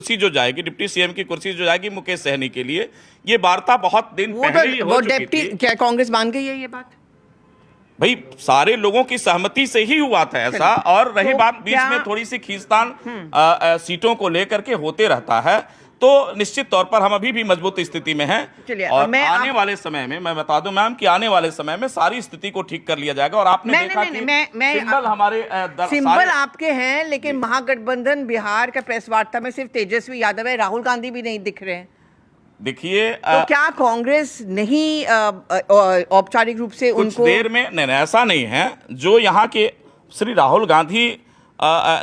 कुर्सी जो जाएगी, डिप्टी सीएम की कुर्सी जो जाएगी मुकेश सहनी के लिए, ये वार्ता बहुत दिन पहले ही हो चुकी थी। क्या कांग्रेस मान गई है ये बात? भाई सारे लोगों की सहमति से ही हुआ था ऐसा। और रही बात बीच में थोड़ी सी खींचतान सीटों को लेकर के होते रहता है, तो निश्चित तौर पर हम अभी भी मजबूत स्थिति में हैं। और आने वाले समय में मैं बता दूं मैम कि आने वाले समय में सारी स्थिति को ठीक कर लिया जाएगा। और आपने देखा कि सिंबल हमारे सिंबल आपके हैं, लेकिन महागठबंधन बिहार का प्रेस वार्ता में सिर्फ तेजस्वी यादव है, राहुल गांधी भी नहीं दिख रहे हैं। देखिए तो क्या कांग्रेस नहीं औपचारिक रूप से कुछ उनको देर में नहीं, ऐसा नहीं है। जो यहाँ के श्री राहुल गांधी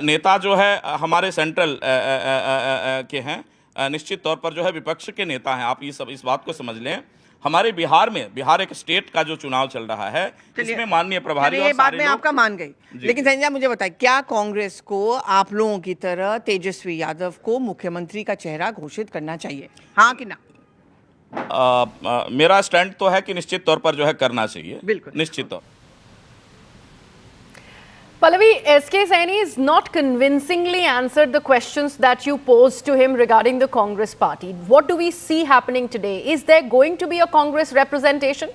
नेता जो है हमारे सेंट्रल के हैं, निश्चित तौर पर जो है विपक्ष के नेता हैं। आप ये सब इस बात को समझ लें। हमारे बिहार में, बिहार एक स्टेट का जो चुनाव चल रहा है, इसमें माननीय प्रभारी ये बात मैं आपका मान गई, लेकिन संजय मुझे बताइए, क्या कांग्रेस को आप लोगों की तरह तेजस्वी यादव को मुख्यमंत्री का चेहरा घोषित करना चाहिए, हाँ कि ना? मेरा स्टैंड तो है कि निश्चित तौर पर जो है करना चाहिए, बिल्कुल निश्चित तौर। Pallavi, SK Saini has not convincingly answered the questions that you posed to him regarding the Congress party. What do we see happening today? Is there going to be a Congress representation?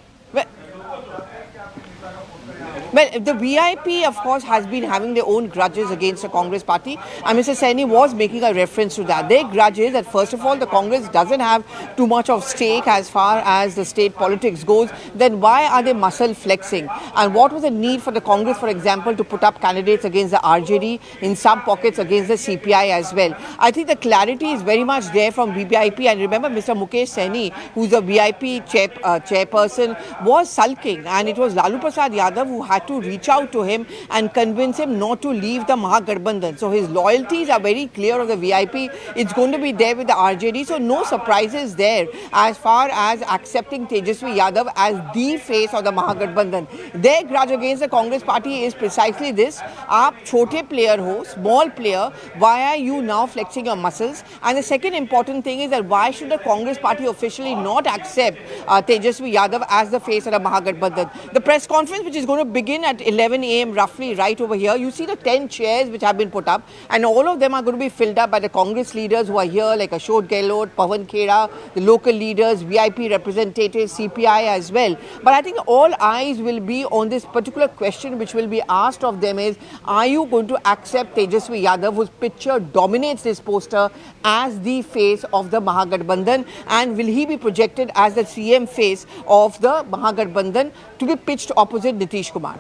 Well, the VIP, of course, has been having their own grudges against the Congress party, and Mr. Saini was making a reference to that. Their grudge is that, first of all, the Congress doesn't have too much of stake as far as the state politics goes. Then why are they muscle flexing? And what was the need for the Congress, for example, to put up candidates against the RJD, in some pockets against the CPI as well? I think the clarity is very much there from VIP. And remember, Mr. Mukesh Saini, who's a VIP chairperson, was sulking, and it was Lalu Prasad Yadav who had to reach out to him and convince him not to leave the Mahagarbandhan. So his loyalties are very clear of the VIP. It's going to be there with the RJD. So no surprises there as far as accepting Tejaswi Yadav as the face of the Mahagarbandhan. Their grudge against the Congress party is precisely this. Aap chote player ho, small player, why are you now flexing your muscles? And the second important thing is that why should the Congress party officially not accept Tejaswi Yadav as the face of the Mahagarbandhan? The press conference, which is going to begin at 11 a.m. roughly right over here, you see the 10 chairs which have been put up, and all of them are going to be filled up by the Congress leaders who are here, like Ashok Gehlot, Pawan Khera, the local leaders, VIP representatives, CPI as well. But I think all eyes will be on this particular question which will be asked of them is, are you going to accept Tejaswi Yadav, whose picture dominates this poster, as the face of the Mahagarbandhan, and will he be projected as the CM face of the Mahagarbandhan to be pitched opposite Nitish Kumar?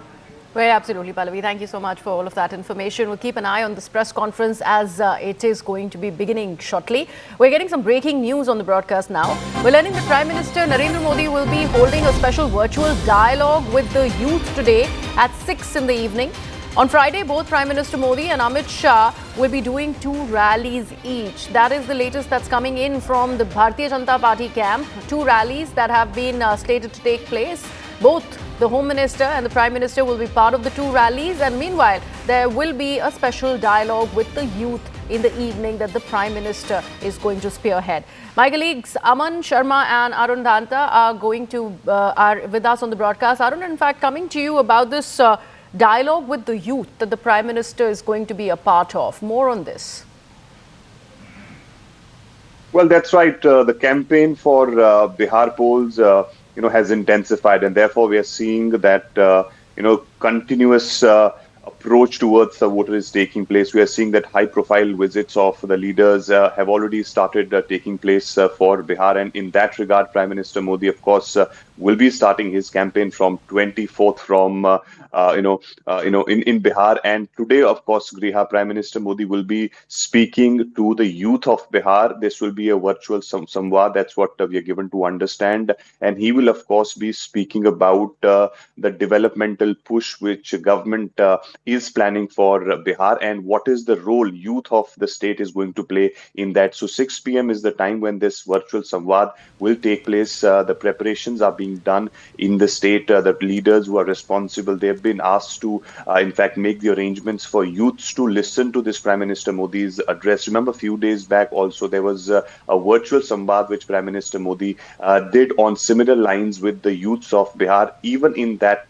Well, absolutely, Pallavi. Thank you so much for all of that information. We'll keep an eye on this press conference as it is going to be beginning shortly. We're getting some breaking news on the broadcast now. We're learning that Prime Minister Narendra Modi will be holding a special virtual dialogue with the youth today at 6 in the evening. On Friday, both Prime Minister Modi and Amit Shah will be doing 2 rallies each. That is the latest that's coming in from the Bharatiya Janata Party camp. 2 rallies that have been slated to take place. Both the Home Minister and the Prime Minister will be part of the 2 rallies, and meanwhile, there will be a special dialogue with the youth in the evening that the Prime Minister is going to spearhead. My colleagues Aman Sharma and Arun Dhanta are with us on the broadcast. Arun, in fact, coming to you about this dialogue with the youth that the Prime Minister is going to be a part of. More on this. Well, that's right. The campaign for Bihar polls, has intensified, and therefore we are seeing that, continuous approach towards the voter is taking place. We are seeing that high-profile visits of the leaders have already started taking place for Bihar, and in that regard, Prime Minister Modi, of course, will be starting his campaign from 24th from in Bihar. And today, of course, Griha Prime Minister Modi will be speaking to the youth of Bihar. This will be a virtual samvad. That's what we are given to understand. And he will, of course, be speaking about the developmental push which government is planning for Bihar, and what is the role youth of the state is going to play in that. So 6 p.m. is the time when this virtual samvad will take place. The preparations are being done in the state. The leaders who are responsible, they have been asked to, in fact, make the arrangements for youths to listen to this Prime Minister Modi's address. Remember, a few days back also, there was a virtual samvad which Prime Minister Modi did on similar lines with the youths of Bihar. Even in that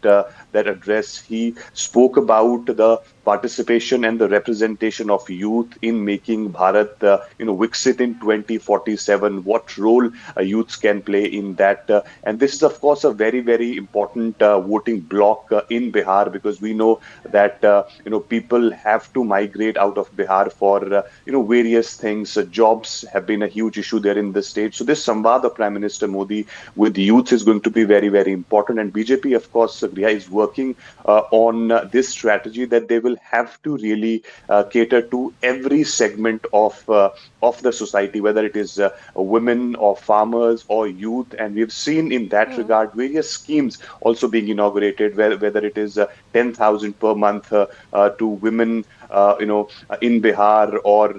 address, he spoke about the participation and the representation of youth in making Bharat, Viksit in 2047, what role youths can play in that. And this is, of course, a very, very important voting bloc in Bihar, because we know that, people have to migrate out of Bihar for, various things. Jobs have been a huge issue there in the state. So this Samvad of Prime Minister Modi with youth is going to be very, very important. And BJP, of course, Griha, is working on this strategy that they will have to really cater to every segment of the society, whether it is women or farmers or youth. And we've seen in that regard various schemes also being inaugurated, whether it is 10,000 per month to women, in Bihar, or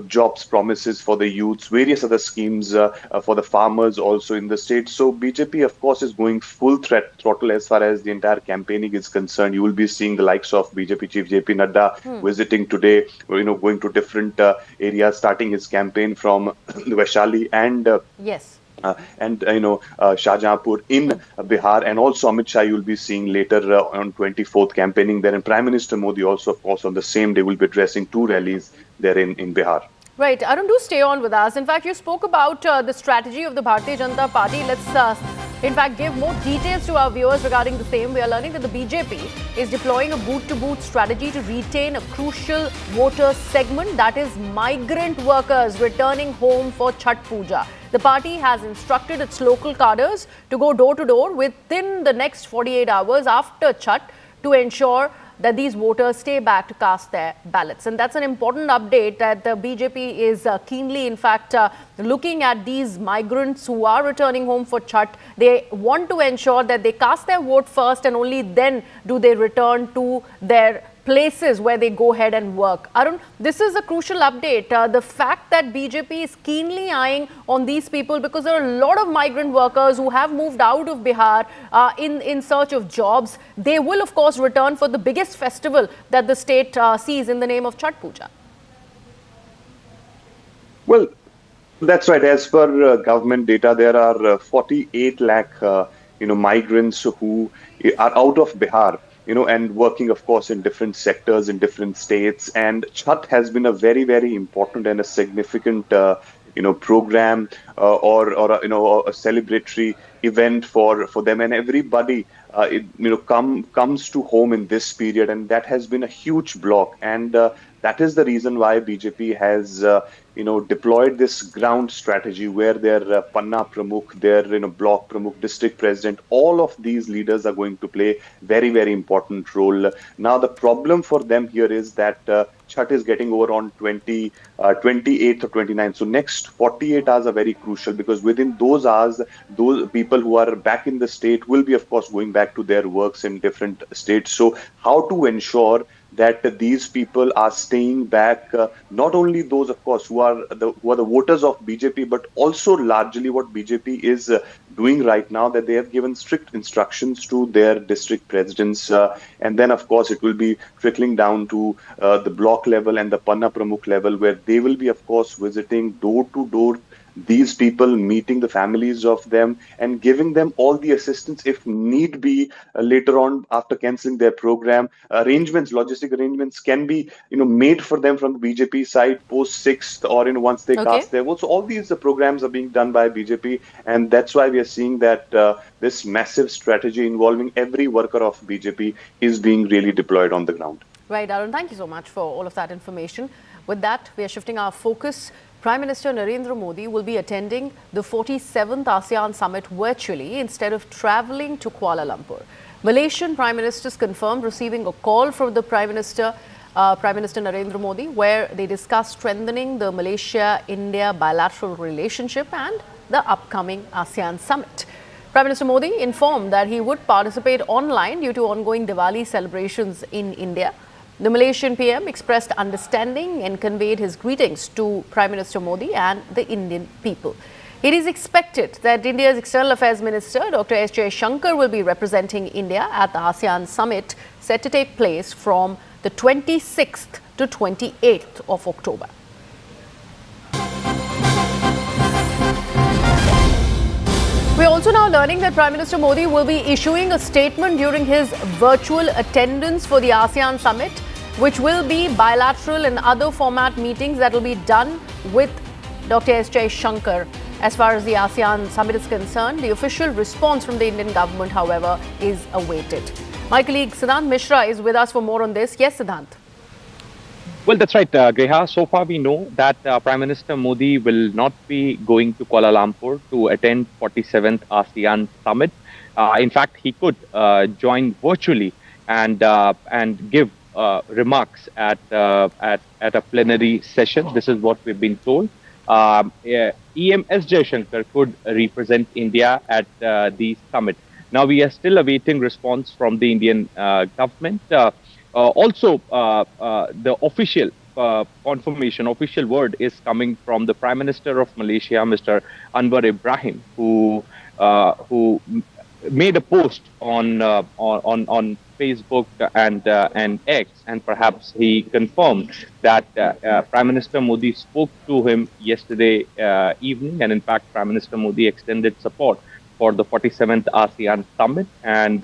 jobs promises for the youths, various other schemes for the farmers also in the state. So BJP, of course, is going full throttle as far as the entire campaigning is concerned. You will be seeing the likes of BJP Chief JP Nadda visiting today, going to different areas, starting his campaign from Vaishali and Yes. Shahjahanpur in Bihar, and also Amit Shah you will be seeing later on 24th campaigning there. And Prime Minister Modi also, of course, on the same day will be addressing two rallies there in Bihar. Right. Arun, do stay on with us. In fact, you spoke about the strategy of the Bharatiya Janata Party. Let's, in fact, give more details to our viewers regarding the same. We are learning that the BJP is deploying a boot-to-boot strategy to retain a crucial voter segment, that is migrant workers returning home for Chhath Puja. The party has instructed its local cadres to go door-to-door within the next 48 hours after Chhath to ensure that these voters stay back to cast their ballots. And that's an important update, that the BJP is keenly, in fact, looking at these migrants who are returning home for Chhath. They want to ensure that they cast their vote first, and only then do they return to their places where they go ahead and work. Arun, this is a crucial update. The fact that BJP is keenly eyeing on these people, because there are a lot of migrant workers who have moved out of Bihar in search of jobs. They will, of course, return for the biggest festival that the state sees in the name of Chhath Puja. Well, that's right. As per government data, there are 48 lakh, migrants who are out of Bihar, and working, of course, in different sectors, in different states. And Chhath has been a very, very important and a significant, program or a celebratory event for them. And everybody, comes to home in this period. And that has been a huge block. And that is the reason why BJP has, deployed this ground strategy where their Panna Pramukh, their block Pramukh, district president, all of these leaders are going to play very, very important role. Now, the problem for them here is that Chhath is getting over on 28th or 29th. So next 48 hours are very crucial, because within those hours, those people who are back in the state will be, of course, going back to their works in different states. So how to ensure that these people are staying back, not only those, of course, who are the voters of BJP, but also largely what BJP is doing right now, that they have given strict instructions to their district presidents. And then, of course, it will be trickling down to the block level and the Panna Pramukh level, where they will be, of course, visiting door to door these people, meeting the families of them and giving them all the assistance if need be. Later on, after cancelling their program, logistic arrangements can be made for them from the BJP side post 6th, or once they cast their votes. So all these programs are being done by BJP, and that's why we are seeing that this massive strategy involving every worker of BJP is being really deployed on the ground. Right, Arun, thank you so much for all of that information. With that, we are shifting our focus. Prime Minister Narendra Modi will be attending the 47th ASEAN Summit virtually instead of travelling to Kuala Lumpur. Malaysian Prime Ministers confirmed receiving a call from the Prime Minister Narendra Modi, where they discussed strengthening the Malaysia-India bilateral relationship and the upcoming ASEAN Summit. Prime Minister Modi informed that he would participate online due to ongoing Diwali celebrations in India. The Malaysian PM expressed understanding and conveyed his greetings to Prime Minister Modi and the Indian people. It is expected that India's External Affairs Minister, Dr. S. Jaishankar, will be representing India at the ASEAN Summit, set to take place from the 26th to 28th of October. We also also now learning that Prime Minister Modi will be issuing a statement during his virtual attendance for the ASEAN summit, which will be bilateral and other format meetings that will be done with Dr. S. Shankar. As far as the ASEAN summit is concerned, the official response from the Indian government, however, is awaited. My colleague Siddhant Mishra is with us for more on this. Yes, Siddhant. Well, that's right, Greha. So far, we know that Prime Minister Modi will not be going to Kuala Lumpur to attend 47th ASEAN Summit. In fact, he could join virtually and give remarks at a plenary session. This is what we've been told. EMS Jaishankar could represent India at the summit. Now, we are still awaiting response from the Indian government. Also, the official confirmation, official word is coming from the Prime Minister of Malaysia, Mr. Anwar Ibrahim, who made a post on Facebook and X, and perhaps he confirmed that Prime Minister Modi spoke to him yesterday evening, and in fact, Prime Minister Modi extended support for the 47th ASEAN Summit, and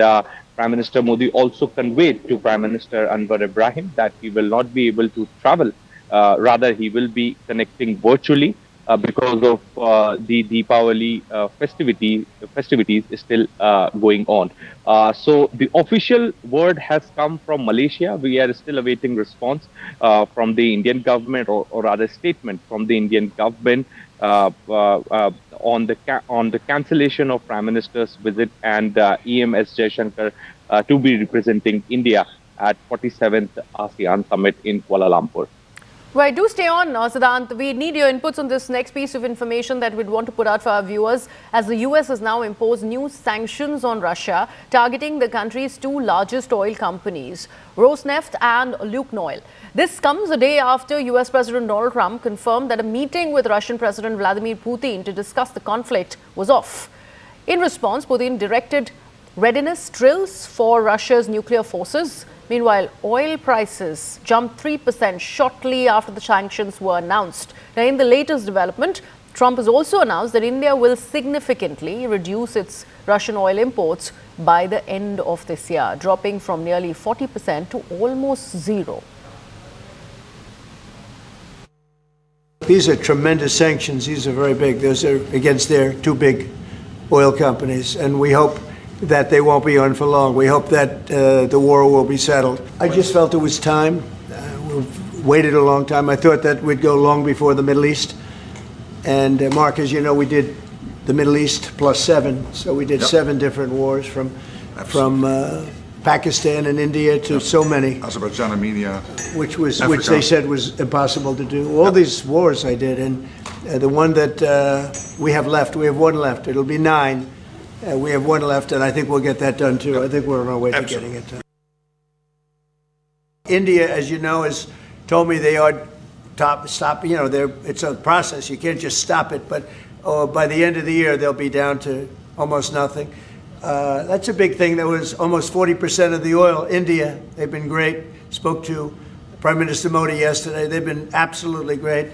Prime Minister Modi also conveyed to Prime Minister Anwar Ibrahim that he will not be able to travel. Rather, he will be connecting virtually because of the Deepavali festivities is still going on. So the official word has come from Malaysia. We are still awaiting response from the Indian government, or rather statement from the Indian government on the cancellation of Prime Minister's visit and EMS Jaishankar to be representing India at 47th ASEAN Summit in Kuala Lumpur. Right, do stay on, Siddhant. We need your inputs on this next piece of information that we'd want to put out for our viewers, as the US has now imposed new sanctions on Russia, targeting the country's two largest oil companies, Rosneft and Lukoil. This comes a day after US President Donald Trump confirmed that a meeting with Russian President Vladimir Putin to discuss the conflict was off. In response, Putin directed readiness drills for Russia's nuclear forces. Meanwhile, oil prices jumped 3% shortly after the sanctions were announced. Now, in the latest development, Trump has also announced that India will significantly reduce its Russian oil imports by the end of this year, dropping from nearly 40% to almost zero. These are tremendous sanctions. These are very big. Those are against their two big oil companies, and we hope that they won't be on for long. We hope that the war will be settled. I just felt it was time. We've waited a long time. I thought that we'd go long before the Middle East. And Mark, as you know, we did the Middle East plus 7. So we did 7 different wars from Pakistan and India to so many. Azerbaijan, Armenia, which they said was impossible to do. All these wars I did, and the one that we have left, we have one left. It'll be 9. We have one left, and I think we'll get that done too. I think we're on our way to getting it done. India, as you know, has told me they are stop. You know, it's a process. You can't just stop it. But by the end of the year, they'll be down to almost nothing. That's a big thing. That was almost 40% of the oil. India, they've been great. Spoke to Prime Minister Modi yesterday. They've been absolutely great.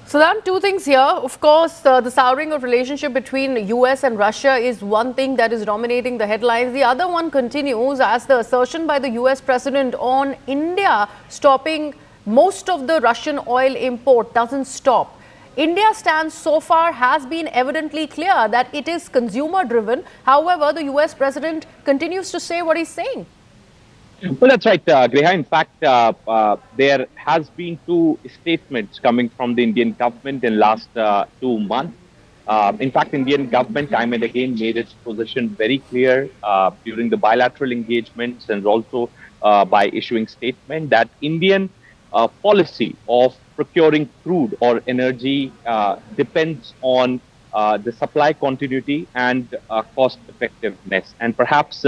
So there are two things here. Of course, the souring of relationship between US and Russia is one thing that is dominating the headlines. The other one continues as the assertion by the US president on India stopping most of the Russian oil import doesn't stop. India's stance so far has been evidently clear that it is consumer driven. However, the US president continues to say what he's saying. Well, that's right, Greha. In fact, there has been 2 statements coming from the Indian government in last 2 months. In fact, Indian government time and again made its position very clear during the bilateral engagements, and also by issuing statement that Indian policy of procuring crude or energy depends on the supply continuity and cost effectiveness. And perhaps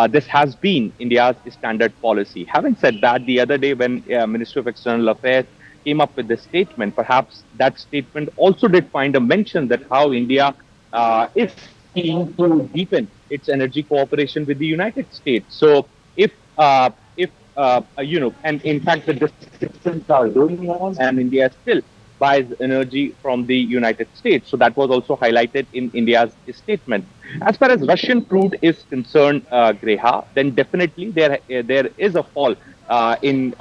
this has been India's standard policy. Having said that, the other day when Ministry of External Affairs came up with this statement, perhaps that statement also did find a mention that how India is keen to deepen its energy cooperation with the United States. So if you know, and in fact the discussions are going on, and India is still buys energy from the United States. So that was also highlighted in India's statement. As far as Russian crude is concerned, Greha, then definitely there is a fall in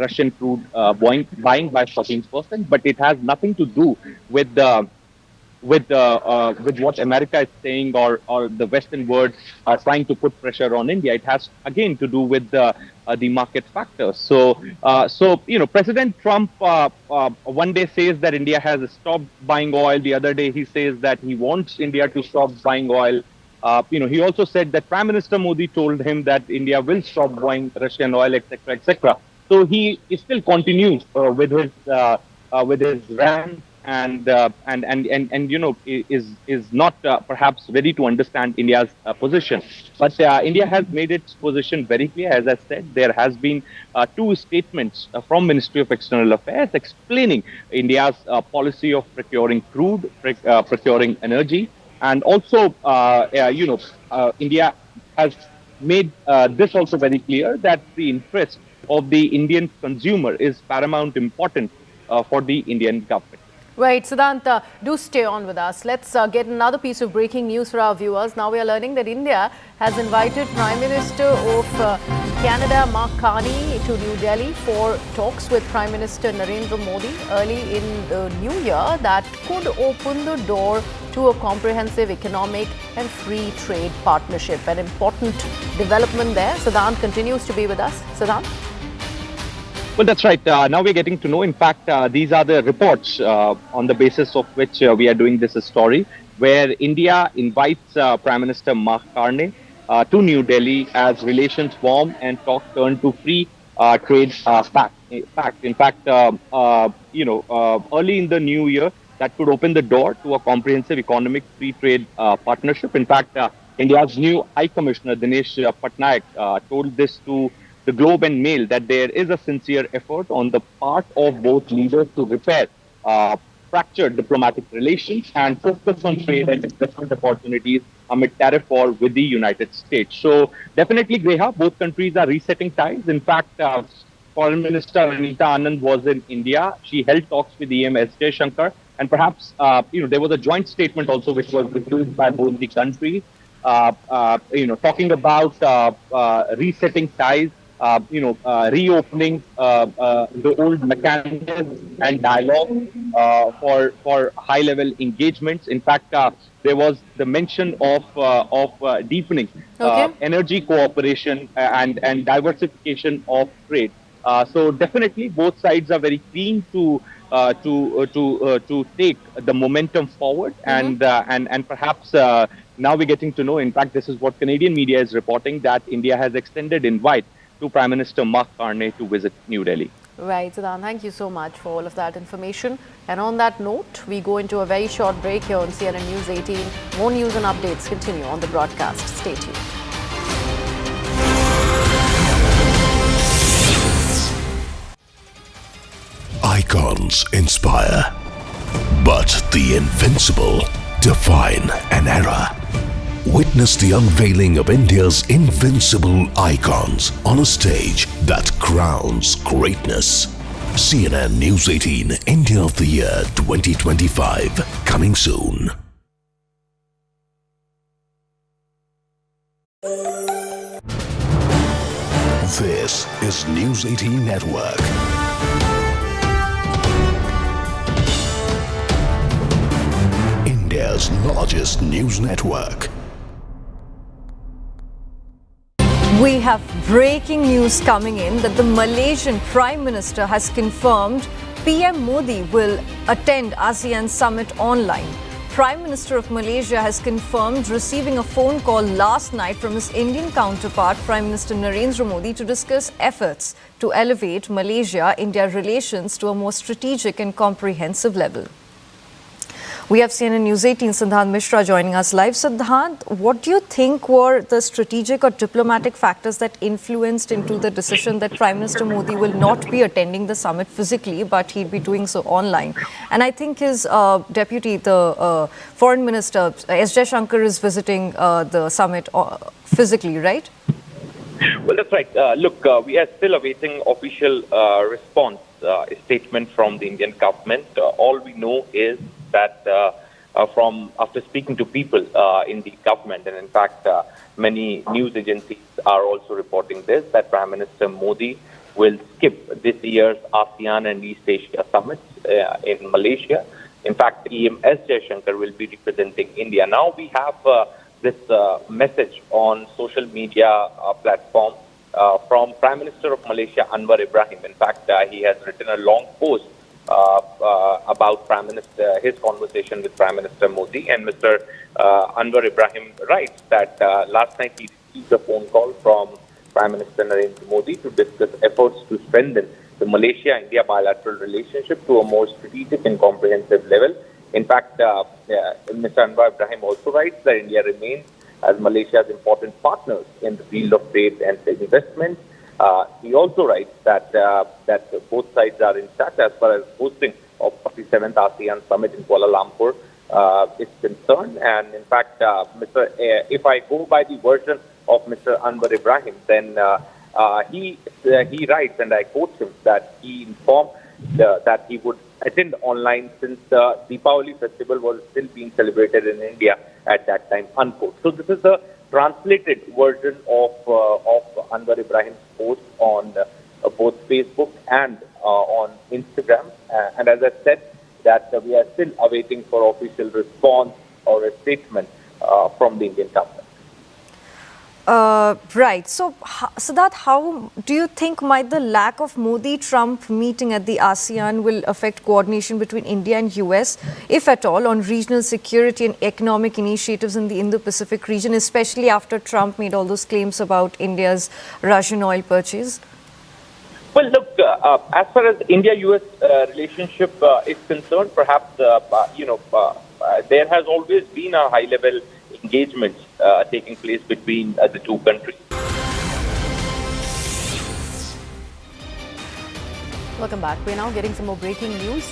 Russian crude buying by 14%, but it has nothing to do with the with what America is saying or the Western world are trying to put pressure on India. It has again to do with the market factors. So President Trump one day says that India has stopped buying oil. The other day he says that he wants India to stop buying oil. He also said that Prime Minister Modi told him that India will stop buying Russian oil, etc., etc. So he still continues with his rant and is not perhaps ready to understand India's position. But India has made its position very clear. As I said, there has been two statements from Ministry of External Affairs explaining India's policy of procuring crude, procuring energy, and also India has made this also very clear that the interest of the Indian consumer is paramount important for the Indian government. Right, Siddhant, do stay on with us. Let's get another piece of breaking news for our viewers. Now we are learning that India has invited Prime Minister of Canada, Mark Carney, to New Delhi for talks with Prime Minister Narendra Modi early in the new year that could open the door to a comprehensive economic and free trade partnership. An important development there. Siddhant continues to be with us. Siddhant? Well, that's right. Now we're getting to know. In fact, these are the reports on the basis of which we are doing this story, where India invites Prime Minister Mark Carney to New Delhi as relations warm and talk turn to free trade pact. In fact, early in the new year, that could open the door to a comprehensive economic free trade partnership. In fact, India's new High Commissioner, Dinesh Patnaik, told this to the Globe and Mail that there is a sincere effort on the part of both leaders to repair fractured diplomatic relations and focus on trade and investment opportunities amid tariff war with the United States. So definitely, Greha, both countries are resetting ties. In fact, Foreign Minister Anita Anand was in India. She held talks with EM S. Jaishankar, and perhaps there was a joint statement also which was released by both the countries, talking about resetting ties. Reopening the old mechanisms and dialogue for high-level engagements. In fact, there was the mention of deepening energy cooperation and diversification of trade. So definitely, both sides are very keen to take the momentum forward, and perhaps now we're getting to know. In fact, this is what Canadian media is reporting, that India has extended invite to Prime Minister Mark Carney to visit New Delhi. Right, Siddhant, thank you so much for all of that information. And on that note, we go into a very short break here on CNN News 18. More news and updates continue on the broadcast. Stay tuned. Icons inspire, but the invincible define an era. Witness the unveiling of India's invincible icons on a stage that crowns greatness. CNN News 18 India of the Year 2025, coming soon. This is News 18 Network. India's largest news network. We have breaking news coming in that the Malaysian Prime Minister has confirmed PM Modi will attend ASEAN Summit online. Prime Minister of Malaysia has confirmed receiving a phone call last night from his Indian counterpart, Prime Minister Narendra Modi, to discuss efforts to elevate Malaysia-India relations to a more strategic and comprehensive level. We have CNN News 18 Siddhant Mishra joining us live. Siddhant, what do you think were the strategic or diplomatic factors that influenced into the decision that Prime Minister Modi will not be attending the summit physically, but he'll be doing so online? And I think his deputy, the Foreign Minister, S. Jaishankar, is visiting the summit physically, right? Well, that's right. Look, we are still awaiting official response statement from the Indian government. All we know is that from after speaking to people in the government, and in fact many news agencies are also reporting this, that Prime Minister Modi will skip this year's ASEAN and East Asia summit in Malaysia. In fact, EM S. Jaishankar will be representing India. Now we have this message on social media platform from Prime Minister of Malaysia, Anwar Ibrahim. In fact, he has written a long post about Prime Minister, his conversation with Prime Minister Modi. And Mr. Anwar Ibrahim writes that last night he received a phone call from Prime Minister Narendra Modi to discuss efforts to strengthen the Malaysia-India bilateral relationship to a more strategic and comprehensive level. In fact, Mr. Anwar Ibrahim also writes that India remains as Malaysia's important partners in the field of trade and investment. He also writes that both sides are in touch as far as hosting of 47th ASEAN Summit in Kuala Lumpur is concerned. And in fact, if I go by the version of Mr. Anwar Ibrahim, then he writes, and I quote him, that he informed that he would attend online since the Deepavali festival was still being celebrated in India at that time, unquote. So this is the translated version of Anwar Ibrahim's post on both Facebook and on Instagram. And as I said, that we are still awaiting for official response or a statement from the Indian government. Right. So, Siddharth, how do you think might the lack of Modi-Trump meeting at the ASEAN will affect coordination between India and US, if at all, on regional security and economic initiatives in the Indo-Pacific region, especially after Trump made all those claims about India's Russian oil purchase? Well, look, as far as India-US relationship is concerned, perhaps, there has always been a high-level engagement taking place between the two countries. Welcome back. We're now getting some more breaking news.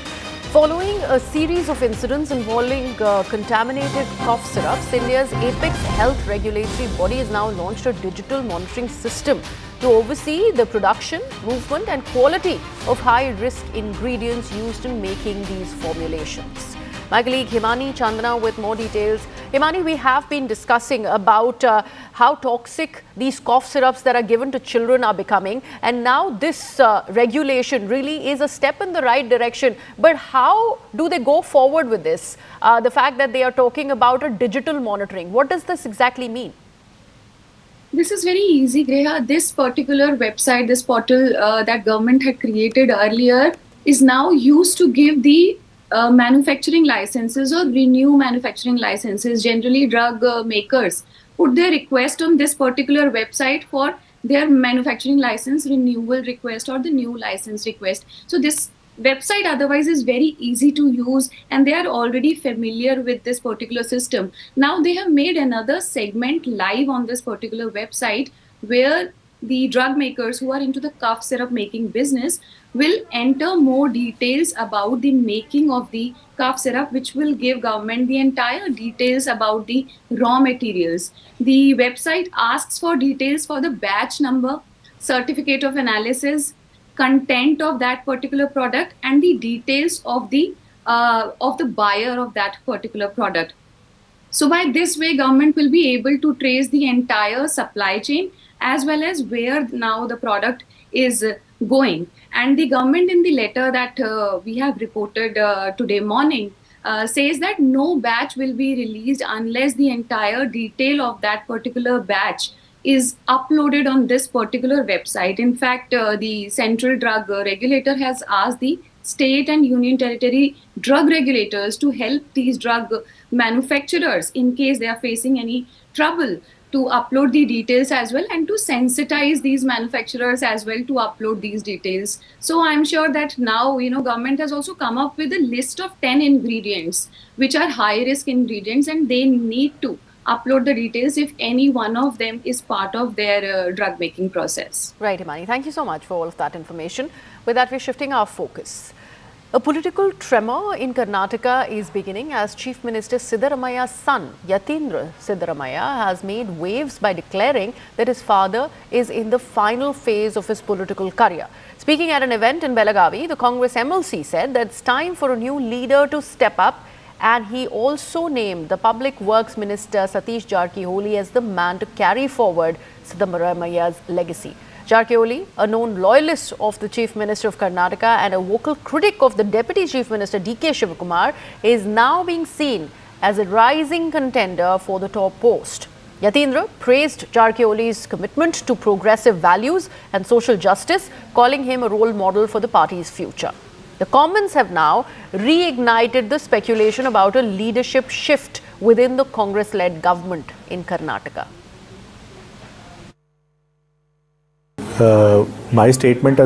Following a series of incidents involving contaminated cough syrups, India's apex health regulatory body has now launched a digital monitoring system to oversee the production, movement and quality of high-risk ingredients used in making these formulations. My colleague Himani Chandana with more details. Himani, we have been discussing about how toxic these cough syrups that are given to children are becoming, and now this regulation really is a step in the right direction. But how do they go forward with this? The fact that they are talking about a digital monitoring, what does this exactly mean? This is very easy, Greha. This particular website, this portal that government had created earlier is now used to give the manufacturing licenses or renew manufacturing licenses. Generally, drug makers put their request on this particular website for their manufacturing license renewal request or the new license request. So this website otherwise is very easy to use, and they are already familiar with this particular system. Now they have made another segment live on this particular website where the drug makers who are into the cough syrup making business will enter more details about the making of the cough syrup, which will give government the entire details about the raw materials. The website asks for details for the batch number, certificate of analysis, content of that particular product, and the details of the buyer of that particular product. So by this way, government will be able to trace the entire supply chain as well as where now the product is going. And the government in the letter that we have reported today morning says that no batch will be released unless the entire detail of that particular batch is uploaded on this particular website. In fact, the central drug regulator has asked the state and union territory drug regulators to help these drug manufacturers in case they are facing any trouble to upload the details as well, and to sensitize these manufacturers as well to upload these details. So I'm sure that now, government has also come up with a list of 10 ingredients which are high risk ingredients, and they need to upload the details if any one of them is part of their drug making process. Right, Himani. Thank you so much for all of that information. With that, we're shifting our focus. A political tremor in Karnataka is beginning as Chief Minister Siddaramaya's son, Yatindra Siddaramaya, has made waves by declaring that his father is in the final phase of his political career. Speaking at an event in Belagavi, the Congress MLC said that it's time for a new leader to step up, and he also named the Public Works Minister Satish Jarkioli as the man to carry forward Siddaramaia's legacy. Jarkioli, a known loyalist of the Chief Minister of Karnataka and a vocal critic of the Deputy Chief Minister DK Shivakumar, is now being seen as a rising contender for the top post. Yatindra praised Jarkioli's commitment to progressive values and social justice, calling him a role model for the party's future. The comments have now reignited the speculation about a leadership shift within the Congress-led government in Karnataka. My statement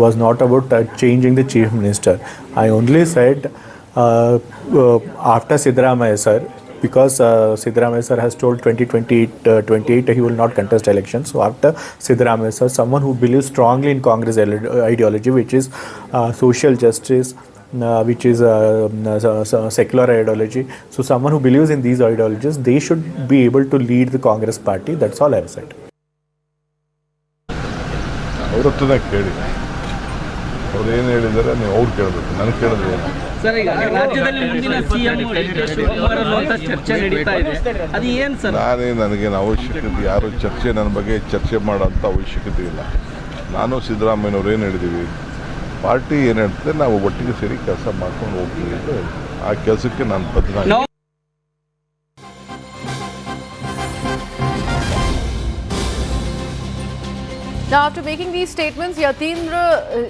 was not about changing the Chief Minister. I only said after Siddaramaiah sir, because Siddaramaiah sir has told 2028 he will not contest elections. So after Siddaramaiah sir, someone who believes strongly in Congress ideology, which is social justice, which is secular ideology. So someone who believes in these ideologies, they should be able to lead the Congress party. That's all I have said. ಅವರತ್ರನೇ ಕೇಳಿ ಅವ್ರು ಏನು ಹೇಳಿದ್ದಾರೆ ನೀವು ಅವ್ರು ಕೇಳಬೇಕು ನನಗೆ ಕೇಳಿದ್ರೆ sir ಈಗ ರಾಜ್ಯದಲ್ಲಿ ಮುಂದಿನ ಸಿಎಂ ಅಂತ ಚರ್ಚೆ ನಡೀತಾ ಇದೆ ಅದು ಏನು ಸರ್ ನನಗೇನು ಅವಶ್ಯಕತೆ ಯಾರು ಚರ್ಚೆ ನನ್ನ ಬಗ್ಗೆ ಚರ್ಚೆ ಮಾಡೋಂಥ ಅವಶ್ಯಕತೆ ಇಲ್ಲ ನಾನು ಸಿದ್ದರಾಮಯ್ಯನವ್ರು ಏನು ಹೇಳಿದ್ದೀವಿ ಪಾರ್ಟಿ ಏನು ಹೇಳ್ತದೆ ನಾವು ಒಟ್ಟಿಗೆ ಸೇರಿ ಕೆಲಸ ಮಾಡ್ಕೊಂಡು ಹೋಗ್ತೀವಿ ಅಂತ ಆ ಕೆಲಸಕ್ಕೆ ನಾನು ಬದ್ಧನಾಗಿ Now, after making these statements, Yatindra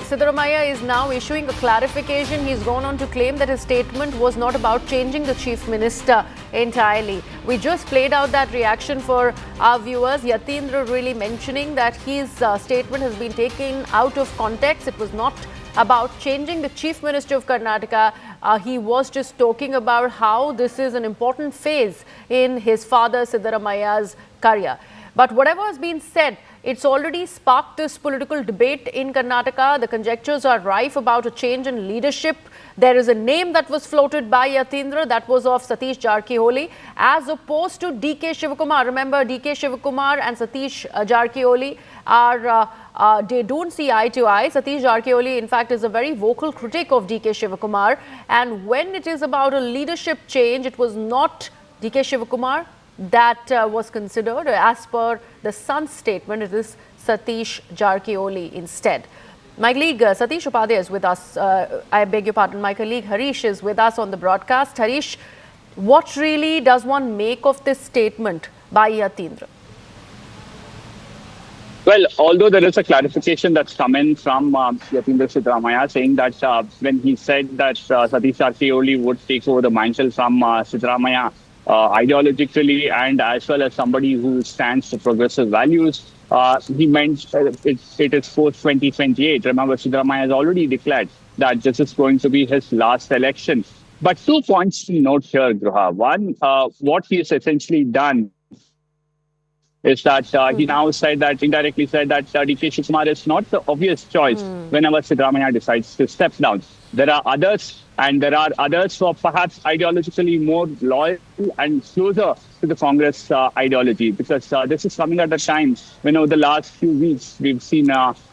Siddaramaiah is now issuing a clarification. He's gone on to claim that his statement was not about changing the Chief Minister entirely. We just played out that reaction for our viewers. Yatindra really mentioning that his statement has been taken out of context. It was not about changing the Chief Minister of Karnataka. He was just talking about how this is an important phase in his father Siddaramaiah's career. But whatever has been said, it's already sparked this political debate in Karnataka. The conjectures are rife about a change in leadership. There is a name that was floated by Yatindra, that was of Satish Jarkioli, as opposed to DK Shivakumar. Remember, DK Shivakumar and Satish Jarkioli are they don't see eye to eye. Satish Jarkioli, in fact, is a very vocal critic of DK Shivakumar. And when it is about a leadership change, it was not DK Shivakumar that was considered. As per the Sun's statement, it is Satish Jarkioli instead. My colleague Satish Upadhyay is with us. I beg your pardon, my colleague Harish is with us on the broadcast. Harish, what really does one make of this statement by Yatindra? Well, although there is a clarification that's come in from Yatindra Siddaramaiah saying that when he said that Satish Jarkioli would take over the mantle from Siddaramaiah, ideologically and as well as somebody who stands for progressive values, he meant it is post-2028. Remember, Siddaramaiah has already declared that this is going to be his last election. But 2 points to note here, Gruha. One, what he has essentially done is that he now said that, indirectly said that DK Shivakumar is not the obvious choice whenever Siddaramaiah decides to step down. There are others, and there are others who are perhaps ideologically more loyal and closer to the Congress ideology, because this is coming at a time when over the last few weeks we've seen,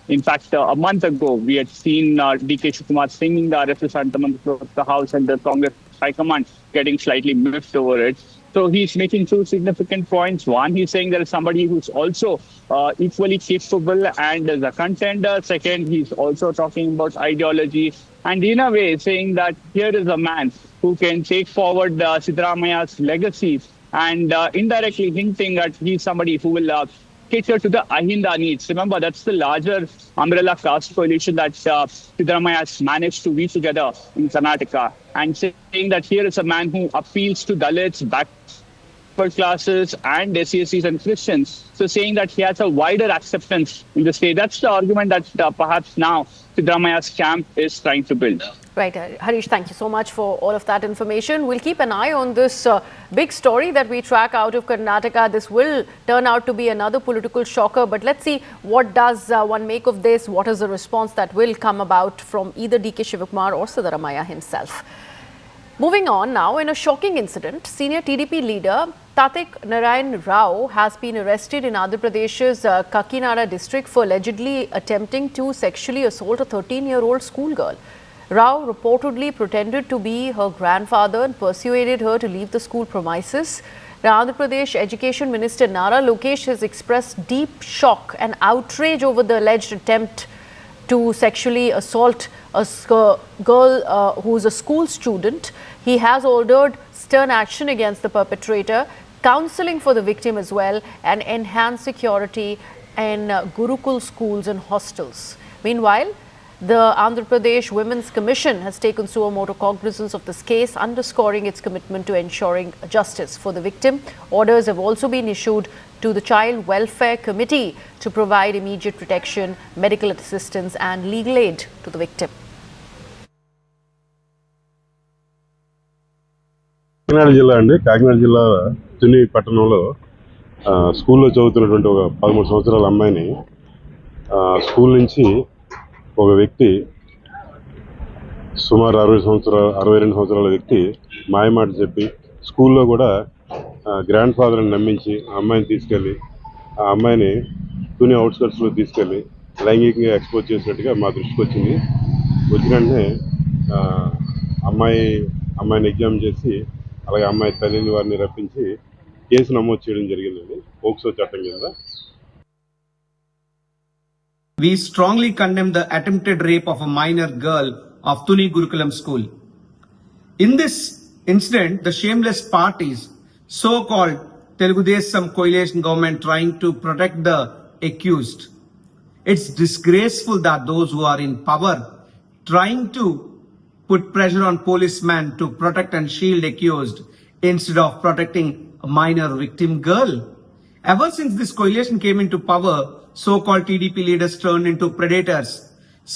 in fact, a month ago, we had seen DK Shivakumar singing the RSS anthem across the House and the Congress High Command getting slightly miffed over it. So he's making 2 significant points. One, he's saying there is somebody who's also equally capable and is a contender. Second, he's also talking about ideology. And in a way, saying that here is a man who can take forward Siddaramaiah's legacy, and indirectly hinting that he's somebody who will cater to the Ahinda needs. Remember, that's the larger umbrella caste coalition that Siddaramaiah has managed to weave together in Karnataka, and saying that here is a man who appeals to Dalits, backward classes and SCSCs and Christians. So saying that he has a wider acceptance in the state. That's the argument that perhaps now Siddaramaiah's camp is trying to build. Right, Harish, thank you so much for all of that information. We'll keep an eye on this big story that we track out of Karnataka. This will turn out to be another political shocker, but let's see what does one make of this. What is the response that will come about from either DK Shivakumar or Siddaramaiah himself? Moving on now, in a shocking incident, senior TDP leader Tatik Narayan Rao has been arrested in Andhra Pradesh's Kakinada district for allegedly attempting to sexually assault a 13-year-old schoolgirl. Rao reportedly pretended to be her grandfather and persuaded her to leave the school premises. The Andhra Pradesh Education Minister Nara Lokesh has expressed deep shock and outrage over the alleged attempt to sexually assault a girl who is a school student. He has ordered stern action against the perpetrator, counselling for the victim as well, and enhanced security in Gurukul schools and hostels. Meanwhile, the Andhra Pradesh Women's Commission has taken suo motu cognizance of this case, underscoring its commitment to ensuring justice for the victim. Orders have also been issued to the Child Welfare Committee to provide immediate protection, medical assistance and legal aid to the victim. Kakinada జిల్లా అండి. కాకినాడ జిల్లా తుని పట్టణంలో స్కూల్లో చదువుతున్నటువంటి ఒక 13 సంవత్సరాల అమ్మాయిని school నుంచి ఒక వ్యక్తి సుమారు 62 సంవత్సరాల వ్యక్తి మాయమాట చెప్పి స్కూల్లో కూడా గ్రాండ్ ఫాదర్ని నమ్మించి ఆ అమ్మాయిని తీసుకెళ్ళి ఆ అమ్మాయిని తుని అవుట్స్కట్స్లో తీసుకెళ్ళి లైంగికంగా ఎక్స్పోజ్ చేసినట్టుగా మా దృష్టికి వచ్చింది. వచ్చిన వెంటనే అమ్మాయిని ఎగ్జామ్ చేసి అలాగే అమ్మాయి తల్లిని వారిని రప్పించి కేసు నమోదు చేయడం జరిగిందండి పోక్సో చట్టం కింద. We strongly condemn the attempted rape of a minor girl of Tuni Gurukulam school. In this incident, the shameless parties, so-called Telugu Desam coalition government trying to protect the accused. It's disgraceful that those who are in power trying to put pressure on policemen to protect and shield accused instead of protecting a minor victim girl. Ever since this coalition came into power, so-called TDP leaders turned into predators,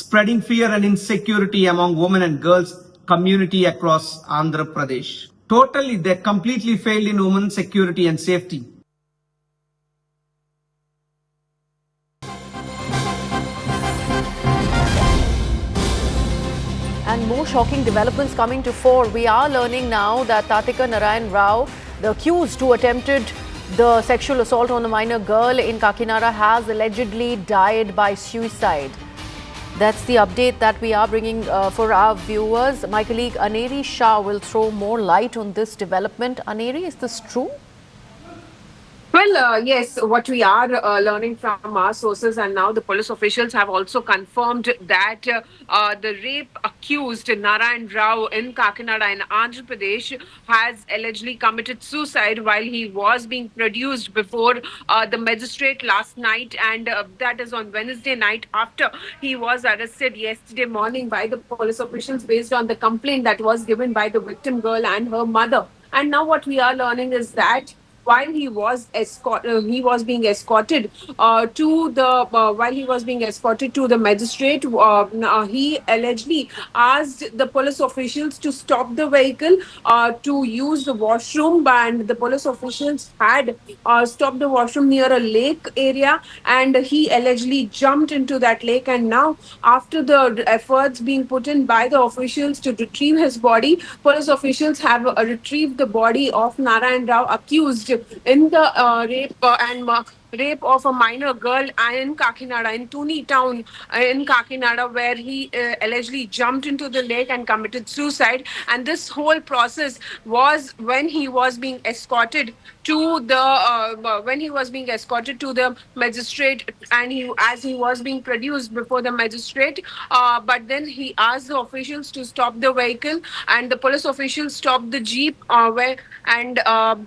spreading fear and insecurity among women and girls community across Andhra Pradesh. Totally, they completely failed in women's security and safety. And more shocking developments coming to fore. We are learning now that Tatika Narayan Rao, the accused who attempted the sexual assault on a minor girl in Kakinada, has allegedly died by suicide. That's the update that we are bringing for our viewers. My colleague Aneri Shah will throw more light on this development. Aneri, is this true? Well, yes, what we are learning from our sources, and now the police officials have also confirmed that the rape accused Narayan Rao in Kakinada in Andhra Pradesh has allegedly committed suicide while he was being produced before the magistrate last night, and that is on Wednesday night after he was arrested yesterday morning by the police officials based on the complaint that was given by the victim girl and her mother. And now what we are learning is that while he was being escorted to the magistrate, he allegedly asked the police officials to stop the vehicle to use the washroom, and the police officials had stopped the washroom near a lake area, and he allegedly jumped into that lake. And now, after the efforts being put in by the officials to retrieve his body, police officials have retrieved the body of Narayan Rao, accused in the rape of a minor girl in Kakinada, in Tuni town in Kakinada, where he allegedly jumped into the lake and committed suicide. And this whole process was when he was being escorted to the magistrate, and as he was being produced before the magistrate, but then he asked the officials to stop the vehicle, and the police officials stopped the jeep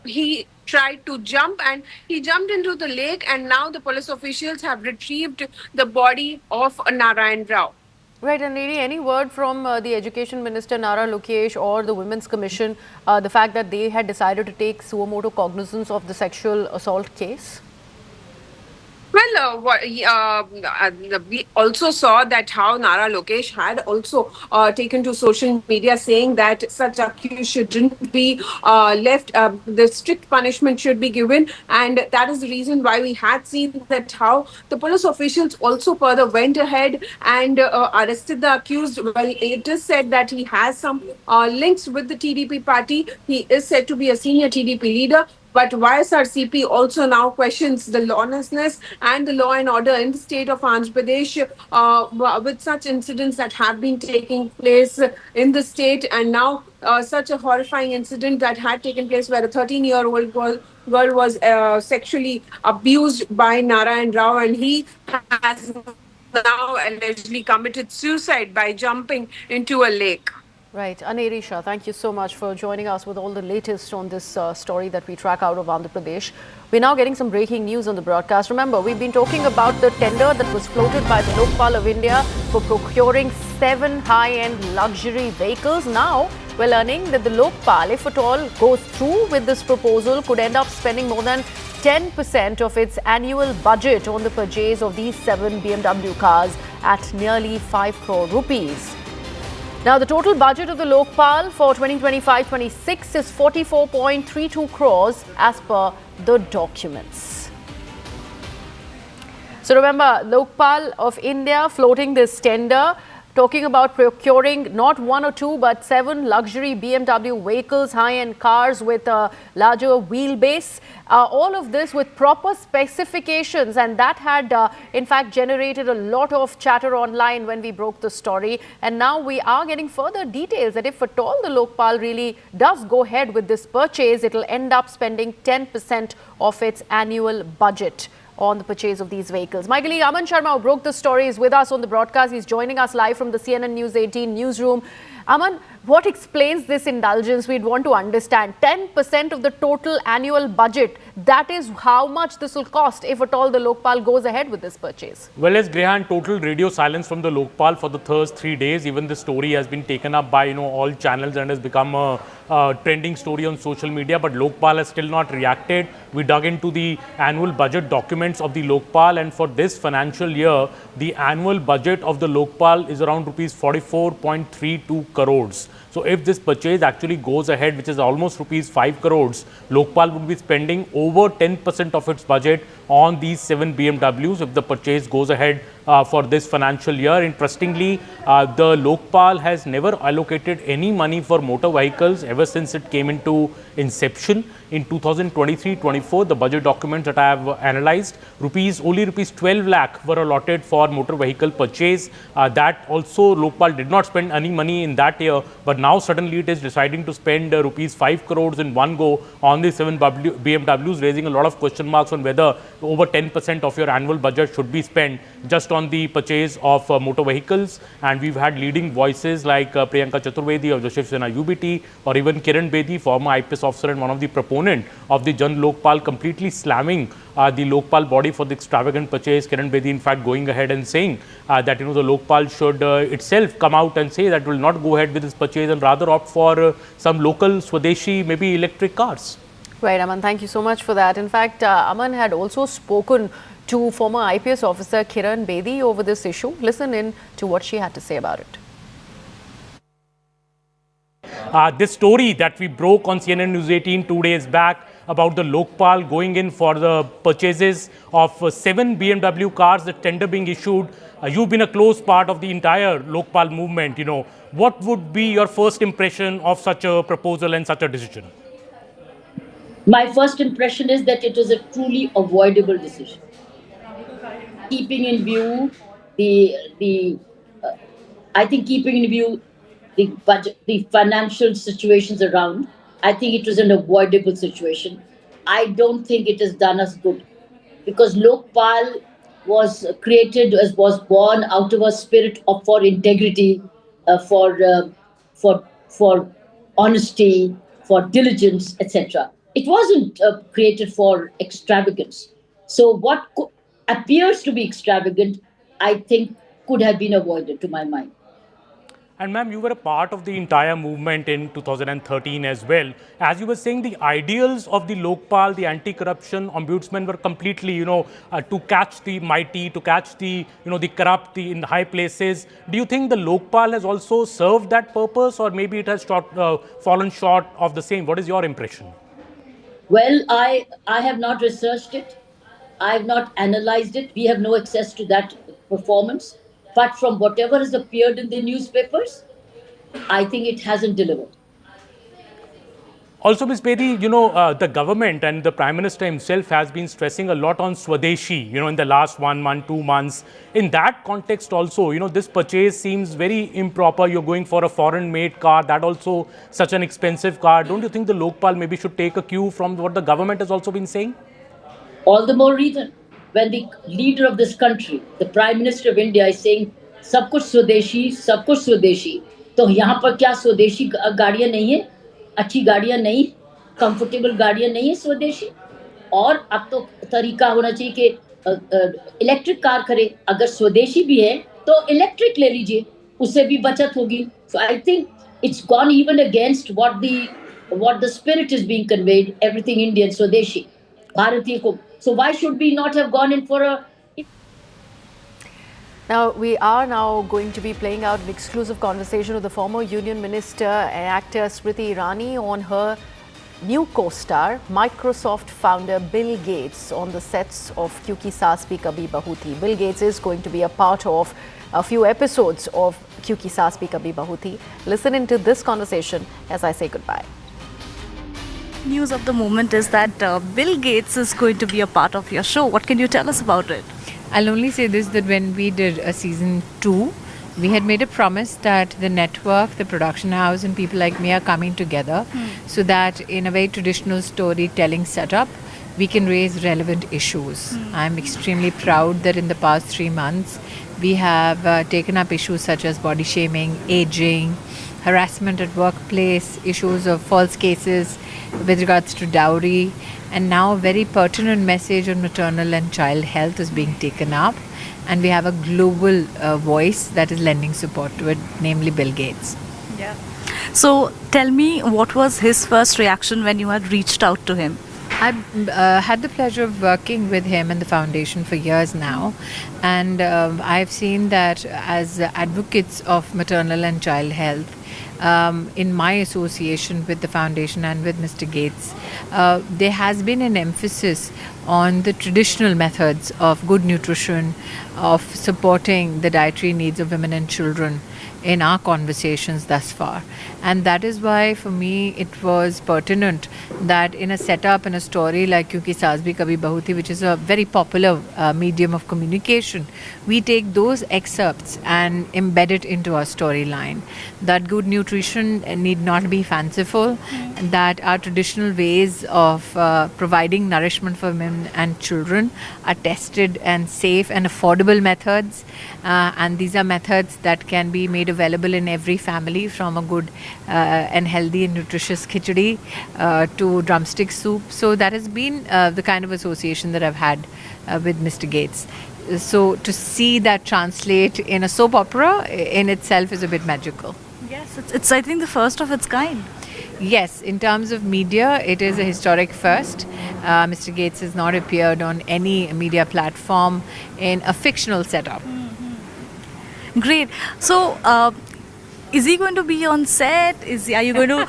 he tried to jump, and he jumped into the lake, and now the police officials have retrieved the body of Narayan Rao. Right, and any word from the Education Minister Nara Lokesh or the Women's Commission, the fact that they had decided to take suo motu cognizance of the sexual assault case? Well, we also saw that how Nara Lokesh had also taken to social media saying that such accused shouldn't be left, the strict punishment should be given. And that is the reason why we had seen that how the police officials also further went ahead and arrested the accused. Well, it is said that he has some links with the TDP party. He is said to be a senior TDP leader. But YSRCP also now questions the lawlessness and the law and order in the state of Andhra Pradesh with such incidents that have been taking place in the state. And now such a horrifying incident that had taken place where a 13-year-old girl was sexually abused by Narayan Rao, and he has now allegedly committed suicide by jumping into a lake. Right. Aneri Shah, thank you so much for joining us with all the latest on this story that we track out of Andhra Pradesh. We're now getting some breaking news on the broadcast. Remember, we've been talking about the tender that was floated by the Lokpal of India for procuring 7 high-end luxury vehicles. Now, we're learning that the Lokpal, if at all goes through with this proposal, could end up spending more than 10% of its annual budget on the purchase of these 7 BMW cars at nearly 5 crore rupees. Now, the total budget of the Lokpal for 2025-26 is 44.32 crores as per the documents. So remember, Lokpal of India floating this tender, talking about procuring not 1 or 2 but 7 luxury BMW vehicles, high-end cars with a larger wheelbase. All of this with proper specifications, and that had in fact generated a lot of chatter online when we broke the story. And now we are getting further details that if at all the Lokpal really does go ahead with this purchase, it will end up spending 10% of its annual budget on the purchase of these vehicles. My colleague Aman Sharma, who broke the story, is with us on the broadcast. He's joining us live from the CNN News 18 newsroom. Aman, what explains this indulgence? We'd want to understand. 10% of the total annual budget, that is how much this will cost if at all the Lokpal goes ahead with this purchase. Well, as Grehan, total radio silence from the Lokpal for the first 3 days. Even the story has been taken up by all channels and has become a trending story on social media. But Lokpal has still not reacted. We dug into the annual budget documents of the Lokpal, and for this financial year, the annual budget of the Lokpal is around rupees 44.32 crores. So if this purchase actually goes ahead, which is almost rupees 5 crores, Lokpal would be spending over 10% of its budget on these 7 BMWs if the purchase goes ahead for this financial year. Interestingly, the Lokpal has never allocated any money for motor vehicles ever since it came into inception. In 2023-24, the budget documents that I have analyzed, only rupees 12 lakh were allotted for motor vehicle purchase. That also Lokpal did not spend any money in that year, but now suddenly it is deciding to spend rupees 5 crores in one go on the 7 BMWs, raising a lot of question marks on whether over 10% of your annual budget should be spent just on the purchase of motor vehicles. And we've had leading voices like Priyanka Chaturvedi of the Shiv Sena UBT, or even Kiran Bedi, former IPS officer and one of the proponents of the Jan Lokpal, completely slamming the Lokpal body for the extravagant purchase. Kiran Bedi, in fact, going ahead and saying that the Lokpal should itself come out and say that will not go ahead with this purchase and rather opt for some local Swadeshi, maybe electric cars. Right, Aman, thank you so much for that. In fact, Aman had also spoken to former IPS officer Kiran Bedi over this issue. Listen in to what she had to say about it. This story that we broke on CNN News 18 2 days back about the Lokpal going in for the purchases of 7 BMW cars, the tender being issued. You've been a close part of the entire Lokpal movement. What would be your first impression of such a proposal and such a decision? My first impression is that it is a truly avoidable decision. Keeping in view the budget, the financial situations around, I think it was an avoidable situation. I don't think it has done us good, because Lokpal was born out of a spirit for integrity, for honesty, for diligence, etc. It wasn't created for extravagance. So what appears to be extravagant, I think, could have been avoided, to my mind. And ma'am, you were a part of the entire movement in 2013 as well. As you were saying, the ideals of the Lokpal, the anti-corruption ombudsman were completely, to catch the mighty, to catch the, the corrupt, in high places. Do you think the Lokpal has also served that purpose, or maybe it has fallen short of the same? What is your impression? Well, I have not researched it. I have not analyzed it. We have no access to that performance. But from whatever has appeared in the newspapers, I think it hasn't delivered. Also, Ms. Bedi, the government and the Prime Minister himself has been stressing a lot on Swadeshi, in the last 1 month, 2 months. In that context also, this purchase seems very improper. You're going for a foreign-made car, that also such an expensive car. Don't you think the Lokpal maybe should take a cue from what the government has also been saying? All the more reason when the leader of this country, the Prime Minister of India, is saying, "सब कुछ स्वदेशी," तो यहाँ पर क्या स्वदेशी गाड़ियाँ नहीं है, अच्छी गाड़ियाँ नहीं, कंफर्टेबल गाड़ियाँ नहीं है स्वदेशी? और अब तो तरीका होना चाहिए कि इलेक्ट्रिक कार करें. अगर स्वदेशी भी है तो इलेक्ट्रिक ले लीजिए, उससे भी बचत होगी. So I think it's gone even against what the spirit is being conveyed. Everything Indian, Swadeshi, Bharatiya ko. So why should we not have gone in for a... Now, we are now going to be playing out an exclusive conversation with the former Union Minister and actor Smriti Irani on her new co-star, Microsoft founder Bill Gates, on the sets of Kyunki Saas Bhi Kabhi Bahu Thi. Bill Gates is going to be a part of a few episodes of Kyunki Saas Bhi Kabhi Bahu Thi. Listen into this conversation as I say goodbye. News of the moment is that Bill Gates is going to be a part of your show. What can you tell us about it? I'll only say this, that when we did a season 2, we had made a promise that the network, the production house and people like me are coming together so that in a very traditional storytelling setup, we can raise relevant issues. I'm extremely proud that in the past 3 months, we have taken up issues such as body shaming, aging, harassment at workplace, issues of false cases with regards to dowry, and now a very pertinent message on maternal and child health is being taken up, and we have a global voice that is lending support to it, namely Bill Gates. Yeah. So tell me, what was his first reaction when you had reached out to him? I've had the pleasure of working with him and the foundation for years now, and I've seen that as advocates of maternal and child health, in my association with the foundation and with Mr. Gates, there has been an emphasis on the traditional methods of good nutrition, of supporting the dietary needs of women and children in our conversations thus far. And that is why for me it was pertinent that in a setup, in a story like Kyunki Saas Bhi Kabhi Bahu Thi, which is a very popular medium of communication, we take those excerpts and embed it into our storyline. That good nutrition need not be fanciful, that our traditional ways of providing nourishment for women and children are tested and safe and affordable methods, and these are methods that can be made available in every family, from a good and healthy and nutritious khichdi to drumstick soup. So that has been the kind of association that I've had with Mr. Gates. So to see that translate in a soap opera in itself is a bit magical. Yes, it's I think the first of its kind. Yes, in terms of media, it is a historic first. Mr. Gates has not appeared on any media platform in a fictional setup. Great. So, is he going to be on set? Are you going to,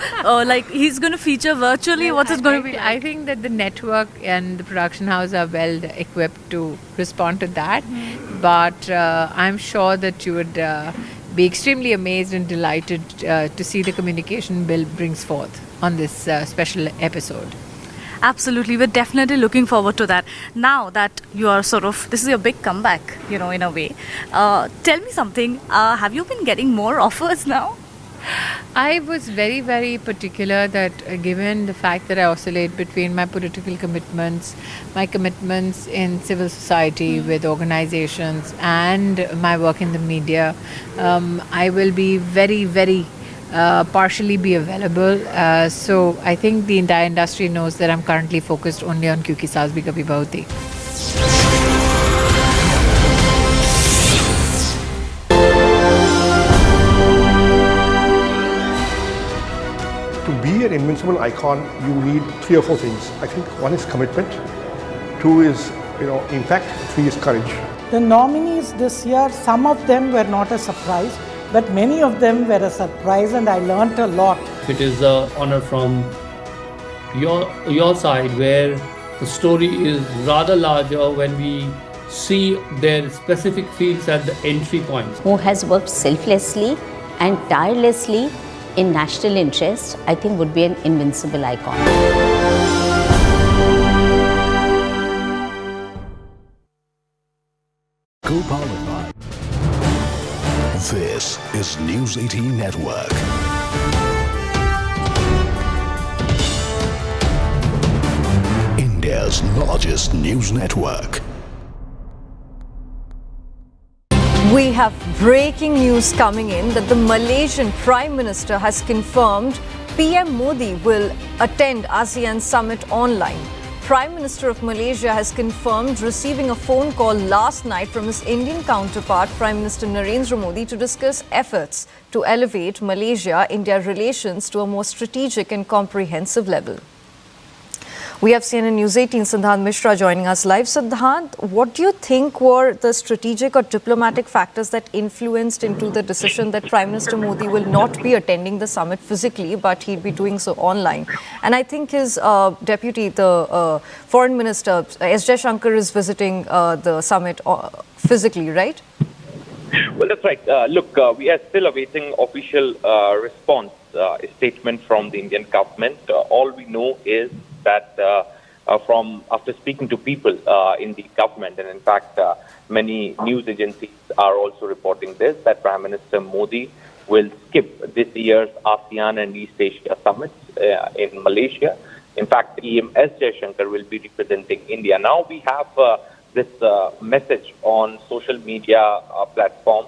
he's going to feature virtually? What's it going to be like? I think that the network and the production house are well equipped to respond to that. But I'm sure that you would be extremely amazed and delighted to see the communication Bill brings forth on this special episode. Absolutely, we're definitely looking forward to that. Now that you are this is your big comeback, in a way. Tell me something, have you been getting more offers now? I was very, very particular that given the fact that I oscillate between my political commitments, my commitments in civil society with organizations and my work in the media, I will be very, very partially be available. So I think the entire industry knows that I'm currently focused only on Kyunki Saas Bhi Kabhi Bahu Thi. be an invincible icon, you need 3 or 4 things. I think 1 is commitment, 2 is impact, 3 is courage. The nominees this year, some of them were not a surprise, but many of them were a surprise, and I learnt a lot. It is an honor from your side, where the story is rather larger when we see their specific fields at the entry points. Who has worked selflessly and tirelessly in national interest, I think would be an invincible icon. Co-powered by. This is News 18 Network. India's largest news network. We have breaking news coming in that the Malaysian Prime Minister has confirmed PM Modi will attend ASEAN Summit online. Prime Minister of Malaysia has confirmed receiving a phone call last night from his Indian counterpart, Prime Minister Narendra Modi, to discuss efforts to elevate Malaysia-India relations to a more strategic and comprehensive level. We have CNN News 18 Siddhant Mishra joining us live. Siddhant, what do you think were the strategic or diplomatic factors that influenced into the decision that Prime Minister Modi will not be attending the summit physically, but he'll be doing so online? And I think his deputy, the Foreign Minister, S. Jaishankar, is visiting the summit physically, right? Well, that's right. Look, we are still awaiting official response, a statement from the Indian government. All we know is that from after speaking to people in the government, and in fact many news agencies are also reporting this, that Prime Minister Modi will skip this year's ASEAN and East Asia summits in Malaysia. In fact, EM S. Jaishankar will be representing India. Now we have this message on social media platform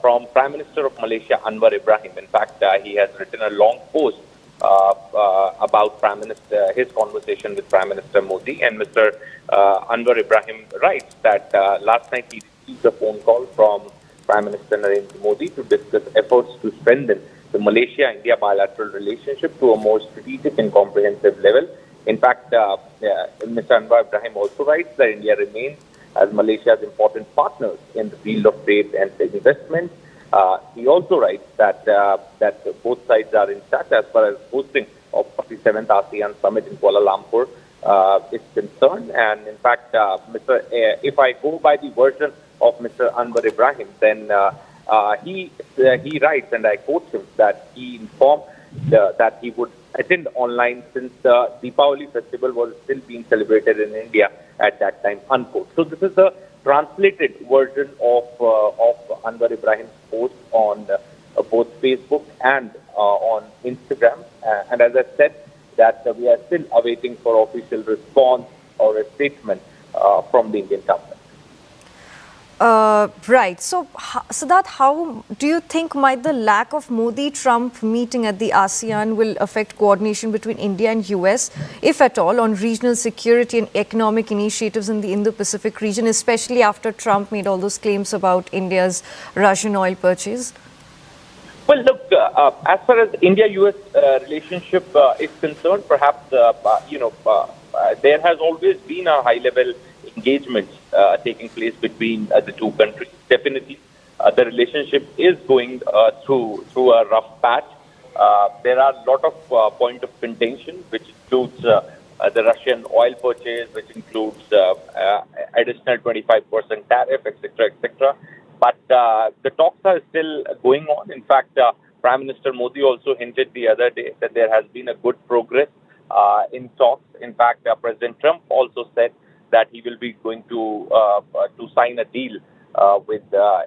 from Prime Minister of Malaysia, Anwar Ibrahim. In fact, he has written a long post about Prime Minister, his conversation with Prime Minister Modi, and Mr. Anwar Ibrahim writes that last night he received a phone call from Prime Minister Narendra Modi to discuss efforts to strengthen the Malaysia-India bilateral relationship to a more strategic and comprehensive level. In fact, Mr. Anwar Ibrahim also writes that India remains as Malaysia's important partners in the field of trade and investment. He also writes that both sides are in touch as far as hosting of 47th ASEAN Summit in Kuala Lumpur is concerned. And in fact, if I go by the version of Mr. Anwar Ibrahim, then he writes, and I quote him, that he informed that he would attend online since the Deepavali festival was still being celebrated in India at that time, unquote. So this is the translated version of Anwar Ibrahim's post on both Facebook and on Instagram. And as I said, that we are still awaiting for official response or a statement from the Indian government. Right. So, Siddharth, how do you think might the lack of Modi-Trump meeting at the ASEAN will affect coordination between India and US, if at all, on regional security and economic initiatives in the Indo-Pacific region, especially after Trump made all those claims about India's Russian oil purchase? Well, look, as far as India-US relationship is concerned, perhaps, there has always been a high-level engagement taking place between the two countries. Definitely, the relationship is going through a rough patch. There are a lot of point of contention, which includes the Russian oil purchase, which includes additional 25% tariff, etc., etc. But the talks are still going on. In fact, Prime Minister Modi also hinted the other day that there has been a good progress in talks. In fact, President Trump also said that he will be going to sign a deal with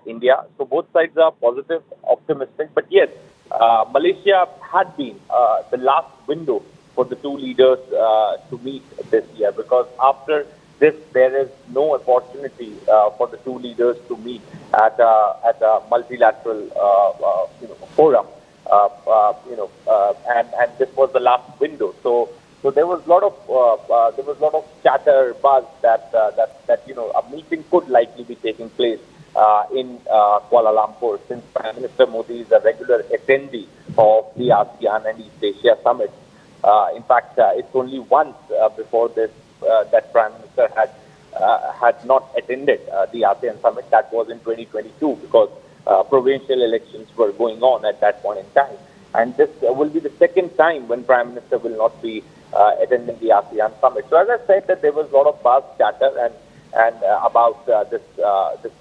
India. So both sides are positive, optimistic. But yes, Malaysia had been the last window for the two leaders to meet this year, because after this, there is no opportunity for the two leaders to meet at a multilateral forum. And this was the last window. So there was a lot of chatter, buzz that a meeting could likely be taking place in Kuala Lumpur, since Prime Minister Modi is a regular attendee of the ASEAN and East Asia Summit. In fact, it's only once before this that Prime Minister had not attended the ASEAN summit. That was in 2022 because provincial elections were going on at that point in time. And this will be the second time when Prime Minister will not be attending the ASEAN summit. So as I said, that there was a lot of buzz, chatter, and about this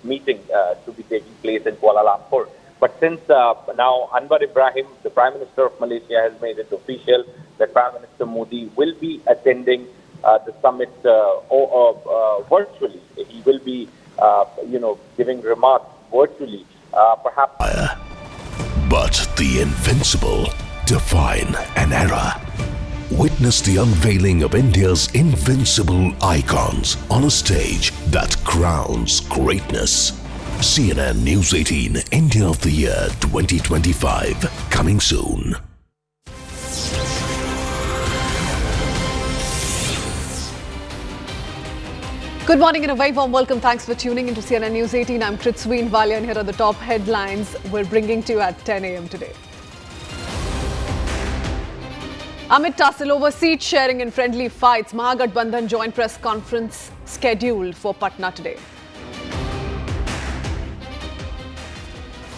meeting to be taking place in Kuala Lumpur. But since now Anwar Ibrahim, the Prime Minister of Malaysia, has made it official that Prime Minister Modi will be attending the summit virtually. He will be, giving remarks virtually, perhaps. But the invincible define an era. Witness the unveiling of India's invincible icons on a stage that crowns greatness. CNN News 18 India of the Year 2025 coming soon. Good morning and a very warm welcome. Thanks for tuning into CNN News 18. I'm Kritsween Valia and here are the top headlines we're bringing to you at 10 a.m. today. Amid tussle over seat sharing in friendly fights, Mahagathbandhan joint press conference scheduled for Patna today.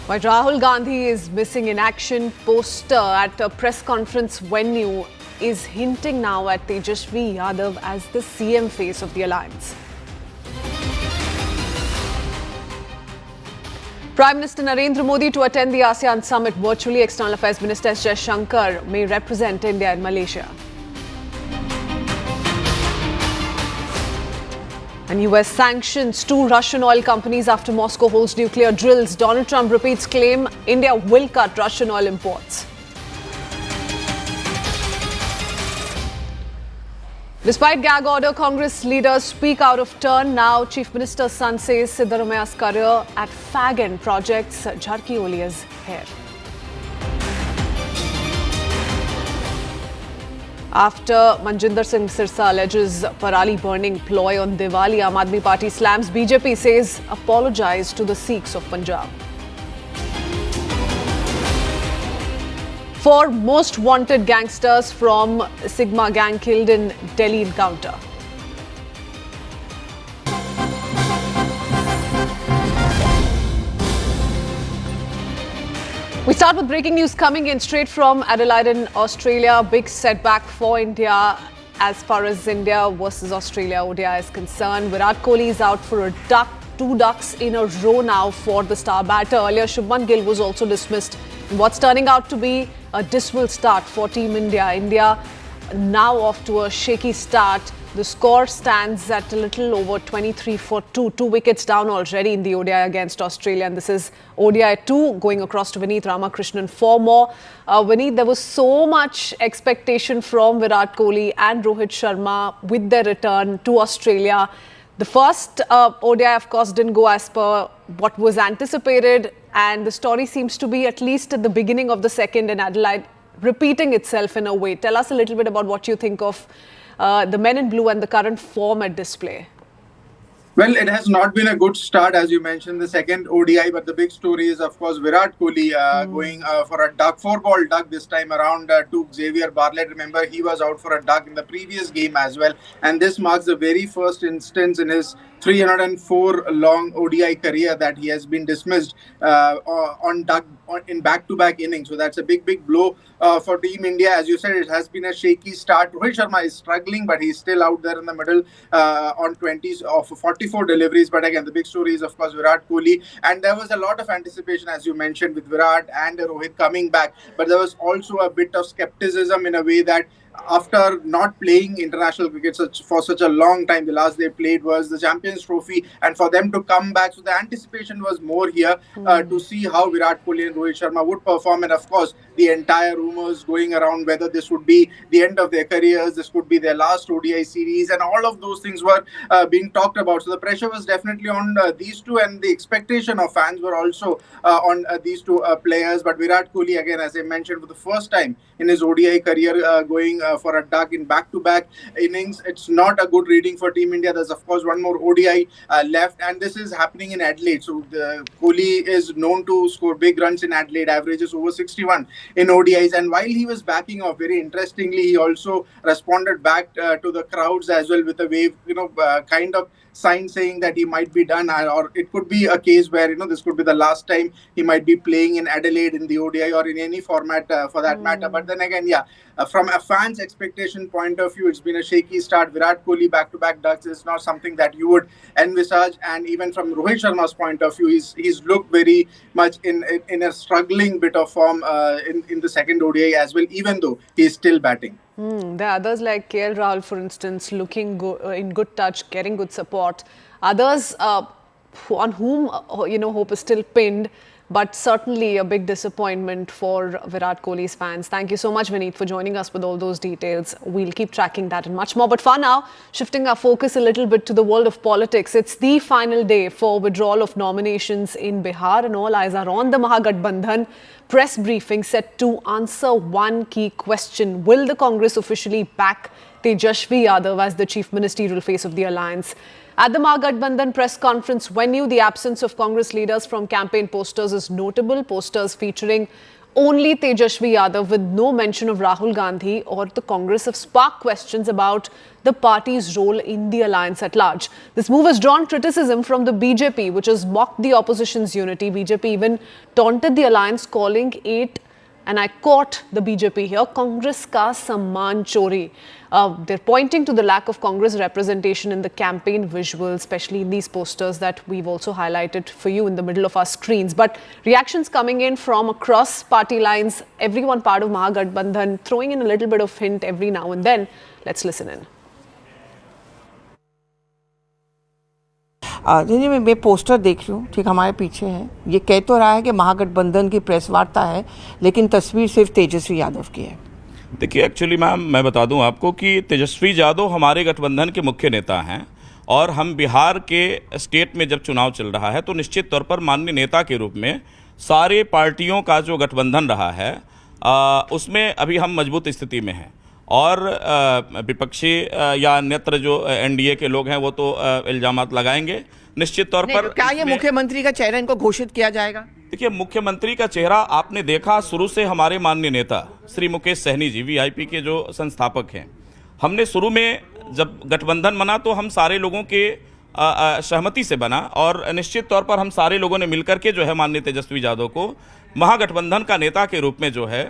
While Rahul Gandhi is missing in action, poster at a press conference venue is hinting now at Tejasvi Yadav as the CM face of the alliance. Prime Minister Narendra Modi to attend the ASEAN summit virtually. External Affairs Minister S. Jaishankar may represent India in Malaysia. And US sanctions 2 Russian oil companies after Moscow holds nuclear drills. Donald Trump repeats claim India will cut Russian oil imports. Despite gag order, Congress leaders speak out of turn. Now, Chief Minister's son says Siddaramaia's career at fag-end projects Jharki Olia's hair. After Manjinder Singh Sirsa alleges Parali burning ploy on Diwali, Aam Aadmi Party slams BJP, says apologize to the Sikhs of Punjab. 4 most wanted gangsters from Sigma gang killed in Delhi encounter. We start with breaking news coming in straight from Adelaide in Australia. Big setback for India as far as India versus Australia ODI is concerned. Virat Kohli is out for a duck. 2 ducks in a row now for the star batter. Earlier, Shubman Gill was also dismissed in what's turning out to be a dismal start for Team India. India now off to a shaky start. The score stands at a little over 23 for 2. 2 wickets down already in the ODI against Australia. And this is ODI 2 going across to Vineet Ramakrishnan. 4 more. Vineet, there was so much expectation from Virat Kohli and Rohit Sharma with their return to Australia. The first ODI, of course, didn't go as per what was anticipated. And the story seems to be, at least at the beginning of the second in Adelaide, repeating itself in a way. Tell us a little bit about what you think of the men in blue and the current form at display. Well, it has not been a good start, as you mentioned, the second ODI, but the big story is, of course, Virat Kohli going for a duck, 4-ball duck this time around to Xavier Bartlett. Remember, he was out for a duck in the previous game as well. And this marks the very first instance in his 304 long ODI career that he has been dismissed on duck in back-to-back innings. So that's a big blow for Team India. As you said, it has been a shaky start. Rohit Sharma is struggling, but he's still out there in the middle on 20s of 44 deliveries. But again, the big story is, of course, Virat Kohli. And there was a lot of anticipation, as you mentioned, with Virat and Rohit coming back. But there was also a bit of skepticism in a way that after not playing international cricket for such a long time, the last they played was the Champions Trophy, and for them to come back, so the anticipation was more here to see how Virat Kohli and Rohit Sharma would perform. And of course, the entire rumours going around whether this would be the end of their careers, this could be their last ODI series, and all of those things were being talked about. So the pressure was definitely on these two, and the expectation of fans were also on these two players. But Virat Kohli, again, as I mentioned, for the first time in his ODI career, going for a duck in back-to-back innings. It's not a good reading for Team India. There's of course one more ODI left, and this is happening in Adelaide. So Kohli is known to score big runs in Adelaide, averages over 61 in ODIs. And while he was backing off, very interestingly, he also responded back to the crowds as well with a wave, kind of sign saying that he might be done, or it could be a case where this could be the last time he might be playing in Adelaide in the ODI or in any format for that matter. But then again, from a fan's expectation point of view, it's been a shaky start. Virat Kohli back-to-back ducks is not something that you would envisage, and even from Rohit Sharma's point of view, he's looked very much in a struggling bit of form in the second ODI as well, even though he's still batting. There are others like KL Rahul, for instance, looking in good touch, getting good support. Others on whom hope is still pinned, but certainly a big disappointment for Virat Kohli's fans. Thank you so much, Vineet, for joining us with all those details. We'll keep tracking that and much more. But for now, shifting our focus a little bit to the world of politics. It's the final day for withdrawal of nominations in Bihar, and all eyes are on the Mahagathbandhan press briefing set to answer one key question. Will the Congress officially back Tejashwi Yadav as the chief ministerial face of the alliance? At the Mahagathbandhan press conference venue, the absence of Congress leaders from campaign posters is notable. Posters featuring only Tejashwi Yadav with no mention of Rahul Gandhi or the Congress have sparked questions about the party's role in the alliance at large. This move has drawn criticism from the BJP, which has mocked the opposition's unity. BJP even taunted the alliance, calling it, and I quote the BJP here, Congress ka samman chori. They're pointing to the lack of Congress representation in the campaign visuals, especially in these posters that we've also highlighted for you in the middle of our screens. But reactions coming in from across party lines, everyone part of Mahagathbandhan, throwing in a little bit of hint every now and then. Let's listen in. मैं poster देख रही हूँ, ठीक हमारे पीछे है, ये कह तो रहा है कि महागठबंधन की प्रेस वार्ता है, लेकिन तस्वीर सिर्फ तेजस्वी यादव की है। देखिए, एक्चुअली मैम मैं बता दूं आपको कि तेजस्वी यादव हमारे गठबंधन के मुख्य नेता हैं, और हम बिहार के स्टेट में जब चुनाव चल रहा है तो निश्चित तौर पर माननीय नेता के रूप में सारे पार्टियों का जो गठबंधन रहा है उसमें अभी हम मजबूत स्थिति में हैं, और विपक्षी या अन्यत्र जो एनडीए के लोग हैं वो तो इल्जामात लगाएंगे निश्चित तौर पर। क्या ये मुख्यमंत्री का चेहरा इनको घोषित किया जाएगा? देखिए, मुख्यमंत्री का चेहरा आपने देखा शुरू से हमारे माननीय नेता श्री मुकेश सहनी जी वीआईपी के जो संस्थापक हैं, हमने शुरू में जब गठबंधन बना तो हम सारे लोगों के सहमति से बना, और निश्चित तौर पर हम सारे लोगों ने मिलकर के जो है माननीय तेजस्वी यादव को महागठबंधन का नेता के रूप में जो है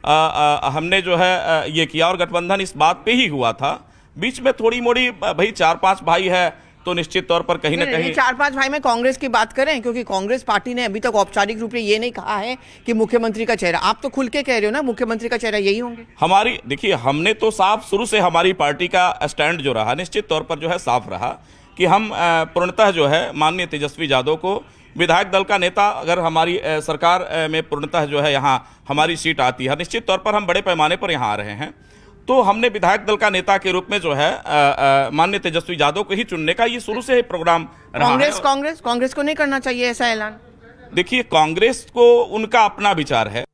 हमने जो है ये किया, और गठबंधन इस बात पे ही हुआ था। बीच में थोड़ी मोड़ी भाई 4-5 भाई है तो निश्चित तौर पर कहीं ना कहीं 4-5 भाई में कांग्रेस की बात करें, क्योंकि कांग्रेस पार्टी ने अभी तक औपचारिक रूप से ये नहीं कहा है कि मुख्यमंत्री का चेहरा, आप तो खुल के कह रहे हो ना मुख्यमंत्री का चेहरा यही होंगे। हमारी देखिए, हमने तो साफ शुरू से हमारी पार्टी का स्टैंड जो रहा निश्चित तौर पर जो है साफ रहा कि हम पूर्णतः जो है माननीय तेजस्वी यादव को विधायक दल का नेता अगर हमारी सरकार में पूर्णतः जो है यहाँ हमारी सीट आती है, निश्चित तौर पर हम बड़े पैमाने पर यहाँ आ रहे हैं, तो हमने विधायक दल का नेता के रूप में जो है माननीय तेजस्वी यादव को ही चुनने का ये शुरू से ही प्रोग्राम रहा है। कांग्रेस को नहीं करना चाहिए ऐसा ऐलान? देखिए, कांग्रेस को उनका अपना विचार है।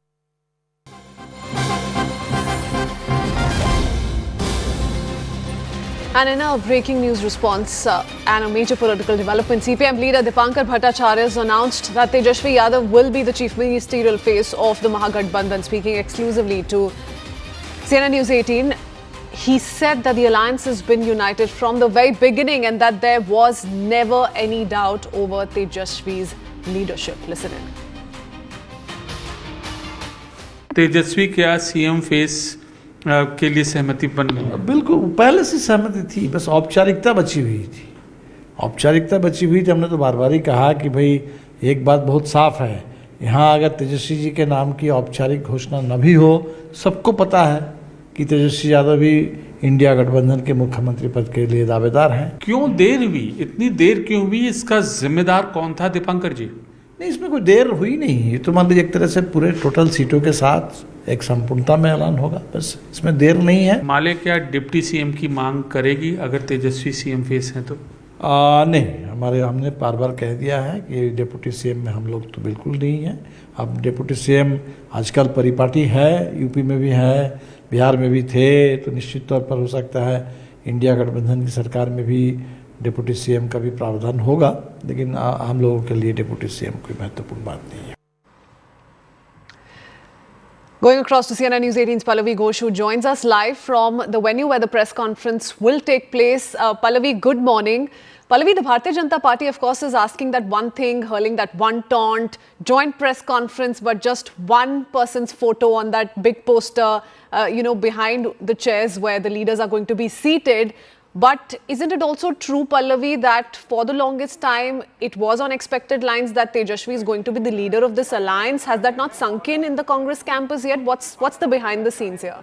And in our breaking news response and a major political development, CPM leader Dipankar Bhattacharya has announced that Tejashwi Yadav will be the chief ministerial face of the Mahagathbandhan. Speaking exclusively to CNN News 18, he said that the alliance has been united from the very beginning and that there was never any doubt over Tejashwi's leadership. Listen in. तेजस्वी क्या CM face के लिए सहमति बन गई? बिल्कुल, पहले से सहमति थी, बस औपचारिकता बची हुई थी। औपचारिकता बची हुई थी। हमने तो बार बार ही कहा कि भाई एक बात बहुत साफ है, यहाँ अगर तेजस्वी जी के नाम की औपचारिक घोषणा न भी हो, सबको पता है कि तेजस्वी यादव भी इंडिया गठबंधन के मुख्यमंत्री पद के लिए दावेदार हैं। क्यों देर हुई? इतनी देर क्यों हुई? इसका जिम्मेदार कौन था? दीपांकर जी? नहीं, इसमें कोई देर हुई नहीं। ये तो मान लीजिए एक तरह से पूरे टोटल सीटों के साथ एक संपूर्णता में ऐलान होगा, बस इसमें देर नहीं है। माले क्या डिप्टी सीएम की मांग करेगी अगर तेजस्वी सीएम फेस हैं तो? नहीं, हमने बार बार कह दिया है कि डिप्टी सीएम में हम लोग तो बिल्कुल नहीं हैं। अब डिप्टी सीएम आजकल परिपाटी है, यूपी में भी है, बिहार में भी थे, तो निश्चित तौर पर हो सकता है इंडिया गठबंधन की सरकार में भी डिप्टी सीएम का भी प्रावधान होगा, लेकिन हम लोगों के लिए डिप्टी सीएम कोई महत्वपूर्ण बात नहीं है। Going across to CNN News 18's Pallavi Ghosh, who joins us live from the venue where the press conference will take place. Pallavi, good morning. Pallavi, the Bharatiya Janata Party, of course, is asking that one thing, hurling that one taunt, joint press conference, but just one person's photo on that big poster, behind the chairs where the leaders are going to be seated. But isn't it also true, Pallavi, that for the longest time it was on expected lines that Tejasvi is going to be the leader of this alliance? Has that not sunk in the Congress campus yet? What's the behind the scenes here?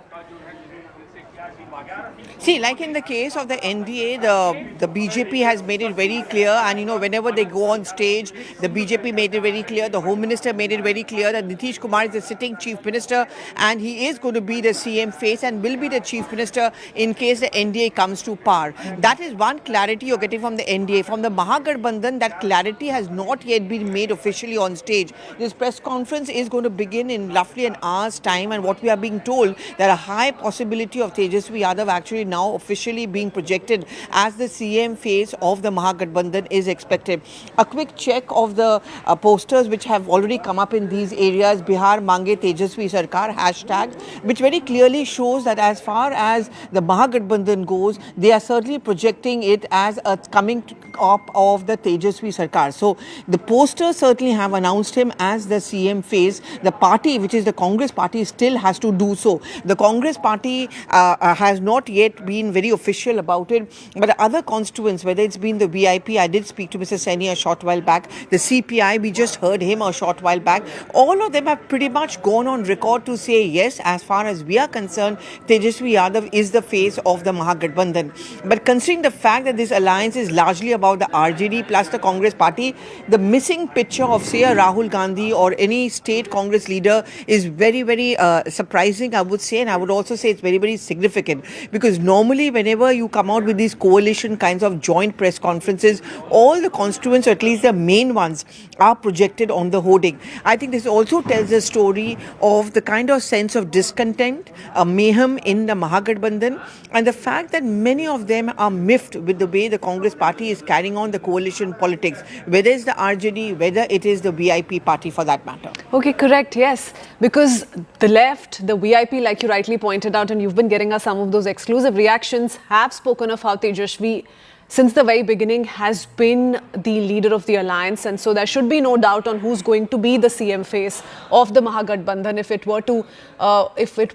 See, like in the case of the NDA, the BJP has made it very clear, and whenever they go on stage, the BJP made it very clear, the Home Minister made it very clear that Nitish Kumar is the sitting Chief Minister and he is going to be the CM face and will be the Chief Minister in case the NDA comes to power. That is one clarity you're getting from the NDA. From the Mahagathbandhan, that clarity has not yet been made officially on stage. This press conference is going to begin in roughly an hour's time, and what we are being told, that a high possibility of Tejasvi Yadav actually now officially being projected as the CM face of the Mahagathbandhan is expected. A quick check of the posters which have already come up in these areas, Bihar Mange Tejasvi Sarkar hashtag, which very clearly shows that as far as the Mahagathbandhan goes, they are certainly projecting it as a coming up of the Tejasvi Sarkar. So the posters certainly have announced him as the CM face. The party, which is the Congress party, still has to do so. The Congress party has not yet been very official about it, but the other constituents, whether it's been the VIP, I did speak to Mr. Saini a short while back, the CPI, we just heard him a short while back, all of them have pretty much gone on record to say yes, as far as we are concerned, Tejasvi Yadav is the face of the Mahagathbandhan. But considering the fact that this alliance is largely about the RJD plus the Congress party, the missing picture of say a Rahul Gandhi or any state Congress leader is very, very surprising, I would say, and I would also say it's very, very significant, because normally whenever you come out with these coalition kinds of joint press conferences, all the constituents, or at least the main ones, are projected on the hoarding. I think this also tells a story of the kind of sense of discontent, mayhem in the Mahagathbandhan, and the fact that many of them are miffed with the way the Congress party is carrying on the coalition politics, whether it's the RJD, whether it is the VIP party for that matter. Okay, correct, yes. Because the left, the VIP, like you rightly pointed out, and you've been getting us some of those exclusive reactions, have spoken of how Tejasvi, since the very beginning, has been the leader of the alliance, and so there should be no doubt on who's going to be the CM face of the Mahagathbandhan if it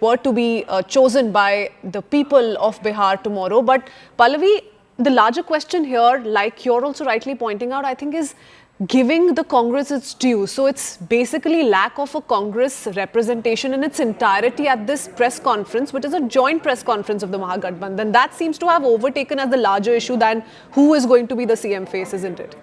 were to be chosen by the people of Bihar tomorrow. But Pallavi, the larger question here, like you're also rightly pointing out, I think is giving the Congress its due. So it's basically lack of a Congress representation in its entirety at this press conference, which is a joint press conference of the Mahagathbandhan. That seems to have overtaken as the larger issue than who is going to be the CM face, isn't it?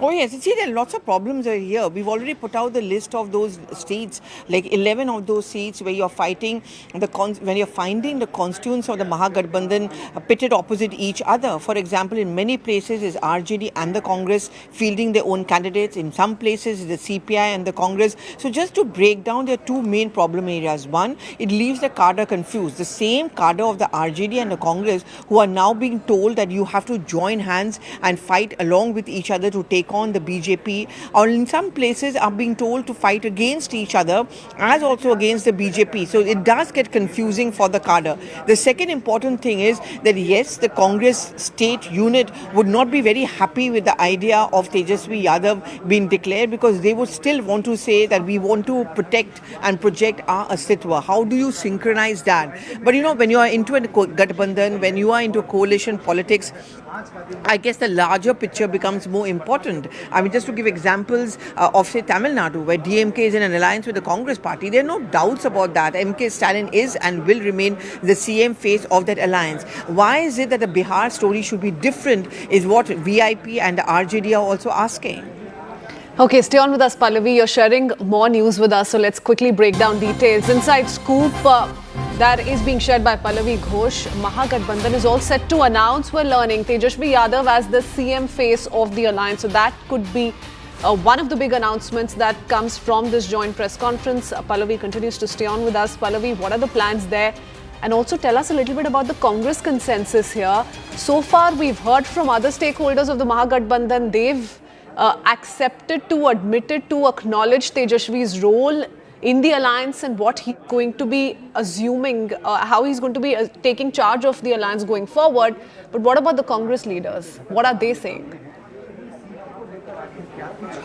Oh yes, see, there are lots of problems here. We've already put out the list of those seats, like 11 of those seats where you're fighting when you're finding the constituents of the Mahagathbandhan pitted opposite each other. For example, in many places is RJD and the Congress fielding their own candidates. In some places is the CPI and the Congress. So just to break down, there are two main problem areas. One, it leaves the cadre confused. The same cadre of the RJD and the Congress who are now being told that you have to join hands and fight along with each other to take on the BJP, or in some places are being told to fight against each other as also against the BJP. So it does get confusing for the cadre. The second important thing is that yes, the Congress state unit would not be very happy with the idea of Tejasvi Yadav being declared, because they would still want to say that we want to protect and project our Astitva. How do you synchronize that? But when you are into a Gathbandhan, when you are into coalition politics, I guess the larger picture becomes more important. I mean, just to give examples of, say, Tamil Nadu, where DMK is in an alliance with the Congress party, there are no doubts about that. MK Stalin is and will remain the CM face of that alliance. Why is it that the Bihar story should be different is what VIP and the RJD are also asking. Okay, stay on with us, Pallavi. You're sharing more news with us, so let's quickly break down details. Inside Scoop that is being shared by Pallavi Ghosh. Mahagathbandhan is all set to announce, we're learning, Tejasvi Yadav as the CM face of the alliance. So that could be one of the big announcements that comes from this joint press conference. Pallavi continues to stay on with us. Pallavi, what are the plans there? And also tell us a little bit about the Congress consensus here. So far, we've heard from other stakeholders of the Mahagathbandhan. They've accepted to, admitted to, acknowledge Tejaswi's role in the alliance and what he's going to be assuming, how he's going to be taking charge of the alliance going forward. But what about the Congress leaders? What are they saying?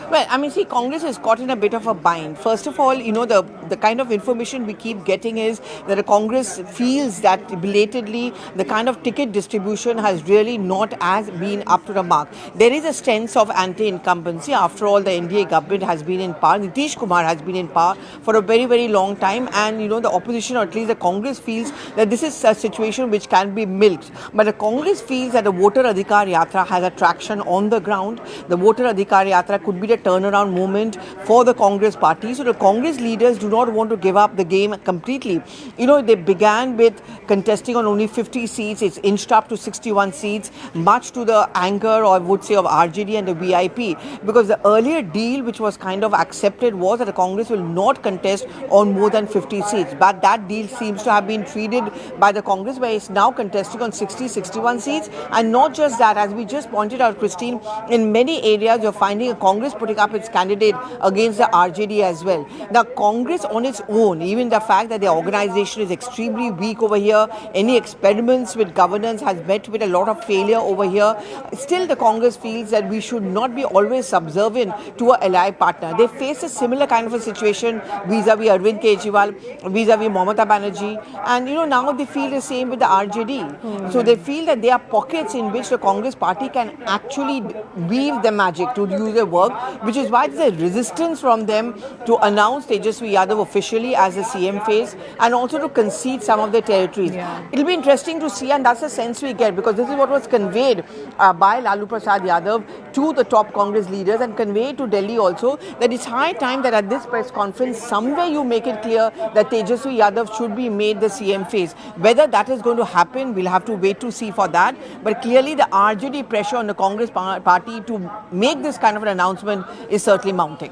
Well, I mean, see, Congress is caught in a bit of a bind. First of all, you know, the kind of information we keep getting is that the Congress feels that belatedly the kind of ticket distribution has really not as been up to the mark. There is a sense of anti-incumbency. After all, the NDA government has been in power. Nitish Kumar has been in power for a very, very long time. And, you know, the opposition, or at least the Congress, feels that this is a situation which can be milked. But the Congress feels that the Voter Adhikar Yatra has a traction on the ground. The Voter Adhikar Yatra could be the turnaround moment for the Congress party. So the Congress leaders do not want to give up the game completely. You know, they began with contesting on only 50 seats. It's inched up to 61 seats, much to the anger, or I would say, of RJD and the VIP. Because the earlier deal which was kind of accepted was that the Congress will not contest on more than 50 seats. But that deal seems to have been treated by the Congress, where it's now contesting on 60, 61 seats. And not just that, as we just pointed out, Christine, in many areas you're finding a Congress putting up its candidate against the RJD as well. Now, Congress on its own, even the fact that the organization is extremely weak over here, any experiments with governance has met with a lot of failure over here. Still, the Congress feels that we should not be always subservient to an ally partner. They face a similar kind of a situation vis-a-vis Arvind Kejriwal, vis-a-vis Mamata Banerjee, and you know, now they feel the same with the RJD. So they feel that there are pockets in which the Congress party can actually weave the magic, to use their work, which is why there's a resistance from them to announce Tejaswi Yadav officially as the CM face, and also to concede some of the territories. It'll be interesting to see, and that's the sense we get, because this is what was conveyed by Lalu Prasad Yadav to the top Congress leaders, and conveyed to Delhi also, that it's high time that at this press conference somewhere you make it clear that Tejaswi Yadav should be made the CM face. Whether that is going to happen, we'll have to wait to see for that. But clearly the RJD pressure on the Congress party to make this kind of an announcement is certainly mounting.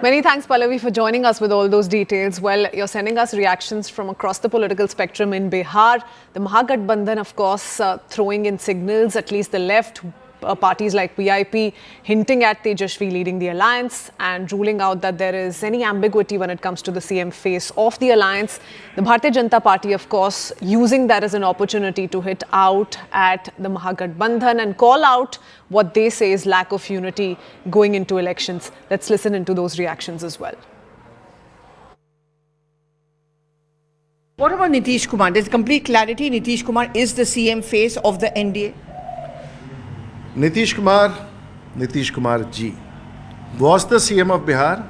Many thanks, Pallavi, for joining us with all those details. Well, you're sending us reactions from across the political spectrum in Bihar. The Mahagathbandhan, of course, throwing in signals, at least the left, parties like VIP hinting at Tejaswi leading the alliance and ruling out that there is any ambiguity when it comes to the CM face of the alliance. The Bharatiya Janata Party, of course, using that as an opportunity to hit out at the Mahagathbandhan and call out what they say is lack of unity going into elections. Let's listen into those reactions as well. What about Nitish Kumar? There's complete clarity. Nitish Kumar is the CM face of the NDA. Nitish Kumar ji was the CM of Bihar,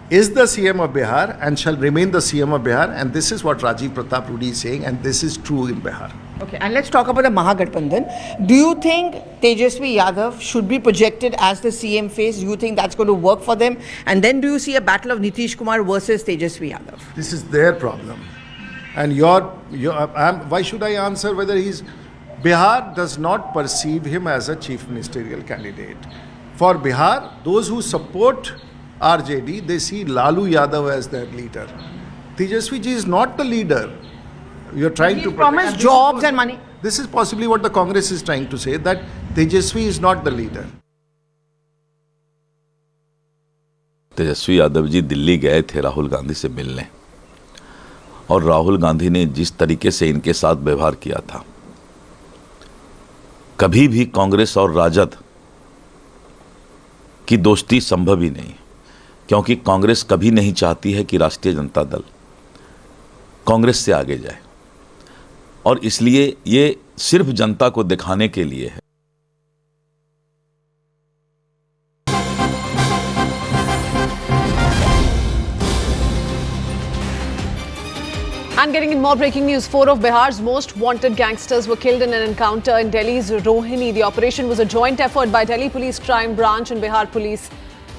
is the CM of Bihar, and shall remain the CM of Bihar. And this is what Rajiv Pratap Rudy is saying, and this is true in Bihar. Okay, and let's talk about the Mahagathbandhan. Do you think Tejaswi Yadav should be projected as the CM face? Do you think that's going to work for them? And then do you see a battle of Nitish Kumar versus Tejaswi Yadav? This is their problem. And why should I answer whether he's... Bihar does not perceive him as a chief ministerial candidate. For Bihar, those who support RJD, they see Lalu Yadav as their leader. Tejaswi ji is not the leader. You're trying to promise jobs and money. This is possibly what the Congress is trying to say, that Tejaswi is not the leader. Tejashwi Yadav ji Delhi गए थे राहुल गांधी से मिलने, और राहुल गांधी ने जिस तरीके से इनके साथ व्यवहार किया था, कभी भी कांग्रेस और राजद की दोस्ती संभव ही नहीं, क्योंकि कांग्रेस कभी नहीं चाहती है कि राष्ट्रीय जनता दल कांग्रेस से आगे जाए, और इसलिए ये सिर्फ जनता को दिखाने के लिए है. And getting in more breaking news, 4 of Bihar's most wanted gangsters were killed in an encounter in Delhi's Rohini. The operation was a joint effort by Delhi Police Crime Branch and Bihar Police.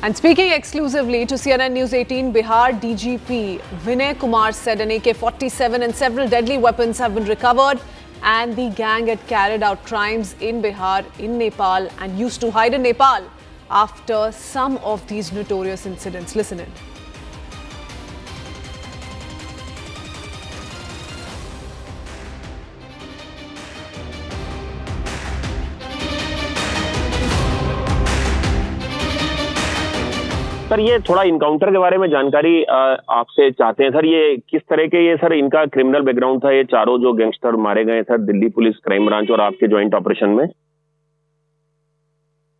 And speaking exclusively to CNN News 18, Bihar DGP Vinay Kumar said an AK-47 and several deadly weapons have been recovered, and the gang had carried out crimes in Bihar, in Nepal, and used to hide in Nepal. after some of these notorious incidents. Listen in. Sir ये थोड़ा encounter के बारे में जानकारी आपसे चाहते हैं sir. ये किस तरह के ये सर इनका क्रिमिनल बैकग्राउंड था, ये चारों जो गैंगस्टर मारे गए sir Delhi police crime branch और आपके ज्वाइंट ऑपरेशन में?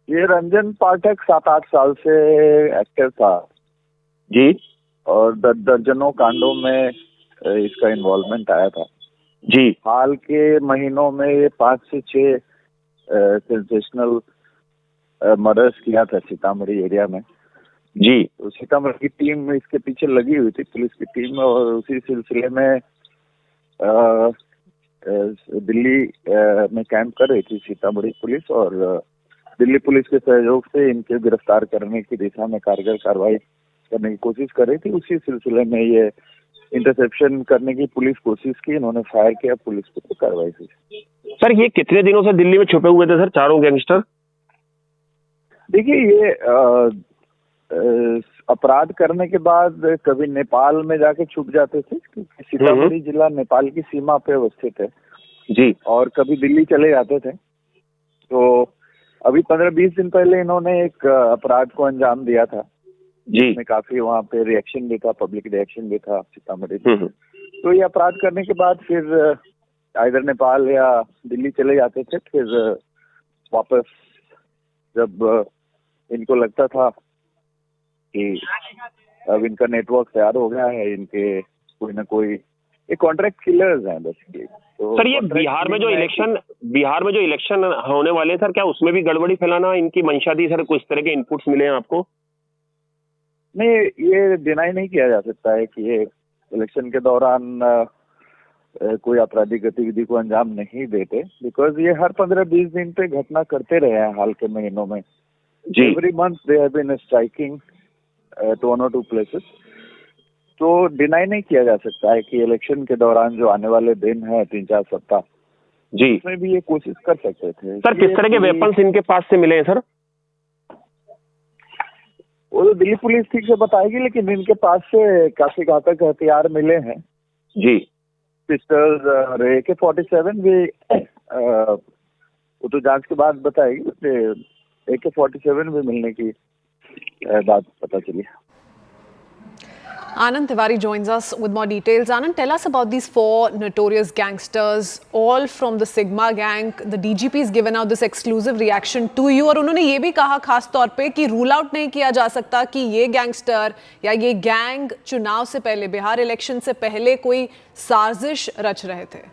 ये रंजन पाठक 7-8 साल से एक्टिव था जी, और दर्जनों कांडों में इसका इन्वॉल्वमेंट आया था जी। हाल के महीनों में ये 5 से 6 सेंसेशनल मर्डर्स किया था सीतामढ़ी एरिया में जी। तो सीतामढ़ी की टीम इसके पीछे लगी हुई थी, पुलिस की टीम, और उसी सिलसिले में दिल्ली में कैंप कर रही थी सीतामढ़ी पुलिस, और दिल्ली पुलिस के सहयोग से इनके गिरफ्तार करने की दिशा में कारगर कार्रवाई करने की कोशिश कर रही थी। उसी सिलसिले में ये इंटरसेप्शन करने की पुलिस कोशिश की, इन्होंने फायर किया, पुलिस को कार्रवाई की। सर ये कितने दिनों से दिल्ली में छुपे हुए थे सर चारों गैंगस्टर? देखिए ये अपराध करने के बाद कभी नेपाल में जाके छुप जाते थे, क्योंकि सीतामढ़ी जिला नेपाल की सीमा पे अवस्थित है जी, और कभी दिल्ली चले जाते थे। तो अभी 15-20 दिन पहले इन्होंने एक अपराध को अंजाम दिया था जी, में काफी वहाँ पे रिएक्शन भी था, पब्लिक रिएक्शन भी था सीतामढ़ी में। तो ये अपराध करने के बाद फिर इधर नेपाल या दिल्ली चले जाते थे, फिर वापस जब इनको लगता था कि अब इनका नेटवर्क तैयार हो गया है, इनके कोई ना कोई ये कॉन्ट्रैक्ट किलर्स हैं बेसिकली। तो सर ये बिहार में जो इलेक्शन होने वाले हैं सर, क्या उसमें भी गड़बड़ी फैलाना इनकी मंशा थी सर? कुछ तरह के इनपुट्स मिले हैं आपको? नहीं, ये डिनाई नहीं किया जा सकता है कि ये इलेक्शन के दौरान कोई आपराधिक गतिविधि को अंजाम नहीं देते, बिकॉज ये हर 15-20 दिन पे घटना करते रहे हैं हाल के महीनों में जी। Every month they have been striking at 1 or 2 places। तो डिनाई नहीं किया जा सकता है कि इलेक्शन के दौरान जो आने वाले दिन है 3-4 सप्ताह जी, उसमें भी ये कोशिश कर सकते थे। सर किस तरह के वेपन्स इनके पास से मिले हैं सर? वो तो दिल्ली पुलिस ठीक से बताएगी, लेकिन इनके पास से काफी घातक हथियार मिले हैं जी, पिस्टल्स और AK-47 भी वो तो जांच के बाद बताएगी। AK-47 भी मिलने की बात पता चली। Anand Tiwari joins us with more details. Anand, tell us about these 4 notorious gangsters, all from the Sigma gang. The DGP has given out this exclusive reaction to you, और उन्होंने ये भी कहा खास तौर पे कि रूल आउट नहीं किया जा सकता कि ये गैंगस्टर या ये गैंग चुनाव से पहले, बिहार इलेक्शन से पहले कोई साजिश रच रहे थे।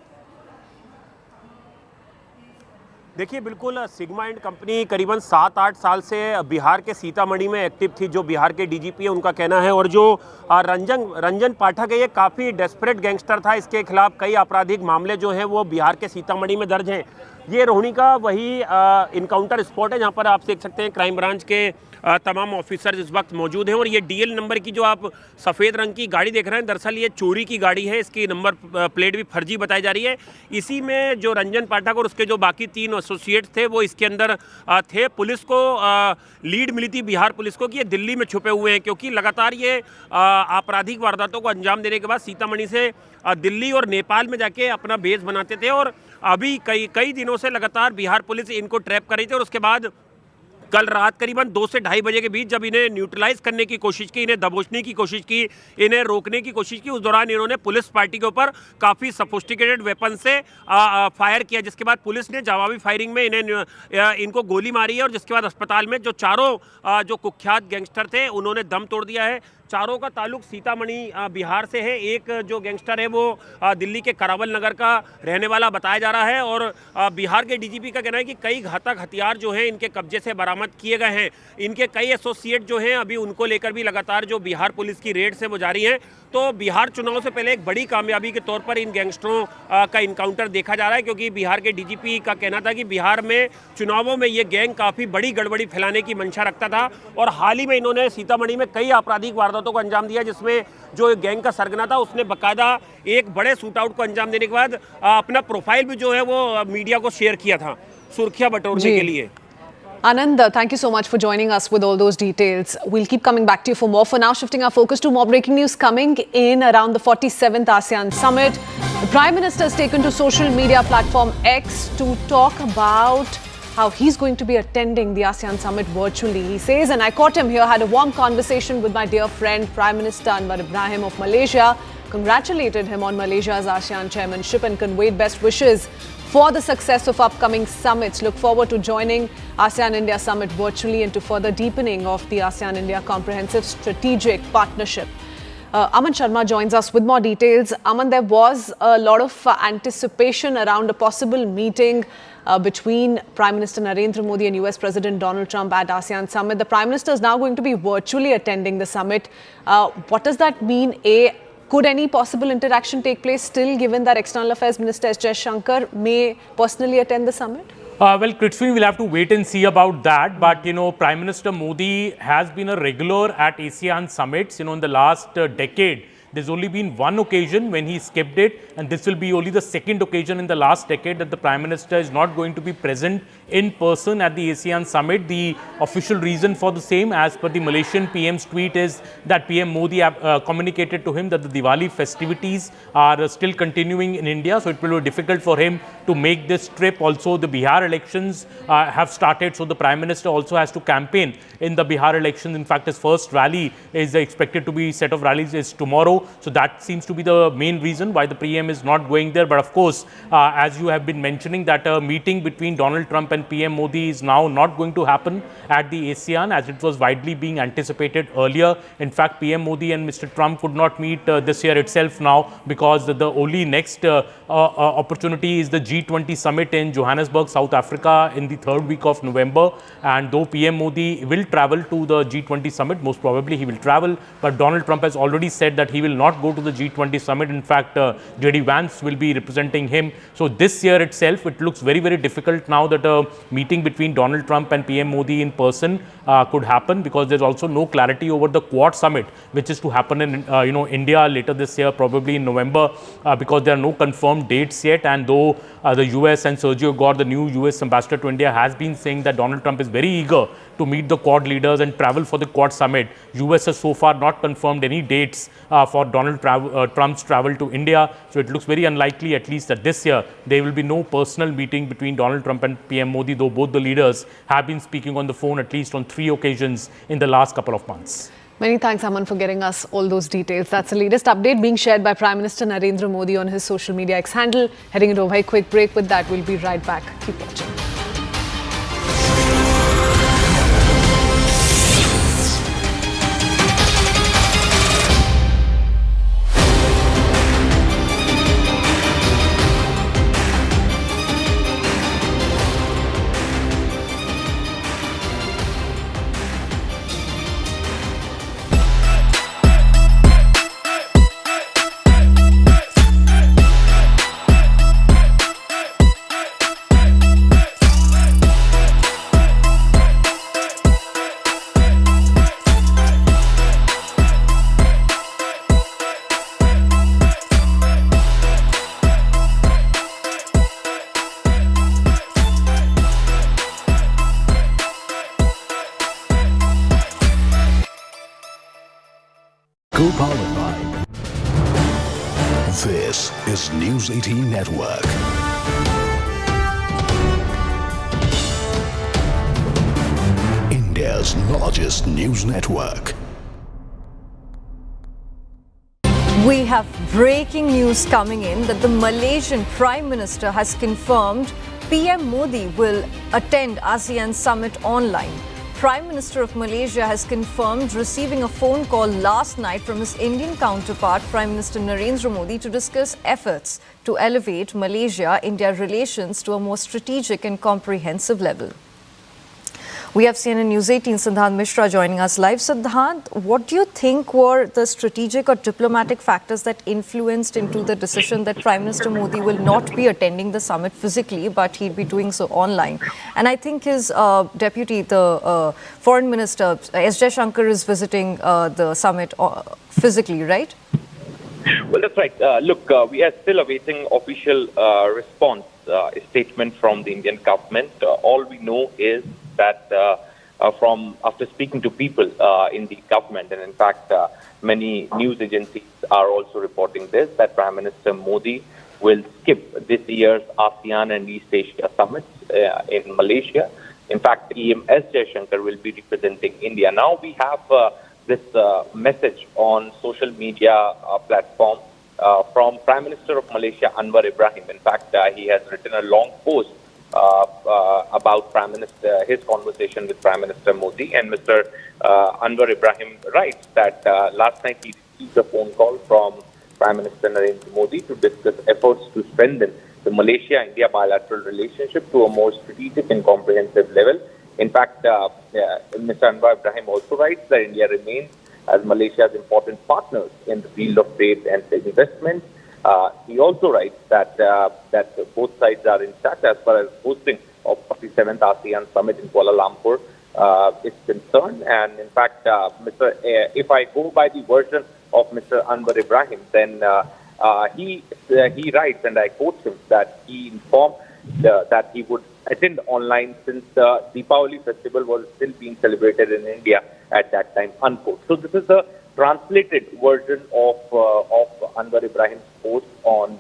देखिए बिल्कुल, सिग्मा एंड कंपनी करीबन 7-8 साल से बिहार के सीतामढ़ी में एक्टिव थी, जो बिहार के डीजीपी है उनका कहना है। और जो रंजन पाठक है, ये काफ़ी डेस्परेट गैंगस्टर था, इसके खिलाफ कई आपराधिक मामले जो हैं वो बिहार के सीतामढ़ी में दर्ज हैं। ये रोहिणी का वही इनकाउंटर स्पॉट है जहाँ पर आप देख सकते हैं क्राइम ब्रांच के तमाम ऑफिसर्स इस वक्त मौजूद हैं। और ये DL नंबर की जो आप सफ़ेद रंग की गाड़ी देख रहे हैं, दरअसल ये चोरी की गाड़ी है, इसकी नंबर प्लेट भी फर्जी बताई जा रही है। इसी में जो रंजन पाठक और उसके जो बाकी 3 एसोसिएट्स थे वो इसके अंदर थे। पुलिस को लीड मिली थी बिहार पुलिस को कि ये दिल्ली में छुपे हुए हैं, क्योंकि लगातार ये आपराधिक वारदातों को अंजाम देने के बाद सीतामढ़ी से दिल्ली और नेपाल में जाके अपना बेस बनाते थे। और अभी कई दिनों से लगातार बिहार पुलिस इनको ट्रैप कर रही थी। और उसके बाद कल रात करीबन 2 से 2:30 बजे के बीच जब इन्हें न्यूट्रलाइज करने की कोशिश की, इन्हें दबोचने की कोशिश की, इन्हें रोकने की कोशिश की, उस दौरान इन्होंने पुलिस पार्टी के ऊपर काफ़ी सोफिस्टिकेटेड वेपन से फायर किया, जिसके बाद पुलिस ने जवाबी फायरिंग में इनको गोली मारी है। और जिसके बाद अस्पताल में जो चारों जो कुख्यात गैंगस्टर थे उन्होंने दम तोड़ दिया है। चारों का ताल्लुक सीतामढ़ी बिहार से है। एक जो गैंगस्टर है वो दिल्ली के करावल नगर का रहने वाला बताया जा रहा है। और बिहार के डीजीपी का कहना है कि कई घातक हथियार जो हैं इनके कब्जे से बरामद किए गए हैं। इनके कई एसोसिएट जो हैं अभी उनको लेकर भी लगातार जो बिहार पुलिस की रेड से वो जारी हैं। तो बिहार चुनाव से पहले एक बड़ी कामयाबी के तौर पर इन गैंगस्टरों का इनकाउंटर देखा जा रहा है, क्योंकि बिहार के डीजीपी का कहना था कि बिहार में चुनावों में ये गैंग काफ़ी बड़ी गड़बड़ी फैलाने की मंशा रखता था। और हाल ही में इन्होंने सीतामढ़ी में कई आपराधिक वारदातों को अंजाम दिया, जिसमें जो गैंग का सरगना था उसने बाकायदा एक बड़े शूट आउट को अंजाम देने के बाद अपना प्रोफाइल भी जो है वो मीडिया को शेयर किया था सुर्खियां बटोरने के लिए। Anand, thank you so much for joining us with all those details. We'll keep coming back to you for more. For now, shifting our focus to more breaking news coming in around the 47th ASEAN Summit. The Prime Minister has taken to social media platform X to talk about how he's going to be attending the ASEAN Summit virtually. He says, and I caught him here, had a warm conversation with my dear friend Prime Minister Anwar Ibrahim of Malaysia, congratulated him on Malaysia's ASEAN chairmanship and conveyed best wishes for the success of upcoming summits. Look forward to joining ASEAN-India Summit virtually and to further deepening of the ASEAN-India Comprehensive Strategic Partnership. Aman Sharma joins us with more details. Aman, there was a lot of anticipation around a possible meeting between Prime Minister Narendra Modi and US President Donald Trump at ASEAN Summit. The Prime Minister is now going to be virtually attending the summit. What does that mean? Could any possible interaction take place still, given that External Affairs Minister S. Jaishankar may personally attend the summit? Well, Krithvi, we'll have to wait and see about that. But, Prime Minister Modi has been a regular at ASEAN summits. In the last decade, there's only been one occasion when he skipped it. And this will be only the second occasion in the last decade that the Prime Minister is not going to be present in person at the ASEAN summit. The official reason for the same, as per the Malaysian PM's tweet, is that PM Modi communicated to him that the Diwali festivities are still continuing in India, so it will be difficult for him to make this trip. Also, the Bihar elections have started, so the Prime Minister also has to campaign in the Bihar elections. In fact, his first rally is expected to be, set of rallies is tomorrow, so that seems to be the main reason why the PM is not going there. But of course, as you have been mentioning, that a meeting between Donald Trump and PM Modi is now not going to happen at the ASEAN as it was widely being anticipated earlier. In fact, PM Modi and Mr. Trump could not meet this year itself now, because the only next opportunity is the G20 summit in Johannesburg, South Africa in the third week of November. And though PM Modi will travel to the G20 summit, most probably he will travel, but Donald Trump has already said that he will not go to the G20 summit. In fact, J.D. Vance will be representing him. So this year itself, it looks very, very difficult now that a meeting between Donald Trump and PM Modi in person could happen, because there's also no clarity over the Quad summit, which is to happen in India later this year, probably in November, because there are no confirmed dates yet. And though the US and Sergio Gore, the new US ambassador to India, has been saying that Donald Trump is very eager to meet the Quad leaders and travel for the Quad summit, US has so far not confirmed any dates for Donald Trump's travel to India. So it looks very unlikely, at least that this year, there will be no personal meeting between Donald Trump and PM Modi, though both the leaders have been speaking on the phone at least on 3 occasions in the last couple of months. Many thanks, Aman, for getting us all those details. That's the latest update being shared by Prime Minister Narendra Modi on his social media X handle. Heading into a very quick break. With that, we'll be right back. Keep watching. Co-powered by. This is News 18 Network. India's largest news network. We have breaking news coming in that the Malaysian Prime Minister has confirmed PM Modi will attend ASEAN Summit online. Prime Minister of Malaysia has confirmed receiving a phone call last night from his Indian counterpart, Prime Minister Narendra Modi, to discuss efforts to elevate Malaysia-India relations to a more strategic and comprehensive level. We have CNN News 18 Siddhant Mishra joining us live. Siddhant, what do you think were the strategic or diplomatic factors that influenced into the decision that Prime Minister Modi will not be attending the summit physically, but he'll be doing so online? And I think his deputy, the Foreign Minister, S. Jaishankar, is visiting the summit physically, right? Well, that's right. Look, we are still awaiting official response, a statement from the Indian government. All we know is that from after speaking to people in the government, and in fact, many news agencies are also reporting this, that Prime Minister Modi will skip this year's ASEAN and East Asia summits in Malaysia. In fact, EMS Jaishankar will be representing India. Now we have this message on social media platform from Prime Minister of Malaysia, Anwar Ibrahim. In fact, he has written a long post about Prime Minister, his conversation with Prime Minister Modi. And Mr. Anwar Ibrahim writes that last night he received a phone call from Prime Minister Narendra Modi to discuss efforts to strengthen the Malaysia-India bilateral relationship to a more strategic and comprehensive level. In fact, Mr. Anwar Ibrahim also writes that India remains as Malaysia's important partners in the field of trade and investment. He also writes that both sides are in touch as far as hosting of 47th ASEAN Summit in Kuala Lumpur is concerned. And in fact, if I go by the version of Mr. Anwar Ibrahim, then he writes, and I quote him, that he informed that he would attend online since the Deepavali festival was still being celebrated in India at that time, unquote. So this is a translated version of Anwar Ibrahim's post on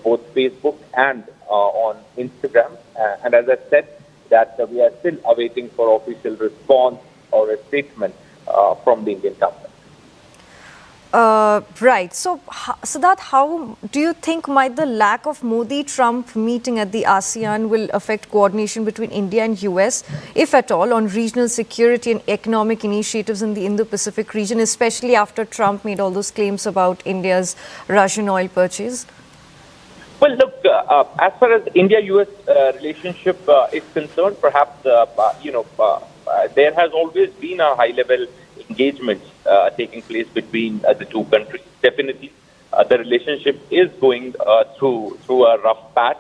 both Facebook and on Instagram. And as I said, that we are still awaiting for official response or a statement from the Indian government. Right. So, Siddharth, how do you think might the lack of Modi-Trump meeting at the ASEAN will affect coordination between India and US, if at all, on regional security and economic initiatives in the Indo-Pacific region, especially after Trump made all those claims about India's Russian oil purchase? Well, look, as far as India-US relationship is concerned, perhaps, there has always been a high-level engagement taking place between the two countries. Definitely, the relationship is going through a rough patch.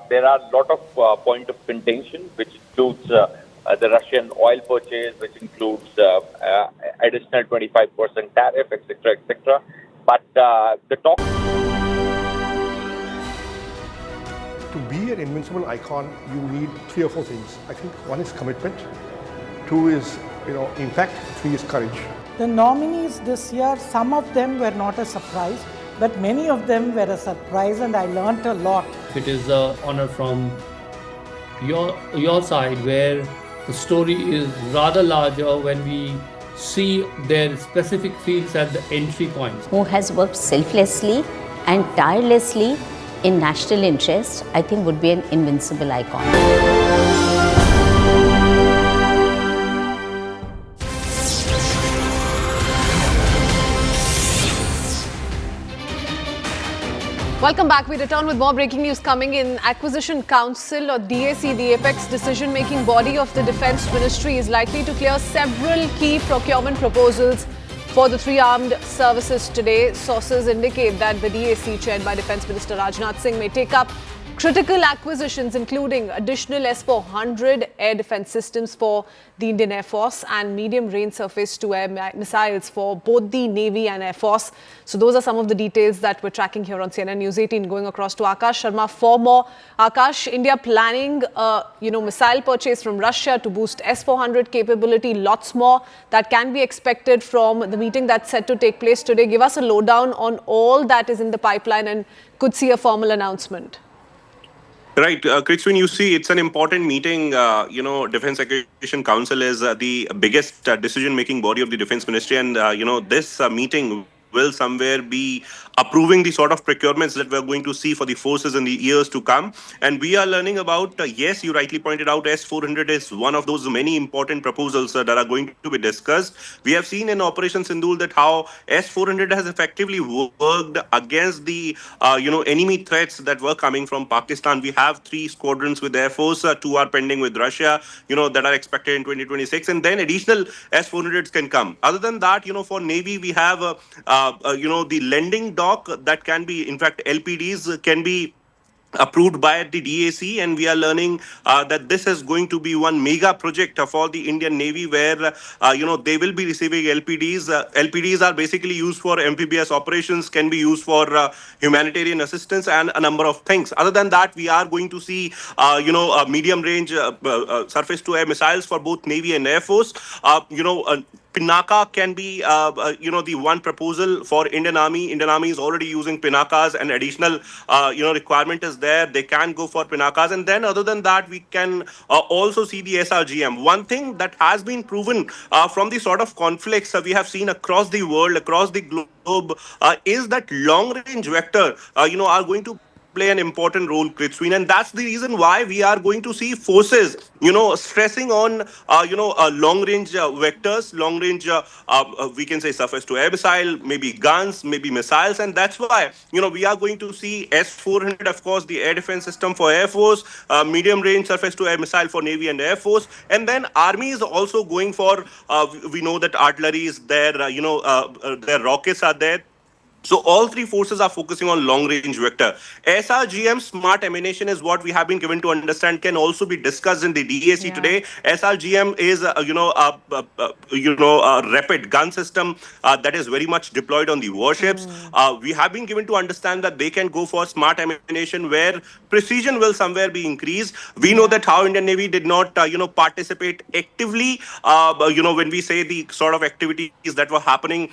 There are a lot of point of contention, which includes the Russian oil purchase, which includes additional 25% tariff, etc., etc. But the talk. To be an invincible icon, you need 3 or 4 things. I think 1 is commitment, 2 is impact, 3 is courage. The nominees this year, some of them were not a surprise, but many of them were a surprise, and I learnt a lot. It is an honor from your side, where the story is rather larger when we see their specific fields at the entry points. Who has worked selflessly and tirelessly in national interest, I think would be an invincible icon. Welcome back. We return with more breaking news coming in. Acquisition Council, or DAC, the apex decision-making body of the Defence Ministry, is likely to clear several key procurement proposals for the 3 armed services today. Sources indicate that the DAC, chaired by Defence Minister Rajnath Singh, may take up critical acquisitions, including additional S-400 air defence systems for the Indian Air Force and medium-range surface-to-air missiles for both the Navy and Air Force. So those are some of the details that we're tracking here on CNN News 18. Going across to Akash Sharma for more. Akash, India planning missile purchase from Russia to boost S-400 capability. Lots more that can be expected from the meeting that's set to take place today. Give us a lowdown on all that is in the pipeline and could see a formal announcement. Right, Kritzwin, you see, it's an important meeting. Defense Acquisition Council is the biggest decision-making body of the Defense Ministry, and this meeting will somewhere be approving the sort of procurements that we're going to see for the forces in the years to come. And we are learning about, yes, you rightly pointed out, S-400 is one of those many important proposals that are going to be discussed. We have seen in Operation Sindhul that how S-400 has effectively worked against the, enemy threats that were coming from Pakistan. We have 3 squadrons with Air Force, 2 are pending with Russia, that are expected in 2026. And then additional S-400s can come. Other than that, for Navy, we have the lending dock that can be, in fact, LPDs can be approved by the DAC, and we are learning that this is going to be one mega project for the Indian Navy, where they will be receiving LPDs. LPDs are basically used for amphibious operations, can be used for humanitarian assistance, and a number of things. Other than that, we are going to see medium range surface to air missiles for both Navy and Air Force. Pinaka can be, the one proposal for Indian Army. Indian Army is already using Pinakas, and additional, requirement is there. They can go for Pinakas. And then other than that, we can also see the SRGM. One thing that has been proven from the sort of conflicts we have seen across the world, across the globe, is that long-range vector, are going to play an important role, Kritsween, and that's the reason why we are going to see forces, stressing on, long-range vectors, long-range, we can say surface-to-air missile, maybe guns, maybe missiles, and that's why, we are going to see S-400, of course, the air defense system for Air Force, medium-range surface-to-air missile for Navy and Air Force, and then Army is also going for, we know that artillery is there, their rockets are there. So all three forces are focusing on long-range vector. SRGM, smart ammunition, is what we have been given to understand, can also be discussed in the DAC today. SRGM is, a rapid gun system that is very much deployed on the warships. We have been given to understand that they can go for smart ammunition, where precision will somewhere be increased. We know that how Indian Navy did not, participate actively, when we say the sort of activities that were happening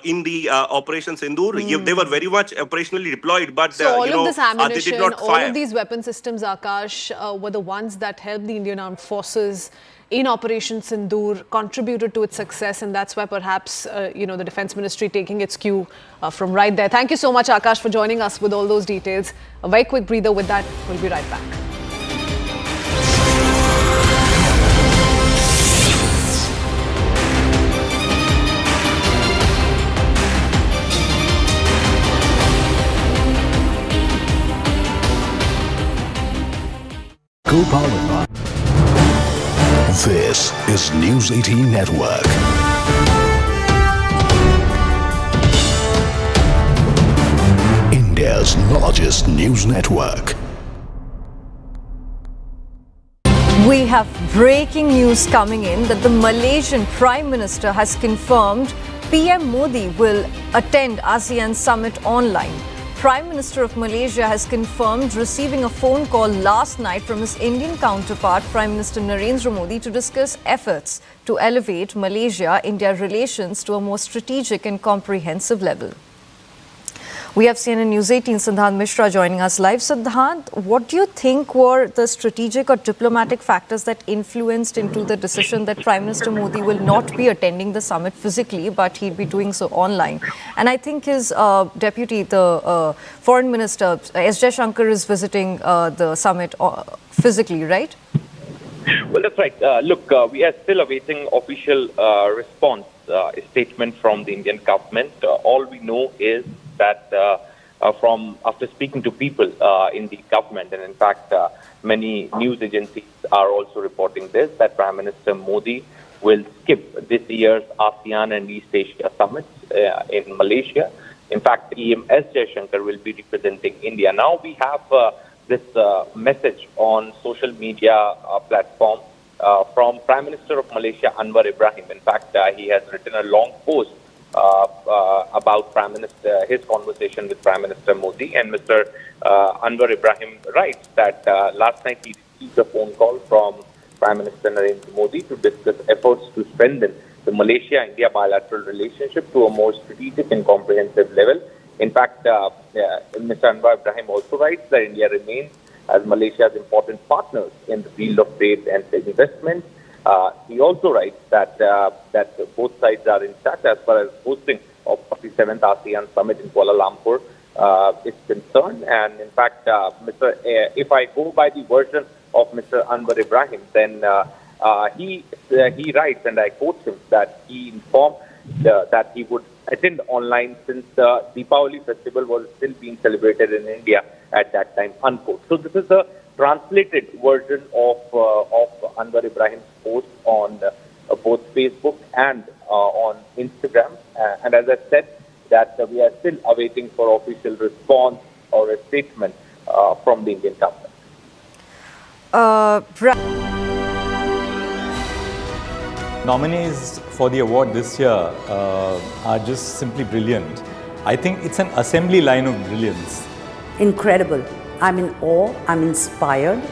in the Operation Sindoor. They were very much operationally deployed, but So all of this they ammunition, did not all fire. of these weapon systems, Akash, were the ones that helped the Indian Armed Forces in Operation Sindoor, contributed to its success, and that's why perhaps the Defence Ministry taking its cue from right there. Thank you so much, Akash, for joining us with all those details. A very quick breather with that. We'll be right back. Co-powered by. This is News 18 Network. India's largest news network. We have breaking news coming in that the Malaysian Prime Minister has confirmed PM Modi will attend ASEAN Summit online. Prime Minister of Malaysia has confirmed receiving a phone call last night from his Indian counterpart, Prime Minister Narendra Modi, to discuss efforts to elevate Malaysia-India relations to a more strategic and comprehensive level. We have CNN News 18 Siddhant Mishra joining us live. Siddhant, what do you think were the strategic or diplomatic factors that influenced into the decision that Prime Minister Modi will not be attending the summit physically, but he'll be doing so online? And I think his deputy, the Foreign Minister, S. Jaishankar, is visiting the summit physically, right? Well, that's right. Look, we are still awaiting official response, statement from the Indian government. All we know is that from after speaking to people in the government, and in fact many news agencies are also reporting this, that Prime Minister Modi will skip this year's ASEAN and East Asia summits in Malaysia. In fact, EM S. Jaishankar will be representing India. Now we have this message on social media platform from Prime Minister of Malaysia, Anwar Ibrahim. In fact, he has written a long post about Prime Minister, his conversation with Prime Minister Modi, and Mr. Anwar Ibrahim writes that last night he received a phone call from Prime Minister Narendra Modi to discuss efforts to strengthen the Malaysia-India bilateral relationship to a more strategic and comprehensive level. In fact, Mr. Anwar Ibrahim also writes that India remains as Malaysia's important partners in the field of trade and investment. He also writes that both sides are intact as far as hosting of 47th ASEAN Summit in Kuala Lumpur is concerned. And in fact, if I go by the version of Mr. Anwar Ibrahim, then he writes, and I quote him, that he informed that he would attend online since the Deepavali festival was still being celebrated in India at that time, unquote. So this is a translated version of Anwar Ibrahim's post on both Facebook and on Instagram. And as I said, that we are still awaiting for official response or a statement from the Indian government. Nominees for the award this year are just simply brilliant. I think it's an assembly line of brilliance. Incredible. I'm in awe, I'm inspired,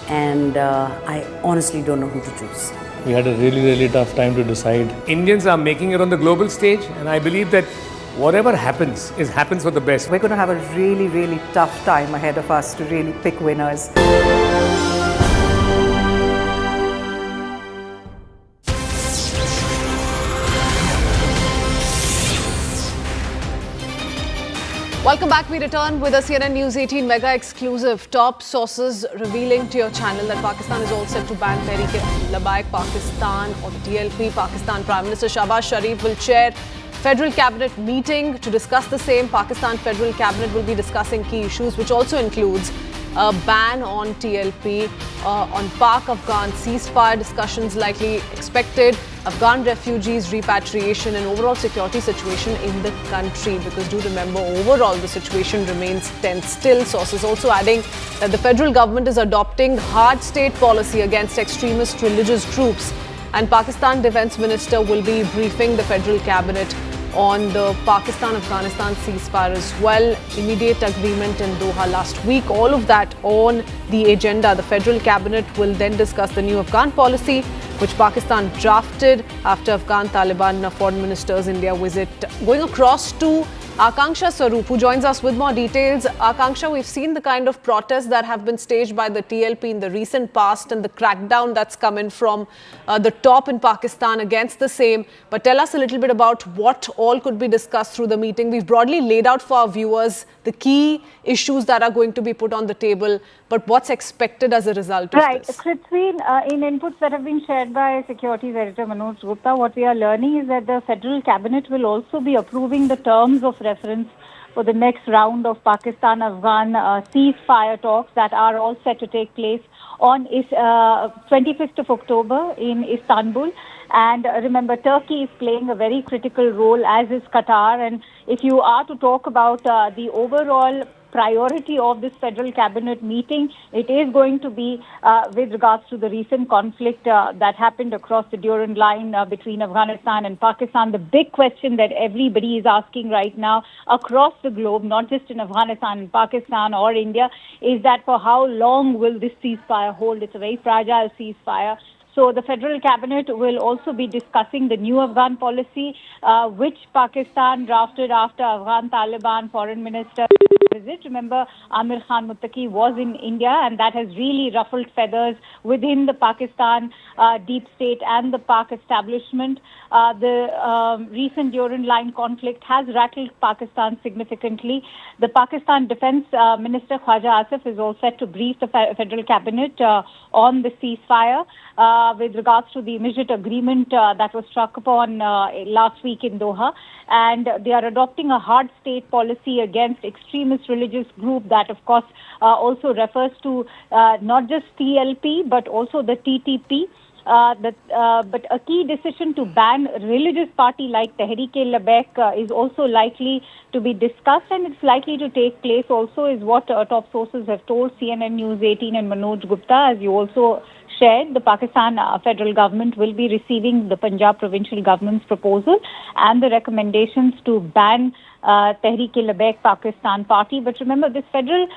and I honestly don't know who to choose. We had a really tough time to decide. Indians are making it on the global stage, and I believe that whatever happens happens for the best. We're going to have a really tough time ahead of us to really pick winners. Welcome back. We return with a CNN News 18 mega exclusive. Top sources revealing to your channel that Pakistan is all set to ban Tehreek-e-Labbaik Pakistan or the TLP. Pakistan Prime Minister Shahbaz Sharif will chair Federal Cabinet meeting to discuss the same. Pakistan Federal Cabinet will be discussing key issues, which also includes a ban on TLP, on Pak-Afghan ceasefire discussions likely expected, Afghan refugees repatriation and overall security situation in the country. Because do remember, overall the situation remains tense still. Sources also adding that the federal government is adopting hard state policy against extremist religious groups. And Pakistan Defence Minister will be briefing the federal cabinet on the Pakistan-Afghanistan ceasefire as well. Immediate agreement in Doha last week. All of that on the agenda. The federal cabinet will then discuss the new Afghan policy, which Pakistan drafted after Afghan Taliban foreign minister's India visit. Going across to Akanksha Swaroop, who joins us with more details. Akanksha, we've seen the kind of protests that have been staged by the TLP in the recent past and the crackdown that's come in from the top in Pakistan against the same. But tell us a little bit about what all could be discussed through the meeting. We've broadly laid out for our viewers the key issues that are going to be put on the table, but what's expected as a result of this? Right. Krithvi, in inputs that have been shared by Securities Editor Manoj Gupta, what we are learning is that the Federal Cabinet will also be approving the terms of reference for the next round of Pakistan-Afghan ceasefire talks that are all set to take place on 25th of October in Istanbul. And remember, Turkey is playing a very critical role, as is Qatar. And if you are to talk about the overall priority of this federal cabinet meeting, it is going to be with regards to the recent conflict that happened across the Durand line between Afghanistan and Pakistan. The big question that everybody is asking right now across the globe, not just in Afghanistan and Pakistan or India, is that for how long will this ceasefire hold? It's a very fragile ceasefire. So the federal cabinet will also be discussing the new Afghan policy, which Pakistan drafted after Afghan Taliban foreign minister visit. Remember, Amir Khan Muttaqi was in India, and that has really ruffled feathers within the Pakistan deep state and the Pak establishment. The recent Durand line conflict has rattled Pakistan significantly. The Pakistan Defence Minister Khwaja Asif is all set to brief the federal cabinet on the ceasefire with regards to the immediate agreement that was struck upon last week in Doha. And they are adopting a hard state policy against extremist religious group that, of course, also refers to not just TLP but also the TTP. But a key decision to ban a religious party like Tehreek-e-Labbaik is also likely to be discussed, and it's likely to take place also, is what top sources have told CNN News 18 and Manoj Gupta. As you also shared, the Pakistan federal government will be receiving the Punjab provincial government's proposal and the recommendations to ban Tehreek-e-Labbaik Pakistan party. But remember, this federal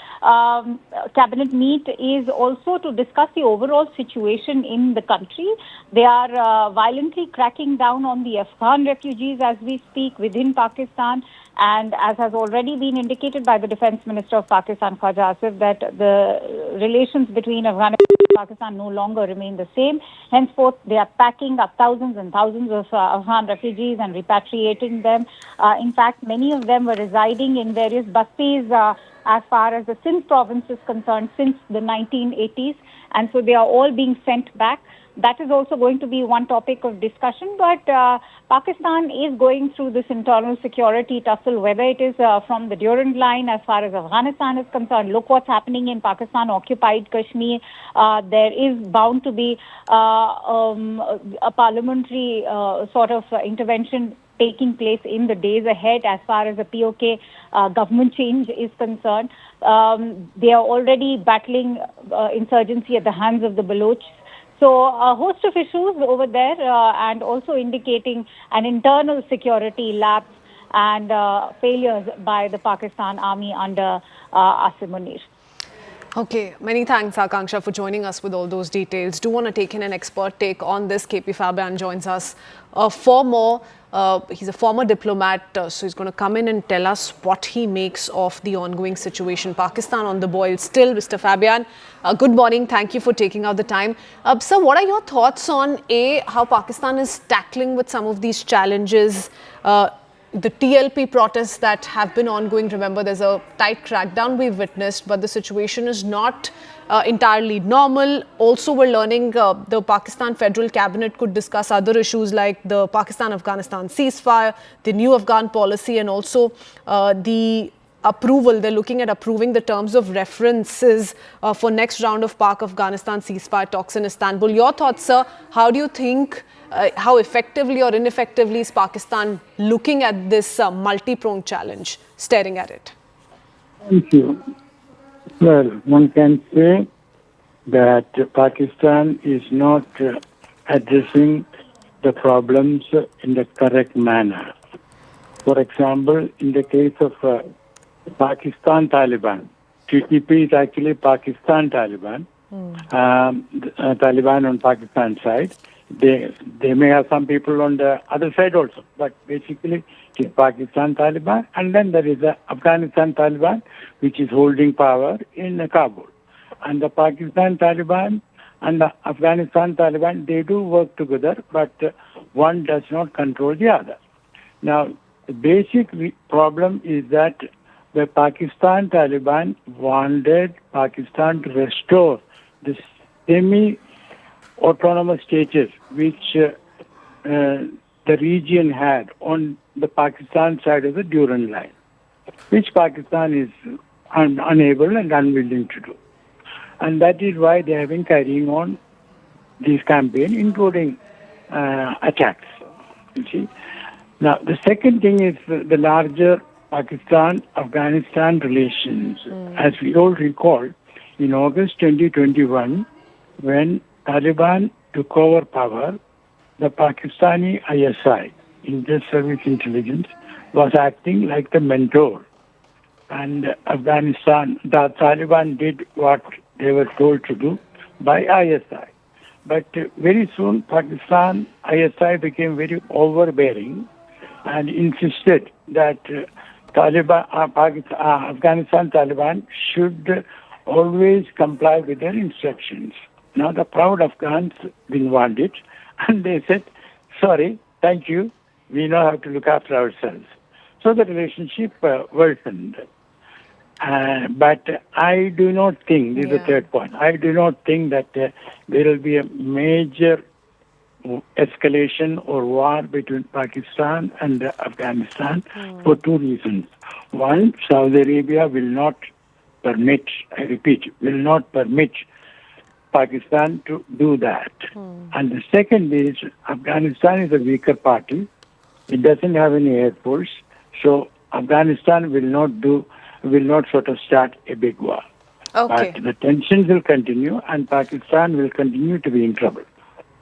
cabinet meet is also to discuss the overall situation in the country. They are violently cracking down on the Afghan refugees as we speak within Pakistan. And as has already been indicated by the Defence Minister of Pakistan, Khwaja Asif, that the relations between Afghanistan and Pakistan no longer remain the same. Henceforth, they are packing up thousands and thousands of Afghan refugees and repatriating them. In fact, many of them were residing in various bastis as far as the Sindh province is concerned since the 1980s. And so they are all being sent back. That is also going to be one topic of discussion. But Pakistan is going through this internal security tussle, whether it is from the Durand line as far as Afghanistan is concerned. Look what's happening in Pakistan-occupied Kashmir. There is bound to be a parliamentary sort of intervention taking place in the days ahead as far as the POK government change is concerned. They are already battling insurgency at the hands of the Baloch. So a host of issues over there and also indicating an internal security lapse and failures by the Pakistan army under Asim Munir. Okay, many thanks, Akanksha, for joining us with all those details. Do want to take in an expert take on this. KP Fabian joins us for more. He's a former diplomat, so he's going to come in and tell us what he makes of the ongoing situation. Pakistan on the boil still. Mr. Fabian, good morning. Thank you for taking out the time. Sir, what are your thoughts on how Pakistan is tackling with some of these challenges? The TLP protests that have been ongoing, remember there's a tight crackdown we've witnessed, but the situation is not entirely normal. Also, we're learning the Pakistan Federal Cabinet could discuss other issues like the Pakistan-Afghanistan ceasefire, the new Afghan policy, and also the approval. They're looking at approving the terms of references for next round of Pak-Afghanistan ceasefire talks in Istanbul. Your thoughts, sir? How do you think, how effectively or ineffectively is Pakistan looking at this multi-pronged challenge, staring at it? Thank you. Well, one can say that Pakistan is not addressing the problems in the correct manner. For example, in the case of Pakistan Taliban, TTP is actually Pakistan Taliban, Taliban on Pakistan side. They may have some people on the other side also, but basically it is Pakistan Taliban, and then there is the Afghanistan Taliban, which is holding power in Kabul. And the Pakistan Taliban and the Afghanistan Taliban, they do work together, but one does not control the other. Now, the basic problem is that the Pakistan Taliban wanted Pakistan to restore the semi-autonomous status which the region had on the Pakistan side of the Durand line, which Pakistan is unable and unwilling to do. And that is why they have been carrying on this campaign, including attacks. You see. Now, the second thing is the larger Pakistan-Afghanistan relations. As we all recall, in August 2021, when Taliban took over power, the Pakistani ISI, Indian Service Intelligence, was acting like the mentor. And Afghanistan, the Taliban did what they were told to do by ISI. But very soon, Pakistan ISI became very overbearing and insisted that Afghanistan Taliban should always comply with their instructions. Now the proud Afghans didn't want it, and they said, sorry, thank you, we know how to look after ourselves. So the relationship worsened. But I do not think, this is the third point, I do not think that there will be a major escalation or war between Pakistan and Afghanistan for two reasons. One, Saudi Arabia will not permit, I repeat, will not permit Pakistan to do that. And the second is Afghanistan is a weaker party. It doesn't have any air force. So Afghanistan will not sort of start a big war. Okay. But the tensions will continue and Pakistan will continue to be in trouble.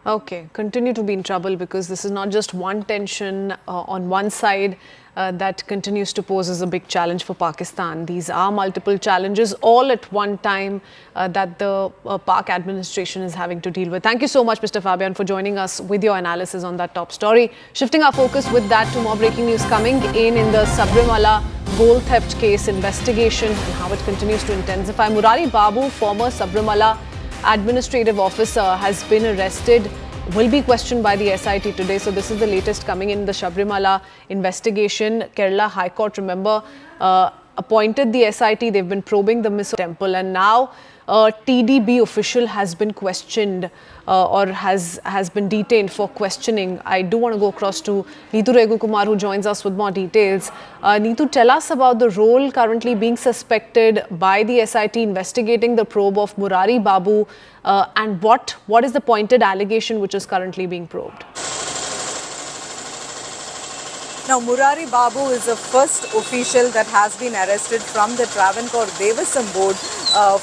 Okay, continue to be in trouble because this is not just one tension on one side that continues to pose as a big challenge for Pakistan. These are multiple challenges all at one time that the Pak administration is having to deal with. Thank you so much, Mr. Fabian, for joining us with your analysis on that top story. Shifting our focus with that to more breaking news coming in the Sabrimala gold theft case investigation and how it continues to intensify. Murari Babu, former Sabrimala administrative officer, has been arrested, will be questioned by the SIT today. So this is the latest coming in the Sabrimala investigation. Kerala High Court, remember, appointed the SIT. They've been probing the Miss Temple, and now a TDB official has been questioned or has been detained for questioning. I do want to go across to Neetu Regukumar, who joins us with more details. Neetu, tell us about the role currently being suspected by the SIT investigating the probe of Murari Babu and what is the pointed allegation which is currently being probed? Now, Murari Babu is the first official that has been arrested from the Travancore Devasam Board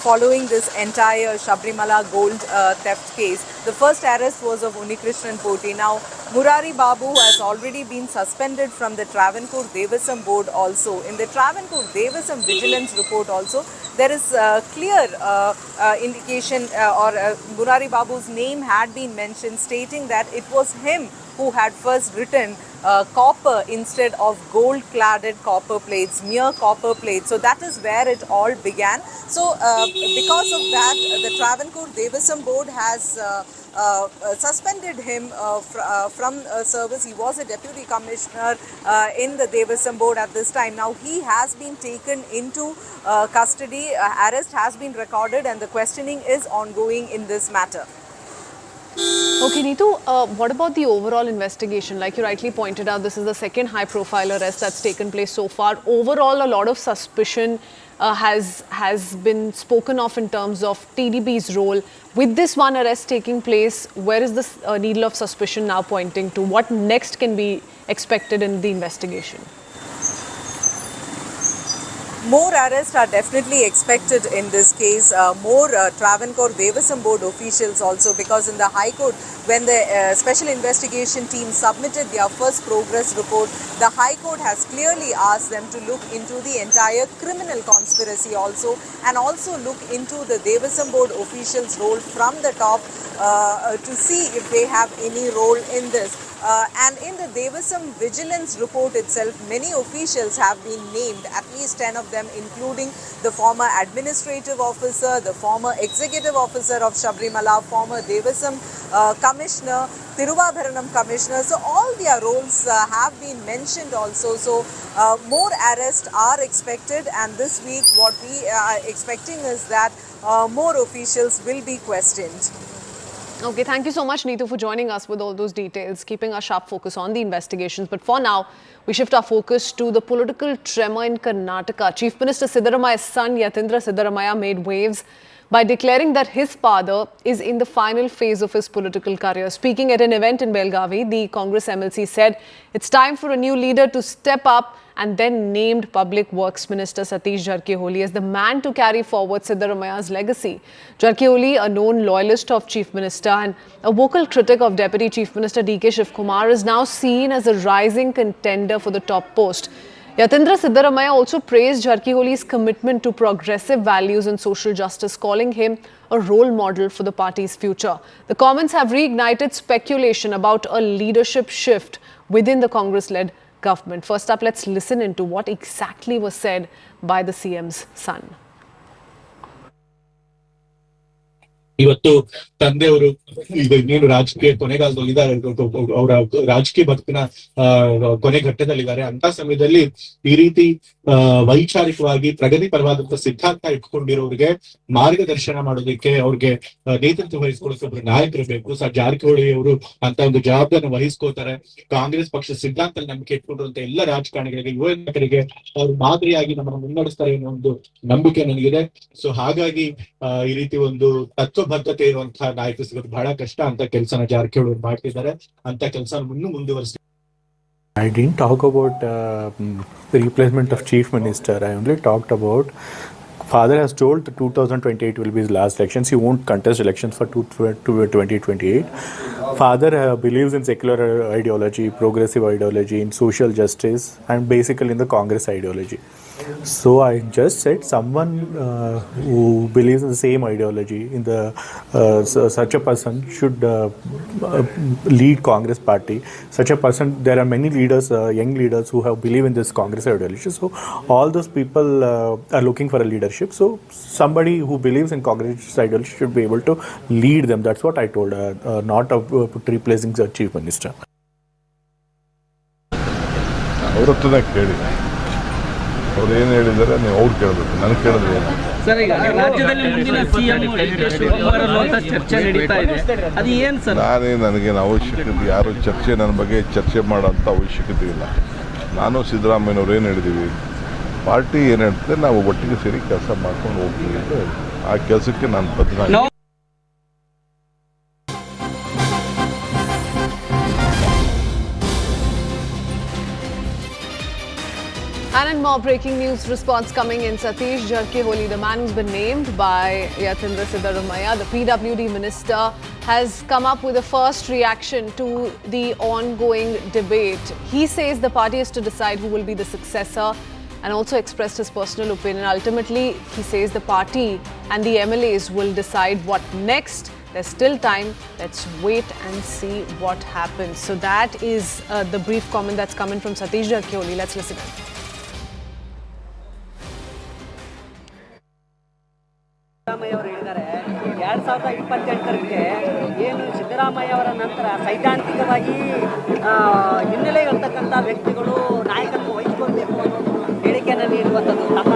following this entire Sabrimala gold theft case. The first arrest was of Unikrishnan Poti. Now, Murari Babu has already been suspended from the Travancore Devasam Board also. In the Travancore Devasam Vigilance Report also, there is clear indication or Murari Babu's name had been mentioned, stating that it was him who had first written copper instead of gold-cladded copper plates, mere copper plates. So that is where it all began. So because of that, the Travancore Devasam Board has suspended him from service. He was a deputy commissioner in the Devasam Board at this time. Now he has been taken into custody. Arrest has been recorded and the questioning is ongoing in this matter. Okay, Neetu, what about the overall investigation? Like you rightly pointed out, this is the second high-profile arrest that's taken place so far. Overall, a lot of suspicion has been spoken of in terms of TDB's role. With this one arrest taking place, where is the needle of suspicion now pointing to? What next can be expected in the investigation? More arrests are definitely expected in this case. More Travancore Devasam Board officials also, because in the High Court, when the Special Investigation Team submitted their first progress report, the High Court has clearly asked them to look into the entire criminal conspiracy also, and also look into the Devasam Board officials' role from the top to see if they have any role in this. And in the Devasam Vigilance Report itself, many officials have been named, at least 10 of them, including the former administrative officer, the former executive officer of Sabrimala, former Devasam commissioner, Tiruvabharanam commissioner. So all their roles have been mentioned also. So more arrests are expected, and this week what we are expecting is that more officials will be questioned. Okay, thank you so much, Neetu, for joining us with all those details, keeping a sharp focus on the investigations. But for now, we shift our focus to the political tremor in Karnataka. Chief Minister Siddaramaya's son, Yatindra Siddaramaya, made waves by declaring that his father is in the final phase of his political career. Speaking at an event in Belgavi, the Congress MLC said it's time for a new leader to step up, and then named Public Works Minister Satish Jarkiholi as the man to carry forward Siddaramaya's legacy. Jarkiholi, a known loyalist of Chief Minister and a vocal critic of Deputy Chief Minister D.K. Shivkumar, is now seen as a rising contender for the top post. Yatindra Siddaramaya also praised Jarkiholi's commitment to progressive values and social justice, calling him a role model for the party's future. The comments have reignited speculation about a leadership shift within the Congress-led government. First up, let's listen into what exactly was said by the CM's son. ಇವತ್ತು ತಂದೆಯವರು ಈಗ ಇನ್ನೇನು ರಾಜಕೀಯ ಕೊನೆಗಾಲದಲ್ಲಿ ಇದ್ದಾರೆ, ಅವರ ರಾಜಕೀಯ ಬದುಕಿನ ಕೊನೆ ಘಟ್ಟದಲ್ಲಿದ್ದಾರೆ. ಅಂತ ಸಮಯದಲ್ಲಿ ಈ ರೀತಿ ವೈಚಾರಿಕವಾಗಿ ಪ್ರಗತಿಪರವಾದಂತಹ ಸಿದ್ಧಾಂತ ಇಟ್ಕೊಂಡಿರೋರಿಗೆ ಮಾರ್ಗದರ್ಶನ ಮಾಡೋದಕ್ಕೆ, ಅವ್ರಿಗೆ ನೇತೃತ್ವ ವಹಿಸ್ಕೊಳ್ಳೋಕೆ ಒಬ್ರು ನಾಯಕರು ಬೇಕು. ಜಾರಕಿಹೊಳಿ ಅವರು ಅಂತ ಒಂದು ಜವಾಬ್ದಾರಿನ ವಹಿಸ್ಕೋತಾರೆ. ಕಾಂಗ್ರೆಸ್ ಪಕ್ಷ ಸಿದ್ಧಾಂತ ನಂಬಿಕೆ ಇಟ್ಕೊಂಡಿರುವಂತ ಎಲ್ಲ ರಾಜಕಾರಣಿಗಳಿಗೆ, ಯುವ ನಾಯಕರಿಗೆ ಅವರು ಮಾದರಿಯಾಗಿ ನಮ್ಮನ್ನು ಮುನ್ನಡೆಸ್ತಾರೆ ಅನ್ನೋ ಒಂದು ನಂಬಿಕೆ ನನಗಿದೆ. ಸೊ ಹಾಗಾಗಿ ಈ ರೀತಿ ಒಂದು ತತ್ವಬದ್ಧತೆ ಇರುವಂತಹ ನಾಯಕ ಸಿಗೋದು ಬಹಳ ಕಷ್ಟ. ಅಂತ ಕೆಲಸನ ಜಾರಕಿಹೊಳಿ ಮಾಡ್ತಿದ್ದಾರೆ. ಅಂತ ಕೆಲಸ ಮುಂದುವರಿಸಿ. I didn't talk about the replacement of chief minister. I only talked about father has told that 2028 will be his last elections. He won't contest elections for 2028. Father believes in secular ideology, progressive ideology, in social justice, and basically in the Congress ideology. So I just said someone who believes in the same ideology, in the such a person should lead Congress party. Such a person, there are many leaders, young leaders who have believe in this Congress ideology. So all those people are looking for a leadership. So somebody who believes in Congress ideology should be able to lead them. That's what I told. Not replacing the chief minister. ಅವ್ರು ಏನು ಹೇಳಿದ್ದಾರೆ ನೀವು ಅವ್ರು ಕೇಳಬೇಕು, ನನಗೆ ಕೇಳಿದ್ರೆ ಏನು? Sir, ಈಗ ರಾಜ್ಯದಲ್ಲಿ ಮುಂದಿನ ಸಿಎಂ ಶಿವಕುಮಾರ್ ಅನ್ನುವಂತ ಚರ್ಚೆ ನಡೀತಾ ಇದೆ, ಅದು ಏನು ಸರ್? ನನಗೇನು ಅವಶ್ಯಕತೆ, ಯಾರು ಚರ್ಚೆ ನನ್ನ ಬಗ್ಗೆ ಚರ್ಚೆ ಮಾಡೋಂಥ ಅವಶ್ಯಕತೆ ಇಲ್ಲ. ನಾನು ಸಿದ್ದರಾಮಯ್ಯನವ್ರು ಏನು ಹೇಳಿದ್ದೀವಿ, ಪಾರ್ಟಿ ಏನು ಹೇಳ್ತದೆ ನಾವು ಒಟ್ಟಿಗೆ ಸೇರಿ ಕೆಲಸ ಮಾಡ್ಕೊಂಡು ಹೋಗ್ತೀವಿ ಅಂತ ಆ ಕೆಲಸಕ್ಕೆ ನಾನು ಬದ್ಧನಾಗಿ. And in more breaking news response coming in, Satish Jarkiholi, the man who's been named by Yatindra Siddaramaiah, the PWD minister, has come up with a first reaction to the ongoing debate. He says the party is to decide who will be the successor and also expressed his personal opinion. Ultimately, he says the party and the MLAs will decide what next. There's still time. Let's wait and see what happens. So that is the brief comment that's coming from Satish Jarkiholi. Let's listen in. Siddaramaiah ಅವರು ಹೇಳಿದ್ದಾರೆ 2028ಕ್ಕೆ ಏನು ಸಿದ್ದರಾಮಯ್ಯ ಅವರ ನಂತರ ಸೈದ್ಧಾಂತಿಕವಾಗಿ ಹಿನ್ನೆಲೆ ಇರತಕ್ಕಂಥ ವ್ಯಕ್ತಿಗಳು ನಾಯಕತ್ವ ವಹಿಸಿಕೊಳ್ಬೇಕು ಅನ್ನೋ ಹೇಳಿಕೆಯನ್ನು ನೀಡುವಂಥದ್ದು ತಮ್ಮ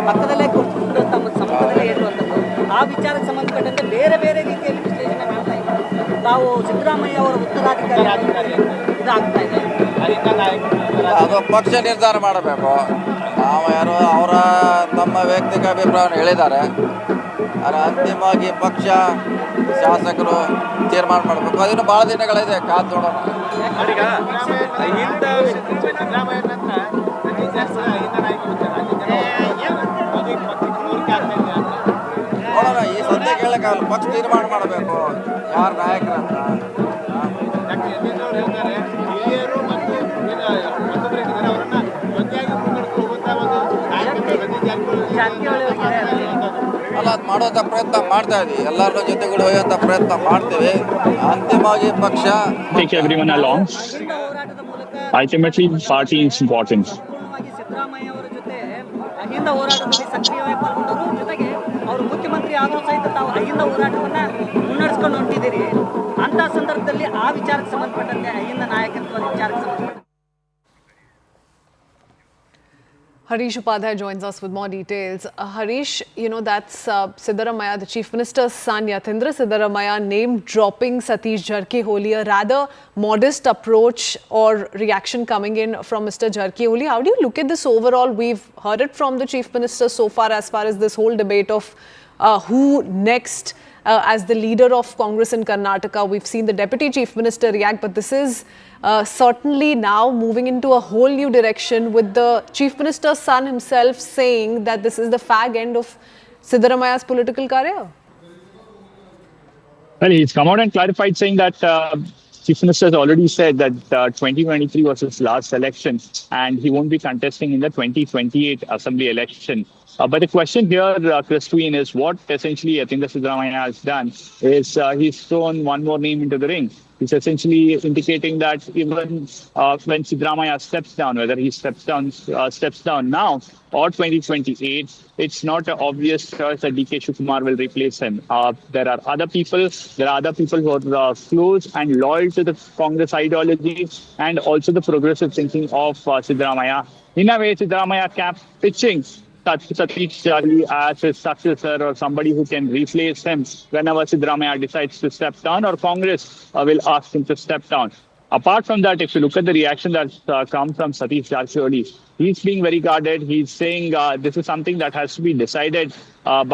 ಪಕ್ಕದಲ್ಲೇ ಕೂತ್ಕೊಂಡು ತಮ್ಮ ಸಮ್ಮುಖದಲ್ಲೇ ಇರುವಂಥದ್ದು ಆ ವಿಚಾರಕ್ಕೆ ಸಂಬಂಧಪಟ್ಟಂತೆ ಬೇರೆ ಬೇರೆ ರೀತಿಯಲ್ಲಿ ವಿಶ್ಲೇಷಣೆ ಮಾಡ್ತಾ ಇದ್ದಾರೆ. ತಾವು ಸಿದ್ದರಾಮಯ್ಯ ಅವರ ಉತ್ತರಾಧಿಕಾರಿ ಇದಾಗ್ತಾ ಇದೆ. ಅದು ಪಕ್ಷ ನಿರ್ಧಾರ ಮಾಡಬೇಕು. ನಾವು ಯಾರು ಅವರ ತಮ್ಮ ವೈಯಕ್ತಿಕ ಅಭಿಪ್ರಾಯವನ್ನು ಹೇಳಿದ್ದಾರೆ. ಆದರೆ ಅಂತಿಮವಾಗಿ ಪಕ್ಷ ಶಾಸಕರು ತೀರ್ಮಾನ ಮಾಡಬೇಕು. ಅದಿನ್ನು ಭಾಳ ದಿನಗಳಿದೆ, ಕಾದು ನೋಡೋಣ. ನೋಡೋಣ, ಈ ಸದ್ಯಕ್ಕೆ ಹೇಳಕ್ಕಾಗಲ್ಲ. ಪಕ್ಷ ತೀರ್ಮಾನ ಮಾಡಬೇಕು ಯಾರು ನಾಯಕರಂತ. ಅಲ್ಲ, ಅದು ಮಾಡುವಂಥ ಪ್ರಯತ್ನ ಮಾಡ್ತಾ ಇದ್ದೀವಿ. ಎಲ್ಲರ ಜೊತೆಗೂಡಿ ಹೋಗುವಂಥ ಪ್ರಯತ್ನ ಮಾಡ್ತೀವಿ. ಅಂತಿಮವಾಗಿ ಪಕ್ಷ take everyone along. Ultimately, party is important. Siddaramaiah ಅವರ ಜೊತೆ ಅಹಿಂದ ಹೋರಾಟದಲ್ಲಿ ಸಕ್ರಿಯವಾಗಿ ಪಾಲ್ಗೊಂಡವರು, ಜೊತೆಗೆ ಅವರು ಮುಖ್ಯಮಂತ್ರಿ ಆದರೂ ಸಹಿತ ತಾವು ಅಹಿಂದ ಹೋರಾಟವನ್ನ ಮುನ್ನಡೆಸ್ಕೊಂಡು ಹೊಂಟಿದ್ದೀರಿ. ಅಂತ ಸಂದರ್ಭದಲ್ಲಿ ಆ ವಿಚಾರಕ್ಕೆ ಸಂಬಂಧಪಟ್ಟಂತೆ ಅಹಿಂದ ನಾಯಕತ್ವದ ವಿಚಾರಕ್ಕೆ ಸಂಬಂಧಪಟ್ಟಂತೆ Harish Upadhyay joins us with more details. Harish, you know, that's Siddaramaiah, the Chief Minister's son, Yatindra Siddaramaiah, name-dropping Satish Jarkiholi, a rather modest approach or reaction coming in from Mr. Jarkiholi. How do you look at this overall? We've heard it from the Chief Minister so far as this whole debate of who next as the leader of Congress in Karnataka. We've seen the Deputy Chief Minister react, but this is certainly now moving into a whole new direction with the Chief Minister's son himself saying that this is the fag end of Siddaramaiah's political career. Well, he's come out and clarified saying that Chief Minister has already said that 2023 was his last election and he won't be contesting in the 2028 Assembly election. But the question here, Christine, is what essentially I think the Siddaramaiah has done is he's thrown one more name into the ring. He's essentially indicating that even when Siddaramaiah steps down, whether he steps down now or 2028, it's not an obvious choice that DK Shivakumar will replace him. There are other people who are close and loyal to the Congress ideology and also the progressive thinking of Siddaramaiah. In a way, Siddaramaiah kept pitching Satish Jarkiholi as his successor or somebody who can replace him whenever Siddaramaiah decides to step down or Congress will ask him to step down. Apart from that, if you look at the reaction that's come from Satish Jarkiholi, he's being very guarded. He's saying this is something that has to be decided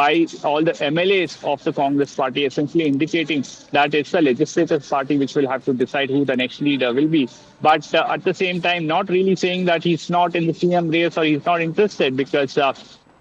by all the MLAs of the Congress party, essentially indicating that it's the legislative party which will have to decide who the next leader will be. But at the same time, not really saying that he's not in the CM race or he's not interested, because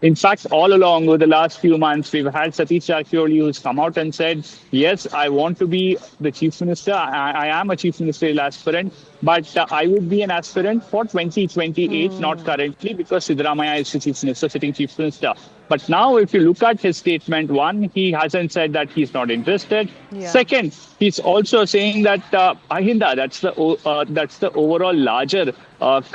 in fact, all along over the last few months, we've had Satish Jarkiholi who's come out and said, yes, I want to be the Chief Minister. I am a Chief Ministerial aspirant, but I would be an aspirant for 2028, not currently, because Siddaramaiah is the Chief Minister, sitting Chief Minister. But now, if you look at his statement, one, he hasn't said that he's not interested. Yeah. Second, he's also saying that Ahinda, that's the overall larger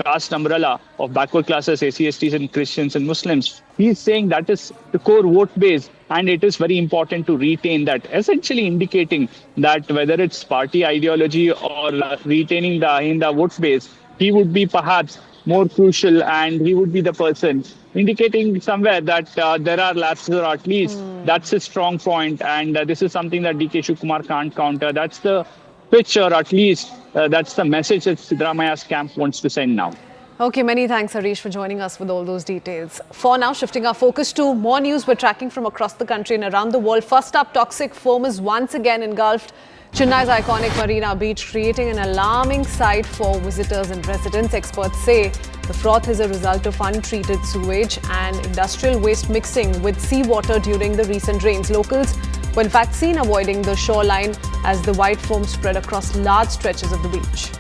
caste umbrella of backward classes, SC, STs and Christians and Muslims. He's saying that is the core vote base and it is very important to retain that, essentially indicating that whether it's party ideology or retaining the Ahinda vote base, he would be perhaps more crucial and he would be the person, indicating somewhere that there are lapses, or at least that's a strong point, and this is something that DK Shivakumar can't counter. That's the pitch, or at least that's the message that Siddaramaiah's camp wants to send now. Okay, many thanks, Harish, for joining us with all those details. For now, shifting our focus to more news we're tracking from across the country and around the world. First up, toxic foam is once again engulfed Chennai's iconic Marina Beach, creating an alarming sight for visitors and residents. Experts say the froth is a result of untreated sewage and industrial waste mixing with seawater during the recent rains. Locals were in fact seen avoiding the shoreline as the white foam spread across large stretches of the beach.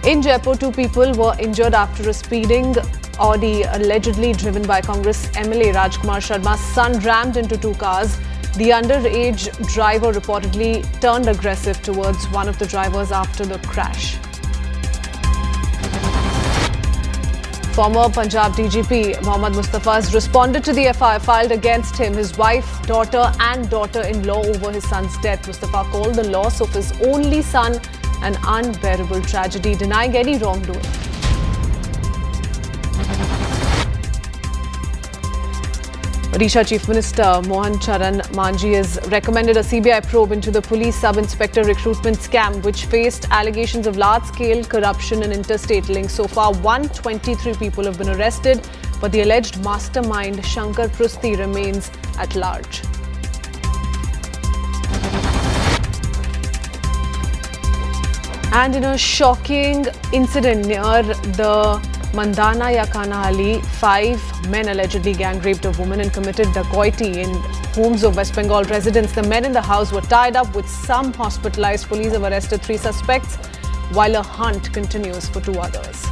In Jaipur, 2 people were injured after a speeding Audi allegedly driven by Congress MLA Rajkumar Sharma's son rammed into 2 cars. The underage driver reportedly turned aggressive towards one of the drivers after the crash. Former Punjab DGP Mohammad Mustafa has responded to the FIR filed against him, his wife, daughter and daughter-in-law over his son's death. Mustafa called the loss of his only son an unbearable tragedy, denying any wrongdoing. Odisha Chief Minister Mohan Charan Manji has recommended a CBI probe into the police sub-inspector recruitment scam, which faced allegations of large-scale corruption and interstate links. So far, 123 people have been arrested, but the alleged mastermind Shankar Prusti remains at large. And in a shocking incident near the Mandana Yakanahalli, 5 men allegedly gang raped a woman and committed dacoity in homes of West Bengal residents. The men in the house were tied up, with some hospitalized. Police have arrested 3 suspects, while a hunt continues for 2 others.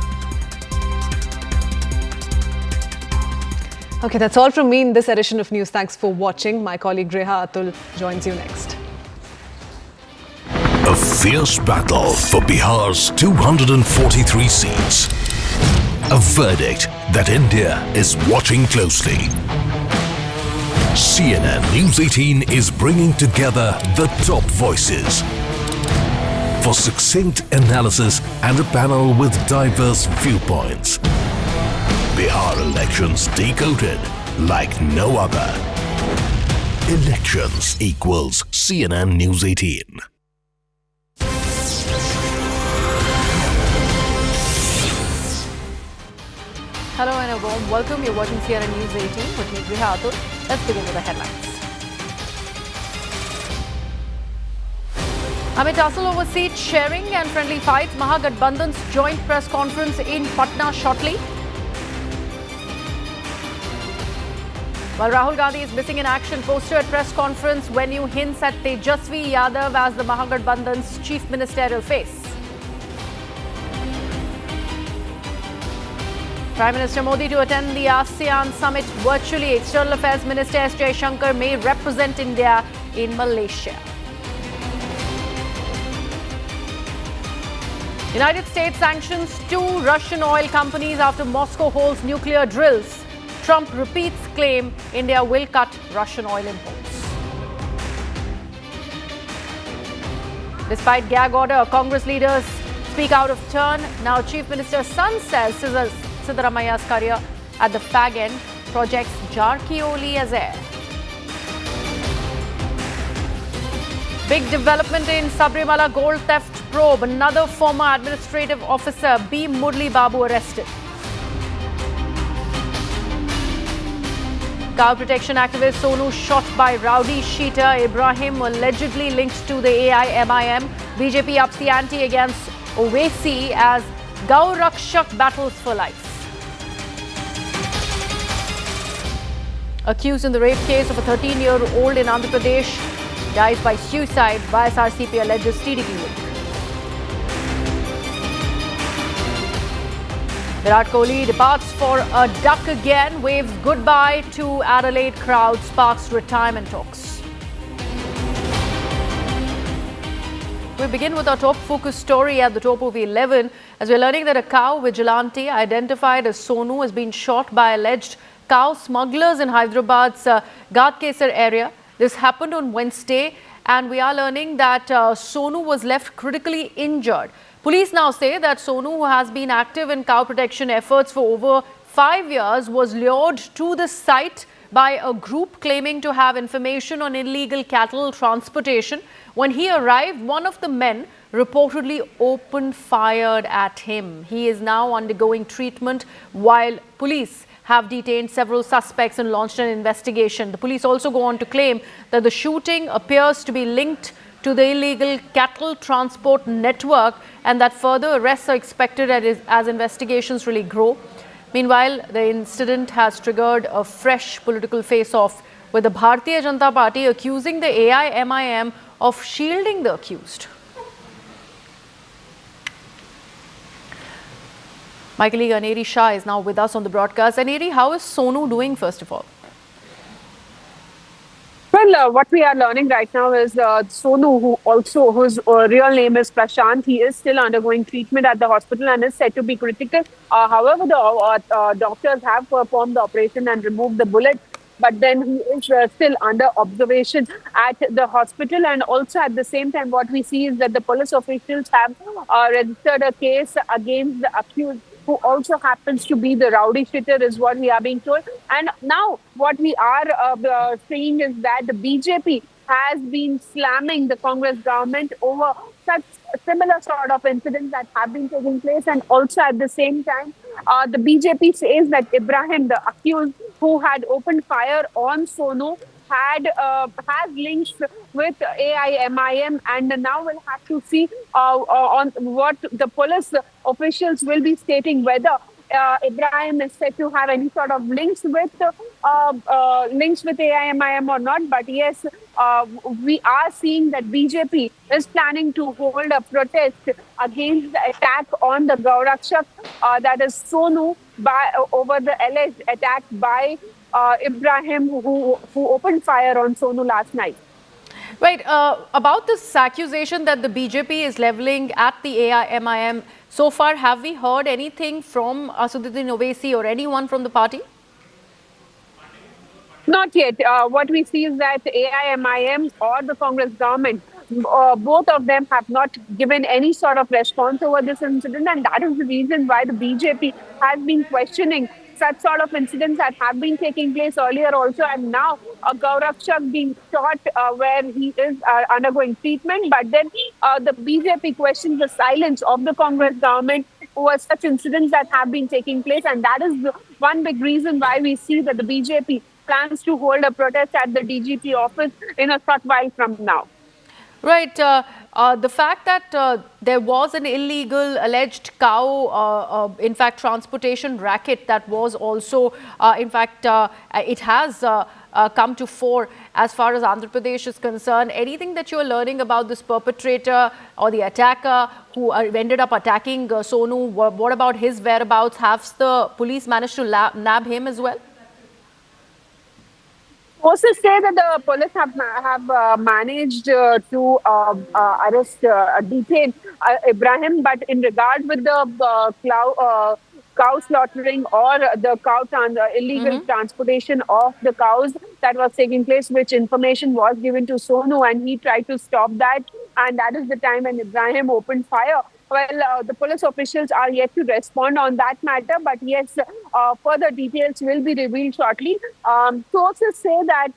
Okay, that's all from me in this edition of News. Thanks for watching. My colleague Reha Atul joins you next. A fierce battle for Bihar's 243 seats. A verdict that India is watching closely. CNN News 18 is bringing together the top voices for succinct analysis and a panel with diverse viewpoints. Bihar Elections decoded like no other. Elections equals CNN News 18. Hello and a warm welcome. You're watching CNN News 18 with me, Reha Atul. Let's begin with the headlines. Amid tussle over seat sharing and friendly fights, Mahagathbandhan's joint press conference in Patna shortly. While Rahul Gandhi is missing in action, poster at press conference venue hints at Tejasvi Yadav as the Mahagathbandhan's chief ministerial face. Prime Minister Modi to attend the ASEAN summit virtually. External Affairs Minister S. Jaishankar may represent India in Malaysia. United States sanctions 2 Russian oil companies after Moscow holds nuclear drills. Trump repeats claim India will cut Russian oil imports. Despite gag order, Congress leaders speak out of turn. Now Chief Minister's son says Siddaramaia's career at the fag end projects Jarkioli as heir. Big development in Sabrimala gold theft probe. Another former administrative officer, B. Murli Babu, arrested. Cow protection activist Sonu shot by rowdy Sheeta Ibrahim, allegedly linked to the AIMIM. BJP ups the ante against Owaisi as Gau Rakshak battles for life. Accused in the rape case of a 13-year-old in Andhra Pradesh dies by suicide. YSRCP alleges TDP link. Virat Kohli departs for a duck again, waves goodbye to Adelaide crowd, sparks retirement talks. We begin with our top focus story at the top of 11 as we're learning that a cow vigilante identified as Sonu has been shot by alleged cow smugglers in Hyderabad's Gadkesar area. This happened on Wednesday, and we are learning that Sonu was left critically injured. Police now say that Sonu, who has been active in cow protection efforts for over 5 years, was lured to the site by a group claiming to have information on illegal cattle transportation. When he arrived, one of the men reportedly opened fire at him. He is now undergoing treatment while police have detained several suspects and launched an investigation. The police also go on to claim that the shooting appears to be linked to the illegal cattle transport network and that further arrests are expected as investigations really grow. Meanwhile, the incident has triggered a fresh political face-off with the Bharatiya Janata Party accusing the AIMIM of shielding the accused. My colleague Aneri Shah is now with us on the broadcast. Aneri, how is Sonu doing, first of all? Well, what we are learning right now is Sonu, whose real name is Prashant, he is still undergoing treatment at the hospital and is said to be critical. However, the doctors have performed the operation and removed the bullet. But then he is still under observation at the hospital. And also at the same time, what we see is that the police officials have registered a case against the accused, who also happens to be the rowdy shitter, is what we are being told. And now what we are seeing is that the BJP has been slamming the Congress government over such similar sort of incidents that have been taking place. And also at the same time, the BJP says that Ibrahim, the accused who had opened fire on Sonu, has links with AIMIM, and now we'll have to see on what the police officials will be stating, whether Ibrahim is said to have any sort of links with AIMIM or not. But yes, we are seeing that BJP is planning to hold a protest against the attack on the Gaurakshak, that is Sonu, over the alleged attack by Ibrahim, who opened fire on Sonu last night. Right. About this accusation that the BJP is levelling at the AIMIM, so far, have we heard anything from Asaduddin Owaisi or anyone from the party? Not yet. What we see is that AIMIM or the Congress government, both of them have not given any sort of response over this incident, and that is the reason why the BJP has been questioning such sort of incidents that have been taking place earlier also, and now Gaurakshak being shot where he is undergoing treatment. But then the BJP questions the silence of the Congress government over such incidents that have been taking place, and that is the one big reason why we see that the BJP plans to hold a protest at the DGP office in a short while from now. Right. The fact that there was an illegal alleged cow, in fact, transportation racket that was also, in fact, it has come to fore as far as Andhra Pradesh is concerned. Anything that you are learning about this perpetrator or the attacker who ended up attacking Sonu? What about his whereabouts? Have the police managed to nab him as well? Sources say that the police have managed to arrest, detain Ibrahim, but in regard with the cow slaughtering or the illegal transportation of the cows that was taking place, which information was given to Sonu, and he tried to stop that, and that is the time when Ibrahim opened fire. Well, the police officials are yet to respond on that matter, but yes, further details will be revealed shortly. Sources say that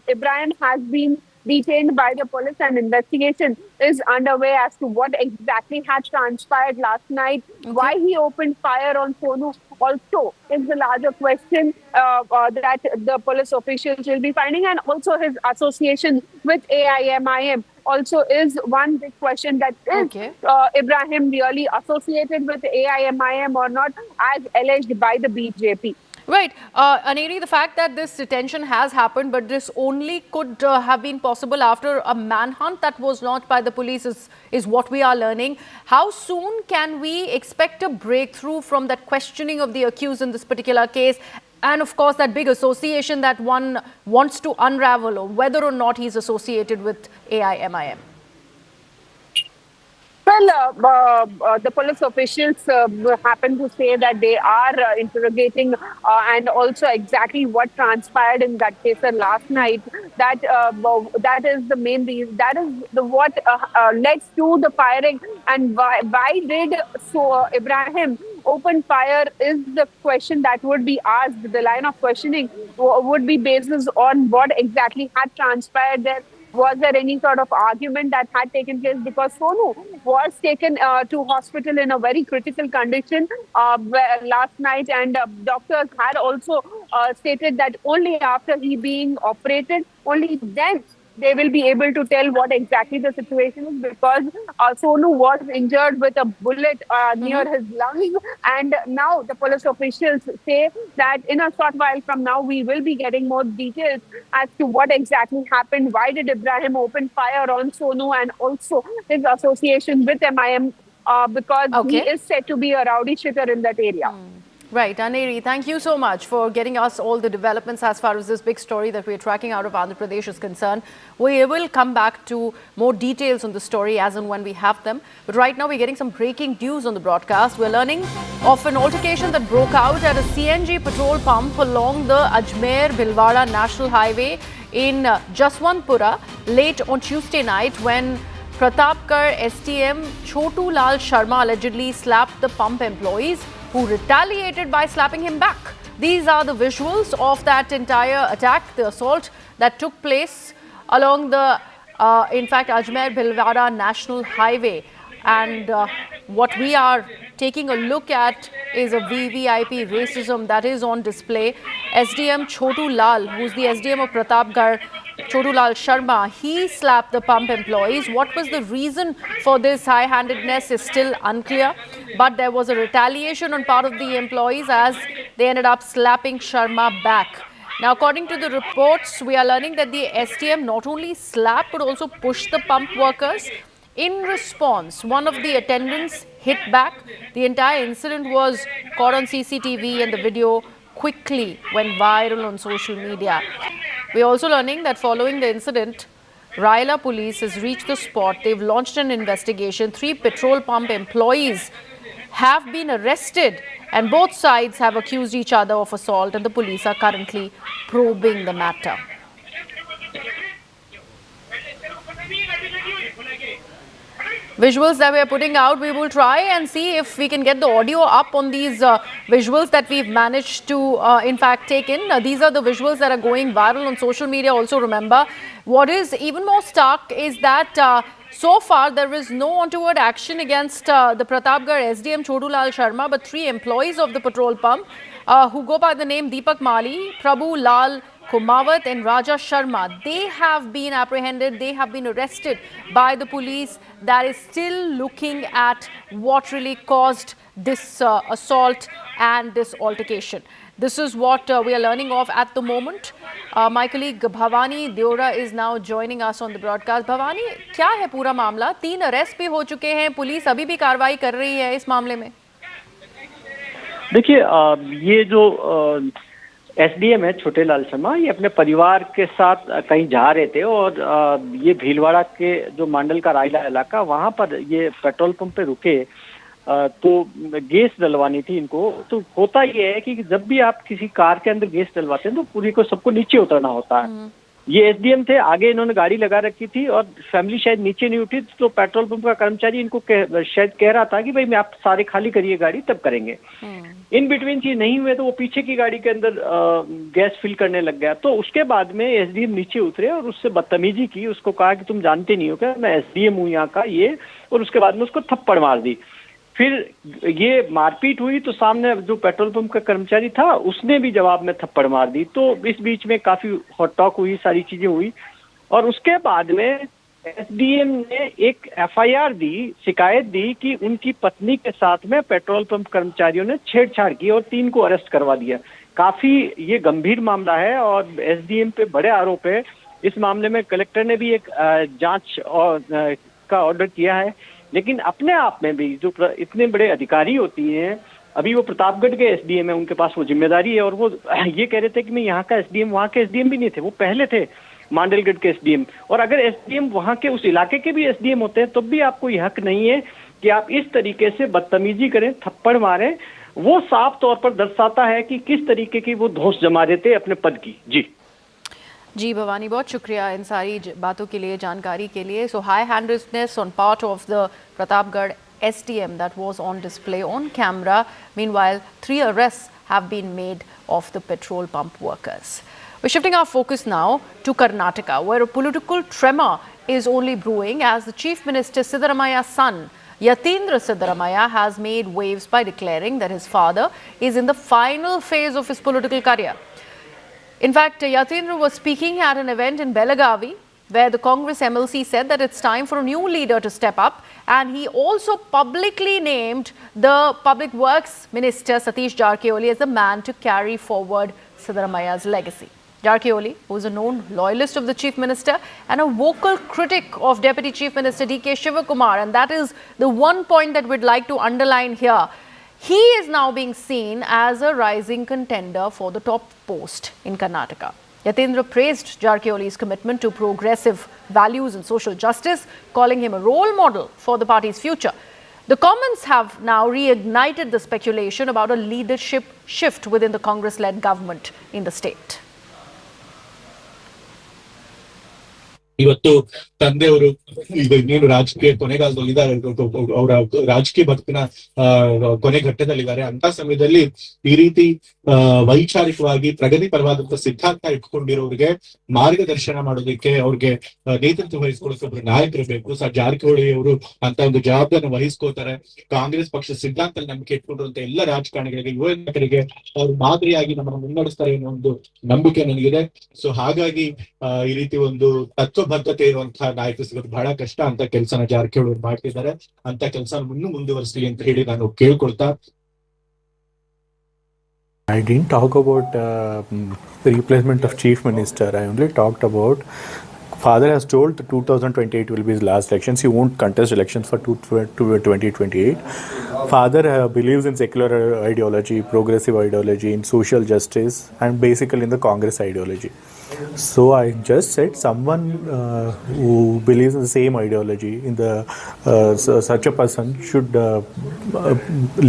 Ibrahim has been detained by the police and investigation is underway as to what exactly had transpired last night. Why he opened fire on Sonu also is the larger question that the police officials will be finding, and also his association with AIMIM also is one big question, that is Ibrahim really associated with AIMIM or not, as alleged by the BJP. Right. Aneri, the fact that this detention has happened, but this only could have been possible after a manhunt that was launched by the police is what we are learning. How soon can we expect a breakthrough from that questioning of the accused in this particular case? And of course, that big association that one wants to unravel, or whether or not he's associated with AIMIM. Well, the police officials happen to say that they are interrogating and also exactly what transpired in that case last night. That is the main reason. That is what led to the firing, and why did Ibrahim open fire is the question that would be asked. The line of questioning would be based on what exactly had transpired there. Was there any sort of argument that had taken place? Because Sonu was taken to hospital in a very critical condition last night, and doctors had also stated that only after he being operated, only then they will be able to tell what exactly the situation is, because Sonu was injured with a bullet near his lungs, and now the police officials say that in a short while from now we will be getting more details as to what exactly happened. Why did Ibrahim open fire on Sonu, and also his association with MIM, because he is said to be a rowdy shooter in that area. Right, Aneri, thank you so much for getting us all the developments as far as this big story that we're tracking out of Andhra Pradesh is concerned. We will come back to more details on the story as and when we have them. But right now we're getting some breaking news on the broadcast. We're learning of an altercation that broke out at a CNG petrol pump along the Ajmer-Bhilwara National Highway in Jaswantpura late on Tuesday night, when Pratapgarh STM Chotu Lal Sharma allegedly slapped the pump employees, who retaliated by slapping him back. These are the visuals of that entire attack, the assault that took place along the, in fact, Ajmer-Bhilwara National Highway. And what we are taking a look at is a VVIP racism that is on display. SDM Chotu Lal, who's the SDM of Pratapgarh, Chotu Lal Sharma, he slapped the pump employees. What was the reason for this high-handedness is still unclear, but there was a retaliation on part of the employees as they ended up slapping Sharma back. Now, according to the reports, we are learning that the SDM not only slapped but also pushed the pump workers. In response, one of the attendants hit back. The entire incident was caught on CCTV and the video quickly went viral on social media. We are also learning that following the incident, Raila police has reached the spot. They've launched an investigation. 3 petrol pump employees have been arrested and both sides have accused each other of assault, and the police are currently probing the matter. Visuals that we are putting out, we will try and see if we can get the audio up on these visuals that we've managed to in fact take in. These are the visuals that are going viral on social media. Also remember, what is even more stark is that so far there is no untoward action against the Pratapgarh SDM Chotu Lal Sharma, but 3 employees of the petrol pump who go by the name Deepak Mali, Prabhu Lal Kumawat and Raja Sharma, they have been apprehended, they have been arrested by the police that is still looking at what really caused this assault and this altercation. This is what we are learning of at the moment. My colleague Bhavani Deora is now joining us on the broadcast. Bhavani, क्या है पूरा मामला? 3 arrest भी हो चुके हैं, police अभी भी कार्रवाई कर रही है इस मामले में। देखिए, ये जो एसडीएम है छोटे लाल शर्मा, ये अपने परिवार के साथ कहीं जा रहे थे और ये भीलवाड़ा के जो मांडल का रायला इलाका, वहां पर ये पेट्रोल पंप पे रुके तो गैस डलवानी थी इनको। तो होता ये है कि जब भी आप किसी कार के अंदर गैस डलवाते हैं तो पूरी को सबको नीचे उतरना होता है। ये एसडीएम थे, आगे इन्होंने गाड़ी लगा रखी थी और फैमिली शायद नीचे नहीं उठी, तो पेट्रोल पंप का कर्मचारी इनको शायद कह रहा था कि भाई मैं आप सारे खाली करिए गाड़ी तब करेंगे। इन बिटवीन चीज नहीं हुए तो वो पीछे की गाड़ी के अंदर गैस फिल करने लग गया। तो उसके बाद में एसडीएम नीचे उतरे और उससे बदतमीजी की, उसको कहा कि तुम जानते नहीं हो क्या, मैं एसडीएम हूँ यहाँ का ये, और उसके बाद में उसको थप्पड़ मार दी। फिर ये मारपीट हुई तो सामने जो पेट्रोल पंप का कर्मचारी था उसने भी जवाब में थप्पड़ मार दी। तो इस बीच में काफी हॉट टॉक हुई, सारी चीजें हुई और उसके बाद में एसडीएम ने एक एफआईआर दी, शिकायत दी कि उनकी पत्नी के साथ में पेट्रोल पंप कर्मचारियों ने छेड़छाड़ की और 3 को अरेस्ट करवा दिया। काफी ये गंभीर मामला है और एसडीएम पे बड़े आरोप है। इस मामले में कलेक्टर ने भी एक जांच का ऑर्डर किया है, लेकिन अपने आप में भी जो इतने बड़े अधिकारी होती हैं, अभी वो प्रतापगढ़ के एसडीएम है, उनके पास वो जिम्मेदारी है और वो ये कह रहे थे कि मैं यहाँ का एसडीएम, वहाँ के एसडीएम भी नहीं थे, वो पहले थे मांडलगढ़ के एसडीएम। और अगर एसडीएम वहाँ के उस इलाके के भी एसडीएम होते हैं तो भी आपको ये हक नहीं है कि आप इस तरीके से बदतमीजी करें, थप्पड़ मारें। वो साफ तौर पर दर्शाता है कि किस तरीके की वो धौंस जमा रहे थे अपने पद की। जी भवानी, बहुत शुक्रिया इन सारी बातों के लिए, जानकारी के लिए। So high handedness on part of the Pratapgarh STM that was on display on camera. Meanwhile, 3 arrests have been made of the petrol pump workers. We're shifting our focus now to Karnataka, where a political tremor is only brewing as the Chief Minister Siddaramaya's son, Yatindra Siddaramaya, has made waves by declaring that his father is in the final phase of his political career. In fact, Yatindra was speaking at an event in Belagavi, where the Congress MLC said that it's time for a new leader to step up, and he also publicly named the Public Works Minister Satish Jarkioli as the man to carry forward Siddaramaya's legacy. Jarkioli, who is a known loyalist of the Chief Minister and a vocal critic of Deputy Chief Minister D.K. Shivakumar, and that is the one point that we'd like to underline here. He is now being seen as a rising contender for the top post in Karnataka. Yatindra praised Jarkioli's commitment to progressive values and social justice, calling him a role model for the party's future. The comments have now reignited the speculation about a leadership shift within the Congress-led government in the state. ಇವತ್ತು ತಂದೆಯವರು ಈಗ ಇನ್ನೇನು ರಾಜಕೀಯ ಕೊನೆಗಾಲದಲ್ಲಿದ್ದಾರೆ, ಅವರ ರಾಜಕೀಯ ಬದುಕಿನ ಕೊನೆ ಘಟ್ಟದಲ್ಲಿದ್ದಾರೆ. ಅಂತ ಸಮಯದಲ್ಲಿ ಈ ರೀತಿ ವೈಚಾರಿಕವಾಗಿ ಪ್ರಗತಿ ಪರವಾದಂತಹ ಸಿದ್ಧಾಂತ ಇಟ್ಕೊಂಡಿರೋರಿಗೆ ಮಾರ್ಗದರ್ಶನ ಮಾಡೋದಕ್ಕೆ, ಅವ್ರಿಗೆ ನೇತೃತ್ವ ವಹಿಸ್ಕೊಳ್ಳೋಕೆ ಒಬ್ರು ನಾಯಕರು ಬೇಕು. ಜಾರಕಿಹೊಳಿ ಅವರು ಅಂತ ಒಂದು ಜವಾಬ್ದಾರಿನ ವಹಿಸ್ಕೋತಾರೆ. ಕಾಂಗ್ರೆಸ್ ಪಕ್ಷ ಸಿದ್ಧಾಂತ ನಂಬಿಕೆ ಇಟ್ಕೊಂಡಿರುವಂತ ಎಲ್ಲ ರಾಜಕಾರಣಿಗಳಿಗೆ, ಯುವ ನಾಯಕರಿಗೆ ಅವರು ಮಾದರಿಯಾಗಿ ನಮ್ಮನ್ನು ಮುನ್ನಡೆಸ್ತಾರೆ ಅನ್ನೋ ಒಂದು ನಂಬಿಕೆ ನನಗಿದೆ. ಸೊ ಹಾಗಾಗಿ ಈ ರೀತಿ ಒಂದು ತತ್ವಬದ್ಧತೆ ಇರುವಂತಹ ನಾಯಕ ಸಿಗೋದು ಬಹಳ ಕಷ್ಟ. ಅಂತ ಕೆಲಸನ ಜಾರಕಿಹೊಳಿ ಮಾಡ್ತಿದ್ದಾರೆ. ಅಂತ ಕೆಲಸ ಇನ್ನೂ ಮುಂದುವರಿಸಲಿ ಅಂತ ಹೇಳಿ ನಾನು ಕೇಳ್ಕೊಳ್ತಾ. I didn't talk about the replacement of chief minister. I only talked about father has told 2028 will be his last elections. He won't contest elections for 2028. Father believes in secular ideology, progressive ideology, in social justice, and basically in the Congress ideology. So I just said someone who believes in the same ideology, in the such a person should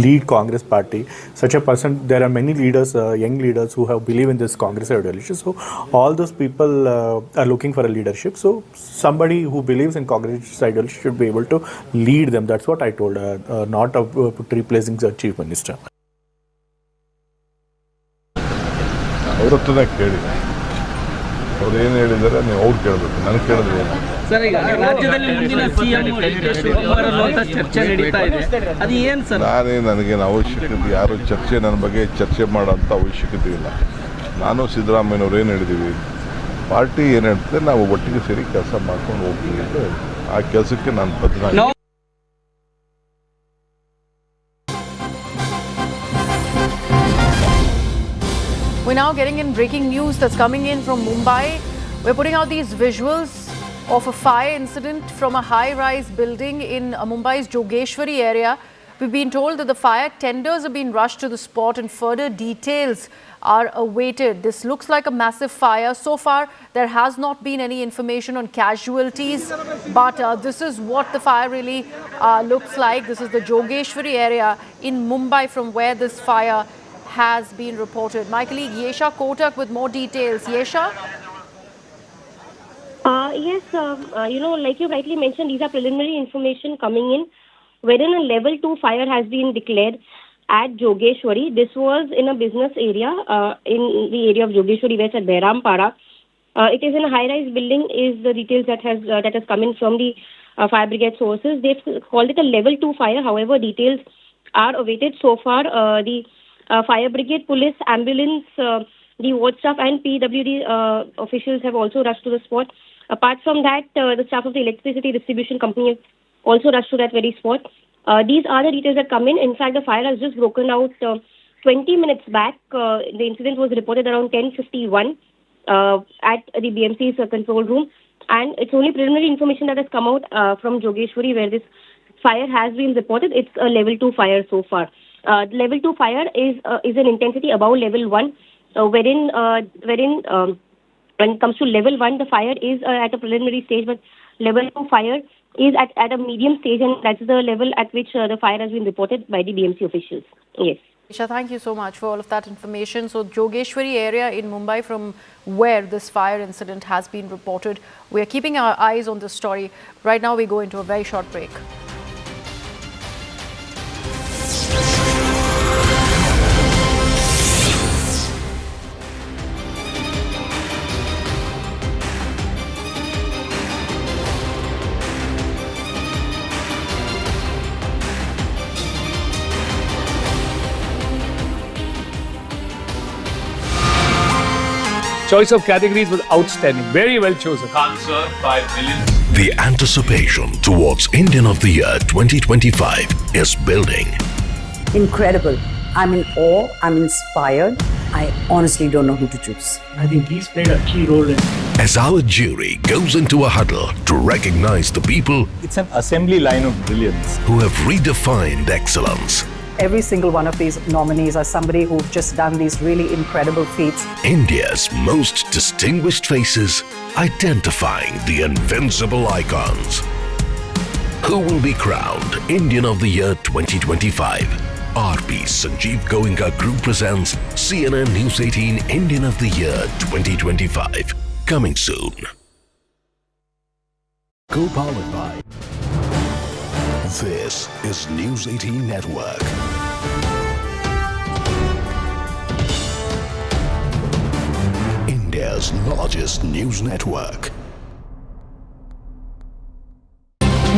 lead Congress party. Such a person, there are many leaders, young leaders who have believe in this Congress ideology. So all those people are looking for a leadership. So somebody who believes in Congress ideology should be able to lead them. That's what I told. Not replacing the chief minister. ಅವ್ರು ಏನು ಹೇಳಿದ್ದಾರೆ ನೀವು ಅವ್ರು ಕೇಳಬೇಕು, ನನಗೆ ಕೇಳಿದ್ರೆ sir. ಈಗ ರಾಜ್ಯದಲ್ಲಿ ಮುಂದಿನ ಸಿಎಂ ಚರ್ಚೆ ನಡೀತಾ ಇದೆ, ಅದು ಏನು ಸರ್? ನನಗೇನು ಅವಶ್ಯಕತೆ, ಯಾರು ಚರ್ಚೆ ನನ್ನ ಬಗ್ಗೆ ಚರ್ಚೆ ಮಾಡೋಂಥ ಅವಶ್ಯಕತೆ ಇಲ್ಲ. ನಾನು ಸಿದ್ದರಾಮಯ್ಯನವ್ರು ಏನು ಹೇಳಿದ್ದೀವಿ, ಪಾರ್ಟಿ ಏನು ಹೇಳ್ತದೆ ನಾವು ಒಟ್ಟಿಗೆ ಸೇರಿ ಕೆಲಸ ಮಾಡ್ಕೊಂಡು ಹೋಗ್ತೀವಿ ಅಂತ ಆ ಕೆಲಸಕ್ಕೆ ನಾನು ಬದ್ಧನಾಗಿ. We're now getting in breaking news that's coming in from Mumbai. We're putting out these visuals of a fire incident from a high-rise building in Mumbai's Jogeshwari area. We've been told that the fire tenders have been rushed to the spot and further details are awaited. This looks like a massive fire. So far, there has not been any information on casualties, but this is what the fire really looks like. This is the Jogeshwari area in Mumbai from where this fire has been reported. My colleague Yesha Kotak with more details. Yesha? Yes, like you rightly mentioned, these are preliminary information coming in, wherein a level 2 fire has been declared at Jogeshwari. This was in a business area, in the area of Jogeshwari West at Behrampara. It is in a high-rise building, is the details that has come in from the fire brigade sources. They've called it a level 2 fire. However, details are awaited. So far, the fire brigade, police, ambulance, the ward staff and PWD officials have also rushed to the spot. Apart from that, the staff of the electricity distribution company also rushed to that very spot. These are the details that come in. In fact, the fire has just broken out 20 minutes back. The incident was reported around 10:51 at the BMC's control room. And it's only preliminary information that has come out from Jogeshwari where this fire has been reported. It's a level 2 fire so far. Level 2 fire is an intensity above level 1, wherein when it comes to level 1, the fire is at a preliminary stage, but level 2 fire is at a medium stage, and that's the level at which the fire has been reported by the BMC officials. Yes. Isha, thank you so much for all of that information. So Jogeshwari area in Mumbai from where this fire incident has been reported. We are keeping our eyes on this story. Right now we go into a very short break. choice of categories was outstanding. Very well chosen. Answer 5 million. The anticipation towards Indian of the Year 2025 is building. Incredible. I'm in awe. I'm inspired. I honestly don't know who to choose. I think he's played a key role in. As our jury goes into a huddle to recognize the people, it's an assembly line of brilliance, who have redefined excellence. Every single one of these nominees are somebody who've just done these really incredible feats. India's most distinguished faces, identifying the invincible icons. Who will be crowned Indian of the Year 2025? RP Sanjeev Goenka Group presents CNN News 18 Indian of the Year 2025. Coming soon. Co-powered by. This is News 18 Network. India's largest news network.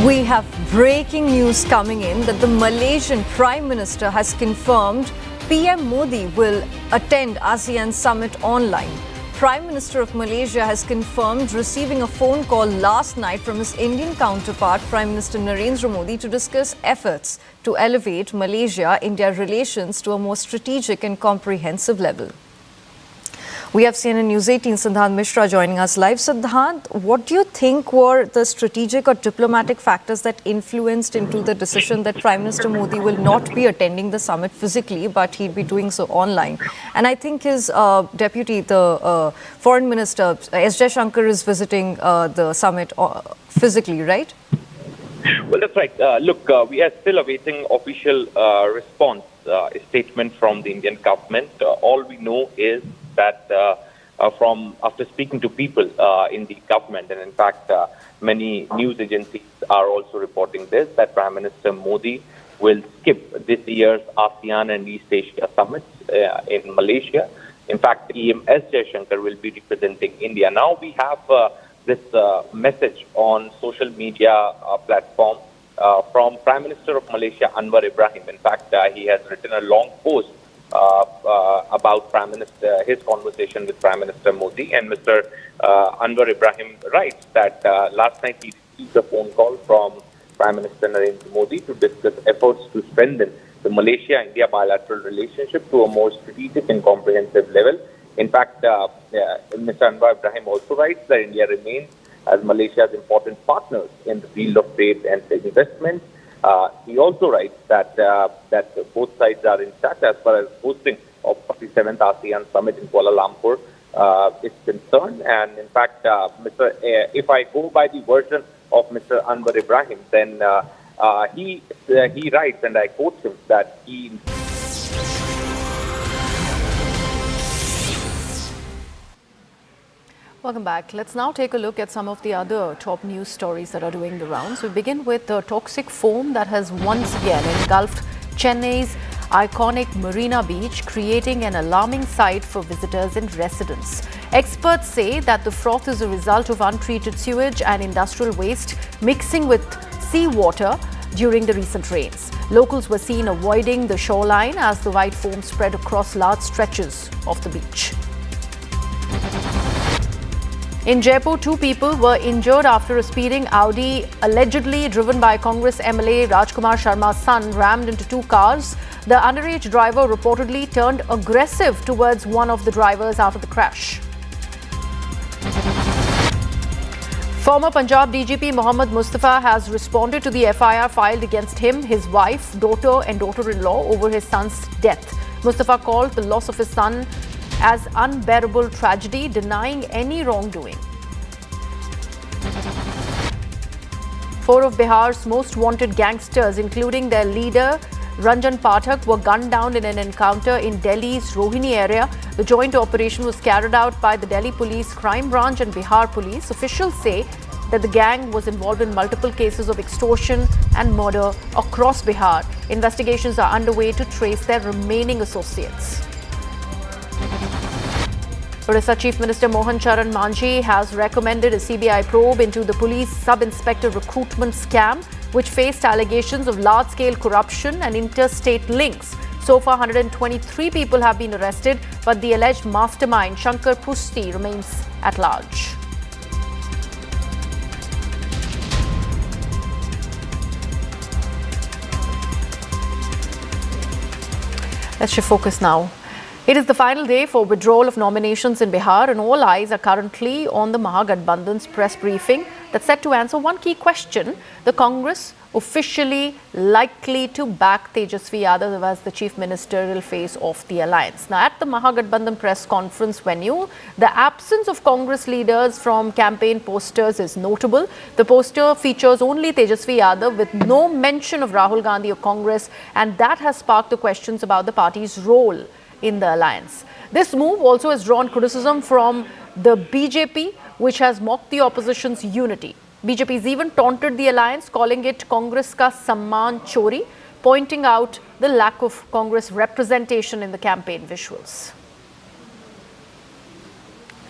We have breaking news coming in that the Malaysian Prime Minister has confirmed PM Modi will attend ASEAN Summit online. Prime Minister of Malaysia has confirmed receiving a phone call last night from his Indian counterpart, Prime Minister Narendra Modi, to discuss efforts to elevate Malaysia-India relations to a more strategic and comprehensive level. We have CNN News 18 Siddhant Mishra joining us live. Siddhant, what do you think were the strategic or diplomatic factors that influenced into the decision that Prime Minister Modi will not be attending the summit physically, but he'll be doing so online? And I think his deputy, the Foreign Minister, S. Jaishankar, is visiting the summit physically, right? Well, that's right. Look, we are still awaiting official response, statement from the Indian government. All we know is that from after speaking to people in the government, and in fact many news agencies are also reporting this, that Prime Minister Modi will skip this year's ASEAN and East Asia summits in Malaysia. In fact, EM S. Jaishankar will be representing India. Now we have this message on social media platform from Prime Minister of Malaysia, Anwar Ibrahim. In fact, he has written a long post about Prime Minister, his conversation with Prime Minister Modi, and Mr. Anwar Ibrahim writes that last night he received a phone call from Prime Minister Narendra Modi to discuss efforts to strengthen the Malaysia-India bilateral relationship to a more strategic and comprehensive level. In fact, Mr. Anwar Ibrahim also writes that India remains as Malaysia's important partners in the field of trade and investment. He also writes that both sides are in touch as far as hosting of 47th ASEAN Summit in Kuala Lumpur is concerned. And in fact, if I go by the version of Mr. Anwar Ibrahim, then he writes, and I quote him, that he... Welcome back. Let's now take a look at some of the other top news stories that are doing the rounds. We begin with the toxic foam that has once again engulfed Chennai's iconic Marina Beach, creating an alarming sight for visitors and residents. Experts say that the froth is a result of untreated sewage and industrial waste mixing with seawater during the recent rains. Locals were seen avoiding the shoreline as the white foam spread across large stretches of the beach. In Jaipur, 2 people were injured after a speeding Audi, allegedly driven by Congress MLA Rajkumar Sharma's son, rammed into 2 cars. The underage driver reportedly turned aggressive towards one of the drivers after the crash. Former Punjab DGP Mohammad Mustafa has responded to the FIR filed against him, his wife, daughter and daughter-in-law over his son's death. Mustafa called the loss of his son as unbearable tragedy, denying any wrongdoing. 4 of Bihar's most wanted gangsters, including their leader Ranjan Pathak, were gunned down in an encounter in Delhi's Rohini area. The joint operation was carried out by the Delhi Police Crime Branch and Bihar Police. Officials say that the gang was involved in multiple cases of extortion and murder across Bihar. Investigations are underway to trace their remaining associates. Odisha Chief Minister Mohan Charan Manjhi has recommended a CBI probe into the police sub-inspector recruitment scam, which faced allegations of large-scale corruption and interstate links. So far, 123 people have been arrested, but the alleged mastermind, Shankar Pusti, remains at large. Let's shift focus now. It is the final day for withdrawal of nominations in Bihar, and all eyes are currently on the Mahagathbandhan's press briefing that's set to answer one key question: the Congress officially likely to back Tejasvi Yadav as the chief ministerial face of the alliance. Now, at the Mahagathbandhan press conference venue, the absence of Congress leaders from campaign posters is notable. The poster features only Tejasvi Yadav with no mention of Rahul Gandhi or Congress, and that has sparked the questions about the party's role in the alliance. This move also has drawn criticism from the BJP, which has mocked the opposition's unity. BJP has even taunted the alliance, calling it Congress ka samman chori, pointing out the lack of Congress representation in the campaign visuals.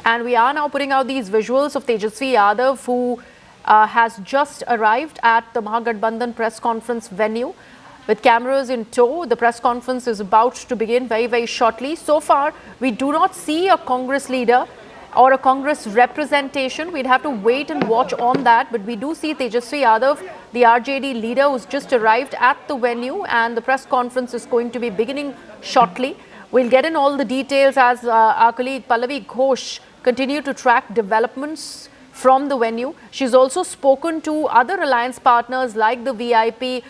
And we are now putting out these visuals of Tejasvi Yadav, who has just arrived at the Mahagathbandhan press conference venue. With cameras in tow, the press conference is about to begin very, very shortly. So far, we do not see a Congress leader or a Congress representation. We'd have to wait and watch on that. But we do see Tejasvi Yadav, the RJD leader, who's just arrived at the venue, and the press conference is going to be beginning shortly. We'll get in all the details as our colleague Pallavi Ghosh continue to track developments from the venue. She's also spoken to other alliance partners like the VIP,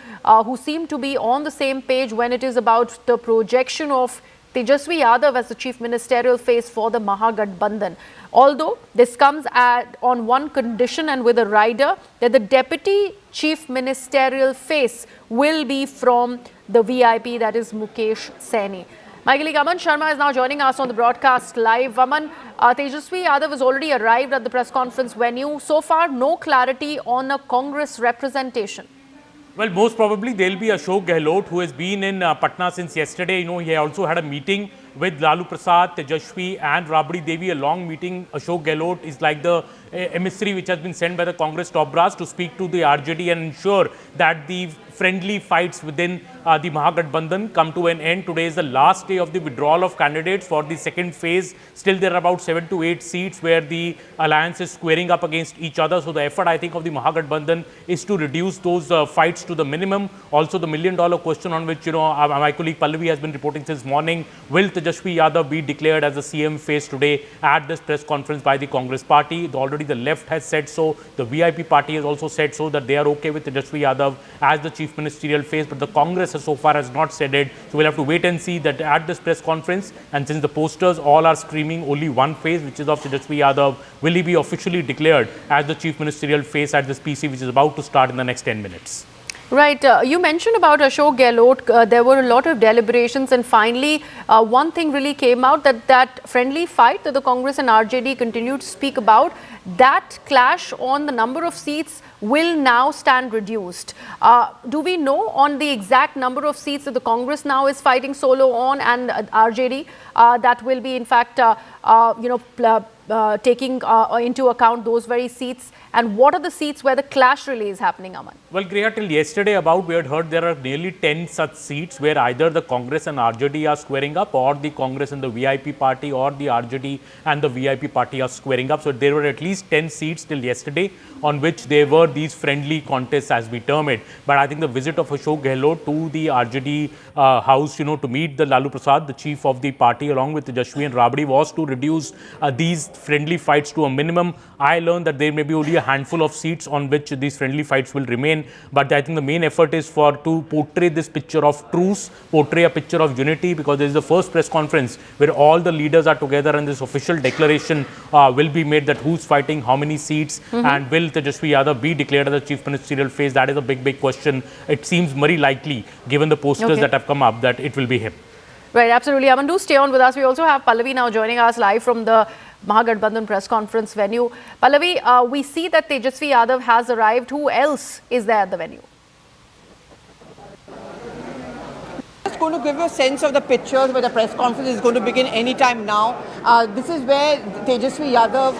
who seem to be on the same page when it is about the projection of Tejasvi Yadav as the chief ministerial face for the Mahagathbandhan. Although this comes on one condition and with a rider, that the deputy chief ministerial face will be from the VIP, that is Mukesh Saini. My colleague Aman Sharma is now joining us on the broadcast live. Aman, Tejasvi Yadav has already arrived at the press conference venue. So far, no clarity on a Congress representation. Well, most probably there'll be Ashok Gehlot, who has been in Patna since yesterday. You know, he also had a meeting with Lalu Prasad, Tejasvi and Rabdi Devi, a long meeting. Ashok Gehlot is like the emissary which has been sent by the Congress top brass to speak to the RJD and ensure that the friendly fights within the Mahagathbandhan come to an end. Today is the last day of the withdrawal of candidates for the second phase. Still, there are about 7 to 8 seats where the alliance is squaring up against each other. So the effort, I think, of the Mahagathbandhan is to reduce those fights to the minimum. Also, the million-dollar question on which, you know, my colleague Pallavi has been reporting since morning: will Tejasvi Yadav be declared as the CM face today at this press conference by the Congress party? Already the left has said so. The VIP party has also said so, that they are okay with Tejasvi Yadav as the chief ministerial face, but the Congress so far has not said it. So we'll have to wait and see that at this press conference. And since the posters all are screaming only one face, which is of Tejasvi Yadav, will he be officially declared as the chief ministerial face at this PC, which is about to start in the next 10 minutes? Right. You mentioned about Ashok Gehlot. There were a lot of deliberations, and finally, one thing really came out, that friendly fight that the Congress and RJD continued to speak about, that clash on the number of seats will now stand reduced. Do we know on the exact number of seats that the Congress now is fighting solo on, and RJD that will be in fact taking into account those very seats? And what are the seats where the clash really is happening, Aman? Well, Griha, till yesterday we had heard there are nearly 10 such seats where either the Congress and RJD are squaring up, or the Congress and the VIP party, or the RJD and the VIP party are squaring up. So there were at least 10 seats till yesterday on which there were these friendly contests, as we term it. But I think the visit of Ashok Gehlot to the RJD house, you know, to meet the Lalu Prasad, the chief of the party, along with Tejasvi and Rabdi, was to reduce these friendly fights to a minimum. I learned that there may be only a handful of seats on which these friendly fights will remain, but I think the main effort is to portray this picture of truce, portray a picture of unity, because this is the first press conference where all the leaders are together and this official declaration will be made that who's fighting how many seats, and will Tejasvi Yadav be declared as the chief ministerial face. That is a big question. It seems very likely, given the posters that have come up, that it will be him. Right, absolutely. Aman, do stay on with us. We also have Pallavi now joining us live from the Mahagathbandhan press conference venue. Pallavi, we see that Tejasvi Yadav has arrived. Who else is there at the venue? going to give you a sense of the pictures where the press conference is going to begin anytime now. This is where Tejaswi Yadav,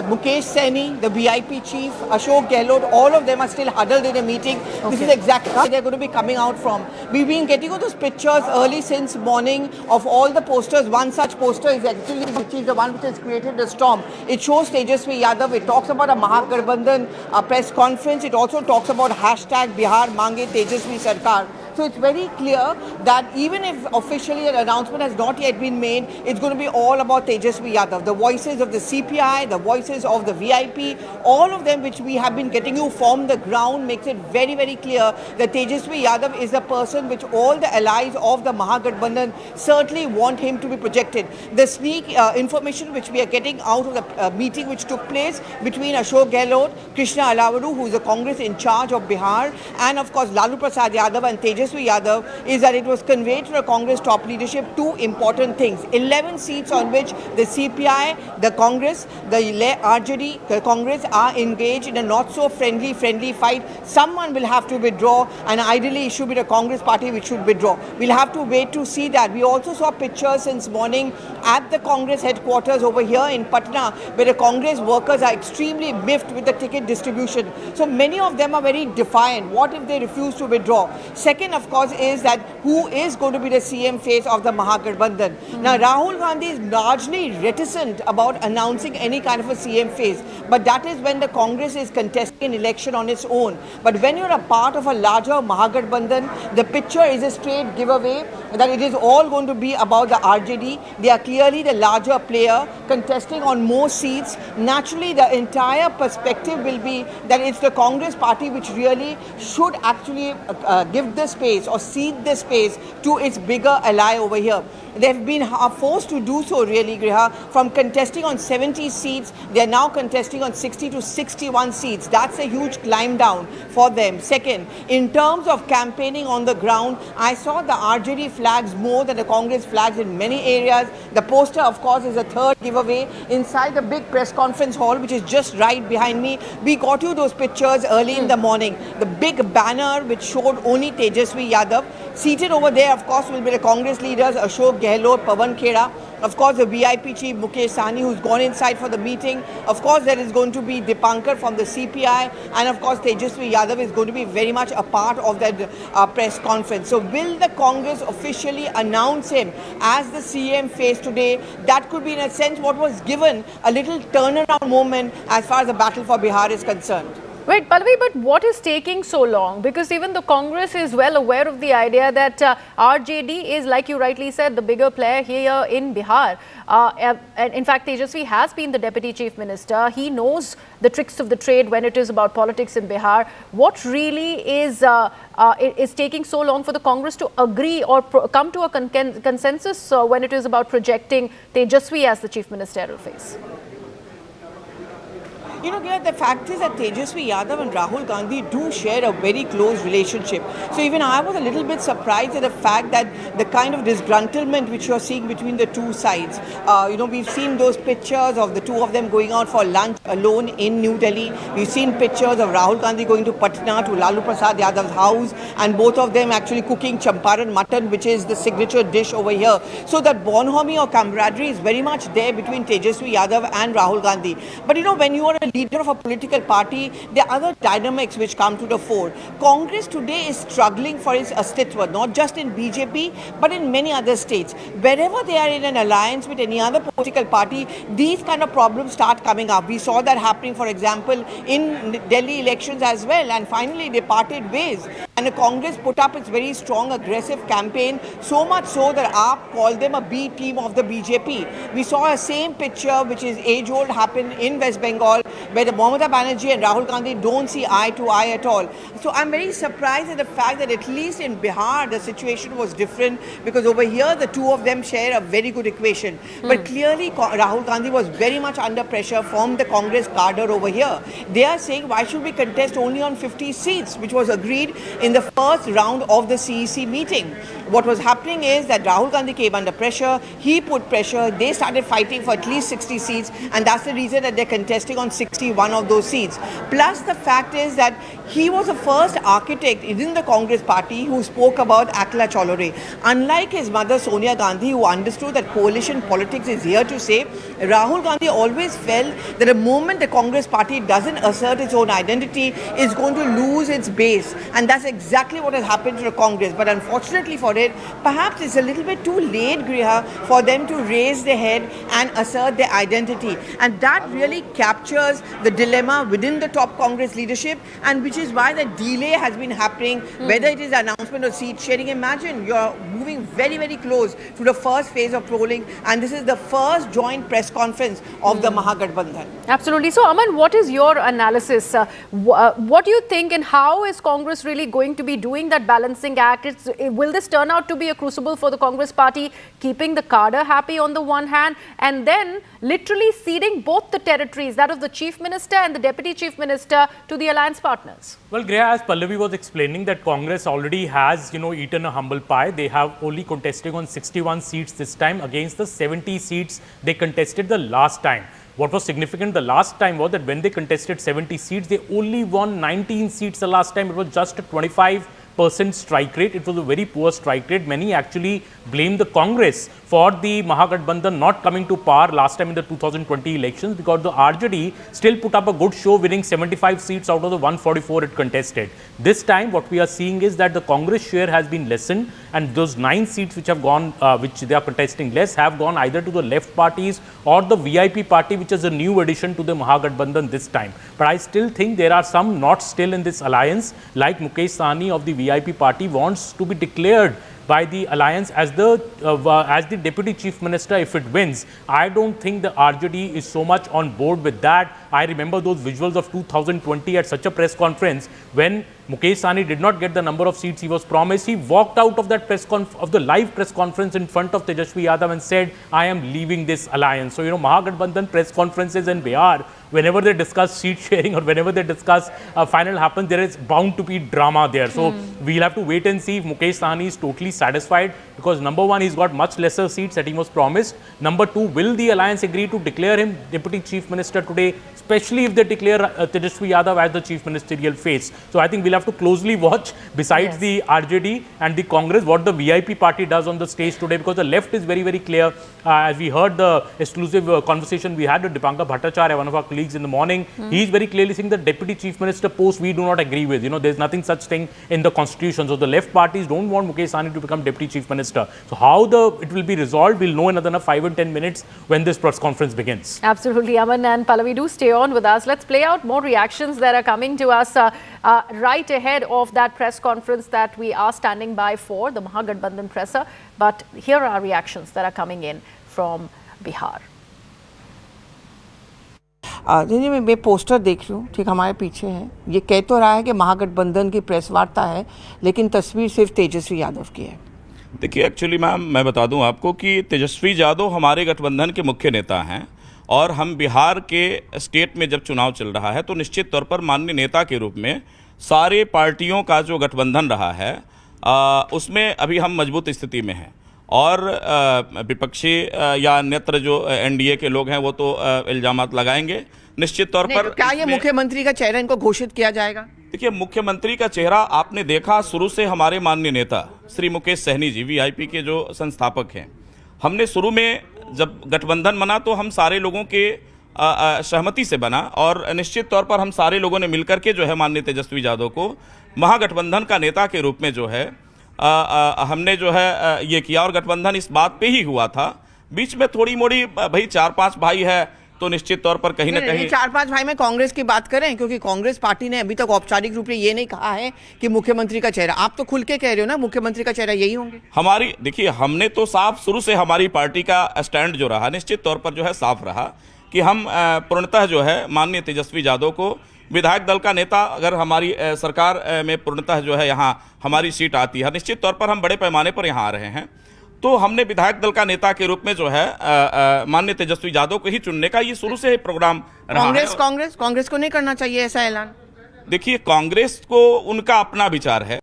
Mukesh Saini, the VIP chief, Ashok Gehlot, all of them are still huddled in a meeting. Okay. This is exactly where they're going to be coming out from. We've been getting all those pictures early since morning of all the posters. One such poster is actually which is the one which has created the storm. It shows Tejaswi Yadav. It talks about a Mahagathbandhan press conference. It also talks about hashtag Bihar Mange Tejaswi Sarkar. So it's very clear that even if officially an announcement has not yet been made, it's going to be all about Tejaswi Yadav. The voices of the CPI, the voices of the VIP, all of them which we have been getting you from the ground makes it very, very clear that Tejaswi Yadav is the person which all the allies of the Mahagathbandhan certainly want him to be projected. The sneak information which we are getting out of the meeting which took place between Ashok Gehlot, Krishna Alavaru, who is the Congress in charge of Bihar, and of course Lalu Prasad Yadav and Tejaswi Yadav, is that it was conveyed to the Congress top leadership two important things. 11 seats on which the CPI, the Congress, the RJD, the Congress are engaged in a not so friendly fight. Someone will have to withdraw, and ideally it should be the Congress party which should withdraw. We'll have to wait to see that. We also saw pictures since morning at the Congress headquarters over here in Patna, where the Congress workers are extremely miffed with the ticket distribution. So many of them are very defiant. What if they refuse to withdraw? Second, of course, is that who is going to be the CM face of the Mahagathbandhan. Now, Rahul Gandhi is largely reticent about announcing any kind of a CM face, but that is when the Congress is contesting an election on its own. But when you're a part of a larger Mahagathbandhan, the picture is a straight giveaway that it is all going to be about the RJD. They are clearly the larger player contesting on more seats. Naturally, the entire perspective will be that it's the Congress party which really should actually give the space or cede the space to its bigger ally over here. They've been forced to do so, really, Griha. From contesting on 70 seats, they're now contesting on 60 to 61 seats. That's a huge climb down for them. Second, in terms of campaigning on the ground, I saw the RJD flags more than the Congress flags in many areas. The poster, of course, is a third giveaway. Inside the big press conference hall, which is just right behind me, we got you those pictures early in the morning. The big banner which showed only Tejaswi Yadav. Seated over there, of course, will be the Congress leaders, Ashok Gehlot, Pawan Khera, of course, the VIP chief, Mukesh Saini, who's gone inside for the meeting. Of course, there is going to be Dipankar from the CPI, and of course, Tejaswi Yadav is going to be very much a part of that press conference. So, will the Congress officially announce him as the CM face today? That could be, in a sense, what was given a little turnaround moment as far as the battle for Bihar is concerned. Wait, Pallavi, but what is taking so long? Because even the Congress is well aware of the idea that RJD is, like you rightly said, the bigger player here in Bihar. In fact, Tejaswi has been the Deputy Chief Minister. He knows the tricks of the trade when it is about politics in Bihar. What really is taking so long for the Congress to agree or come to a consensus when it is about projecting Tejaswi as the Chief Ministerial face? You know, the fact is that Tejaswi Yadav and Rahul Gandhi do share a very close relationship. So even I was a little bit surprised at the fact that the kind of disgruntlement which you're seeing between the two sides. We've seen those pictures of the two of them going out for lunch alone in New Delhi. We've seen pictures of Rahul Gandhi going to Patna to Lalu Prasad Yadav's house, and both of them actually cooking champaran mutton, which is the signature dish over here. So that bonhomie or camaraderie is very much there between Tejaswi Yadav and Rahul Gandhi. But when you are a leader of a political party, there are other dynamics which come to the fore. Congress today is struggling for its astitva, not just in BJP, but in many other states. Wherever they are in an alliance with any other political party, these kind of problems start coming up. We saw that happening, for example, in Delhi elections as well, and finally they parted ways. And the Congress put up its very strong, aggressive campaign, so much so that AAP called them a B team of the BJP. We saw a same picture, which is age-old, happen in West Bengal, where the Mamata Banerjee and Rahul Gandhi don't see eye to eye at all. So I'm very surprised at the fact that at least in Bihar, the situation was different, because over here, the two of them share a very good equation. But clearly, Rahul Gandhi was very much under pressure from the Congress cadre over here. They are saying, why should we contest only on 50 seats, which was agreed in the first round of the CEC meeting? What was happening is that Rahul Gandhi came under pressure, he put pressure, they started fighting for at least 60 seats, and that's the reason that they're contesting on 61 of those seats. Plus the fact is that he was the first architect within the Congress party who spoke about Akla Cholore. Unlike his mother Sonia Gandhi, who understood that coalition politics is here to stay, Rahul Gandhi always felt that the moment the Congress party doesn't assert its own identity, it's going to lose its base. And that's exactly what has happened to the Congress. But unfortunately for it, perhaps it's a little bit too late, Griha, for them to raise their head and assert their identity. And that really captures the dilemma within the top Congress leadership, and which is why the delay has been happening, whether it is the announcement of seat sharing. Imagine you're moving very, very close to the first phase of polling, and this is the first joint press conference of the Mahagathbandhan. Absolutely. So, Aman, what is your analysis? What do you think, and how is Congress really going to be doing that balancing act? Will this turn out to be a crucible for the Congress party, keeping the cadre happy on the one hand, and then literally ceding both the territories, that of the Chief Minister and the Deputy Chief Minister, to the alliance partners? Well, Griha, as Pallavi was explaining, that Congress already has, eaten a humble pie. They have only contesting on 61 seats this time against the 70 seats they contested the last time. What was significant the last time was that when they contested 70 seats, they only won 19 seats the last time. It was just a 25% strike rate. It was a very poor strike rate. Many actually blame the Congress for the Mahagathbandhan not coming to par last time in the 2020 elections, because the RJD still put up a good show, winning 75 seats out of the 144 it contested. This time what we are seeing is that the Congress share has been lessened, and those 9 seats which have gone, which they are contesting less, have gone either to the left parties or the VIP party, which is a new addition to the Mahagathbandhan this time. But I still think there are some knots still in this alliance, like Mukesh Sahni of the VIP party wants to be declared by the alliance as the Deputy Chief Minister if it wins. I don't think the RJD is so much on board with that. I remember those visuals of 2020 at such a press conference when Mukesh Sahni did not get the number of seats he was promised. He walked out of that live press conference in front of Tejasvi Yadav and said, I am leaving this alliance. So, Mahagathbandhan press conferences in Bihar, whenever they discuss seat sharing or whenever they discuss final happens, there is bound to be drama there. So, we'll have to wait and see if Mukesh Sahni is totally satisfied, because number one, he's got much lesser seats that he was promised. Number two, will the alliance agree to declare him Deputy Chief Minister today, especially if they declare Tejasvi Yadav as the Chief Ministerial face. So I think we'll have to closely watch, besides the RJD and the Congress, what the VIP party does on the stage today, because the left is very, very clear. As we heard the exclusive conversation we had with Dipankar Bhattacharya, one of our colleagues in the morning, he's very clearly saying the Deputy Chief Minister post we do not agree with. There's nothing such thing in the constitution. So the left parties don't want Mukesh Sahni to become Deputy Chief Minister. So how it will be resolved, we'll know in another 5 and 10 minutes when this press conference begins. Absolutely, Aman and Pallavi, do stay on with us. Let's play out more reactions that are coming to us right ahead of that press conference that we are standing by for, the Mahagathbandhan presser. But here are reactions that are coming in from Bihar. मैं poster देख रही हूँ, ठीक हमारे पीछे है, ये कह तो रहा है कि महागठबंधन की प्रेस वार्ता है, लेकिन तस्वीर सिर्फ तेजस्वी यादव की है। देखिए, एक्चुअली मैम मैं बता दूं आपको कि तेजस्वी यादव हमारे गठबंधन के मुख्य नेता हैं, और हम बिहार के स्टेट में जब चुनाव चल रहा है तो निश्चित तौर पर माननीय नेता के रूप में सारे पार्टियों का जो गठबंधन रहा है उसमें अभी हम मजबूत स्थिति में हैं, और विपक्षी या अन्यत्र जो एनडीए के लोग हैं वो तो इल्जामात लगाएंगे निश्चित तौर पर। क्या ये मुख्यमंत्री का चेहरा इनको घोषित किया जाएगा? देखिए, मुख्यमंत्री का चेहरा आपने देखा शुरू से हमारे माननीय नेता श्री मुकेश सहनी जी, वीआईपी के जो संस्थापक हैं, हमने शुरू में जब गठबंधन बना तो हम सारे लोगों के सहमति से बना, और निश्चित तौर पर हम सारे लोगों ने मिलकर के जो है माननीय तेजस्वी यादव को महागठबंधन का नेता के रूप में जो है हमने जो है ये किया। और गठबंधन इस बात पे ही हुआ था, बीच में थोड़ी मोड़ी भाई 4-5 भाई है तो निश्चित तौर पर कहीं ना कहीं 4-5 भाई में कांग्रेस की बात करें, क्योंकि कांग्रेस पार्टी ने अभी तक औपचारिक रूप से ये नहीं कहा है कि मुख्यमंत्री का चेहरा, आप तो खुल के कह रहे हो ना मुख्यमंत्री का चेहरा यही होंगे। हमारी देखिए, हमने तो साफ शुरू से हमारी पार्टी का स्टैंड जो रहा निश्चित तौर पर जो है साफ रहा कि हम पूर्णतः जो है माननीय तेजस्वी यादव को विधायक दल का नेता, अगर हमारी सरकार में पूर्णतः जो है यहाँ हमारी सीट आती है, निश्चित तौर पर हम बड़े पैमाने पर यहाँ आ रहे हैं, तो हमने विधायक दल का नेता के रूप में जो है माननीय तेजस्वी यादव को ही चुनने का ये शुरू से ही प्रोग्राम रहा है। कांग्रेस को नहीं करना चाहिए ऐसा ऐलान? देखिए, कांग्रेस को उनका अपना विचार है।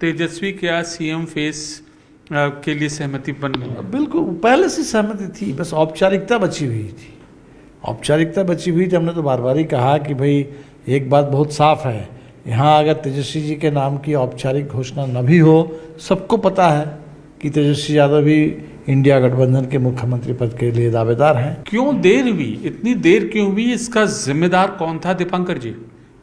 तेजस्वी क्या सीएम फेस के लिए सहमति बन गई? बिल्कुल, पहले से सहमति थी, बस औपचारिकता बची हुई थी। औपचारिकता बची हुई थी। हमने तो बार बार ही कहा कि भाई एक बात बहुत साफ है, यहाँ अगर तेजस्वी जी के नाम की औपचारिक घोषणा न भी हो, सबको पता है कि तेजस्वी यादव भी इंडिया गठबंधन के मुख्यमंत्री पद के लिए दावेदार हैं। क्यों देर हुई, इतनी देर क्यों हुई, इसका जिम्मेदार कौन था दीपांकर जी?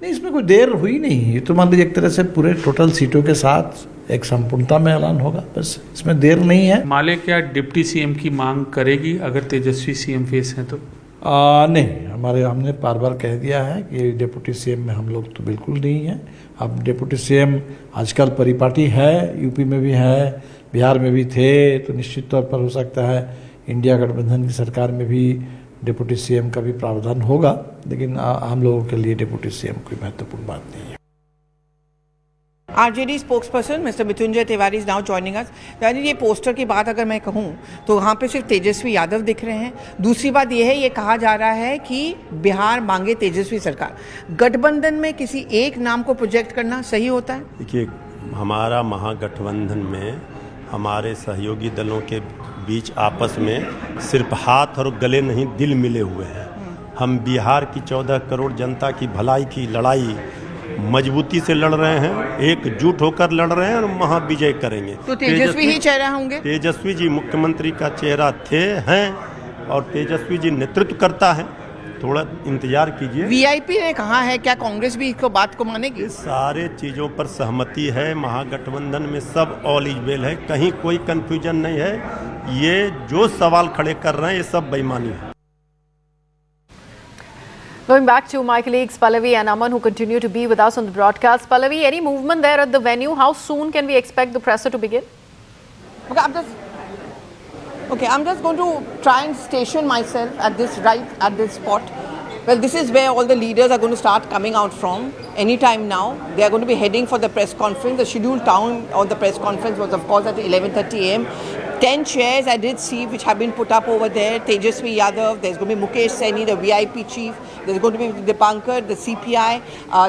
नहीं, इसमें कोई देर हुई नहीं, ये तो मान लीजिए एक तरह से पूरे टोटल सीटों के साथ एक संपूर्णता में ऐलान होगा, बस इसमें देर नहीं है। माले क्या डिप्टी सीएम की मांग करेगी अगर तेजस्वी सीएम फेस हैं तो? नहीं, हमने बार बार कह दिया है कि डिप्टी सीएम में हम लोग तो बिल्कुल नहीं है। अब डिप्टी सीएम आजकल परिपाटी है, यूपी में भी है, बिहार में भी थे, तो निश्चित तौर पर हो सकता है इंडिया गठबंधन की सरकार में भी डिप्टी सीएम का भी प्रावधान होगा, लेकिन हम लोगों के लिए डिप्टी सीएम कोई महत्वपूर्ण बात नहीं है। RJD spokesperson mister Mithunjay Tiwari is now joining us. यानी ये पोस्टर की बात अगर मैं कहूँ तो वहाँ पे सिर्फ तेजस्वी यादव दिख रहे हैं। दूसरी बात ये है, ये कहा जा रहा है कि बिहार मांगे तेजस्वी सरकार। गठबंधन में किसी एक नाम को प्रोजेक्ट करना सही होता है? देखिए, हमारा महागठबंधन में हमारे सहयोगी दलों के बीच आपस में सिर्फ हाथ और गले नहीं, दिल मिले हुए हैं। हम बिहार की 14 करोड़ जनता की भलाई की लड़ाई मजबूती से लड़ रहे हैं, एकजुट होकर लड़ रहे हैं और महाविजय करेंगे। तो तेजस्वी ही चेहरा होंगे? तेजस्वी जी मुख्यमंत्री का चेहरा हैं और तेजस्वी जी नेतृत्व करता है। थोड़ा इंतजार कीजिए। वीआईपी ने कहा है, क्या कांग्रेस भी इसको बात को मानेगी? सारे चीजों पर सहमति है, महागठबंधन में सब ऑल इज वेल है, कहीं कोई कंफ्यूजन नहीं है। ये जो सवाल खड़े कर रहे हैं ये सब बेईमानी है। Going back to my colleagues Pallavi and Aman, who continue to be with us on the broadcast. Pallavi, any movement there at the venue? How soon can we expect the presser to begin? Okay, I'm just going to try and station myself at this spot. Well, this is where all the leaders are going to start coming out from anytime now. They are going to be heading for the press conference. The scheduled time of the press conference was, of course, at 11:30 a.m. 10 chairs I did see which have been put up over there. Tejaswi Yadav, there's going to be Mukesh Saini, the VIP chief. There's going to be Dipankar, the CPI.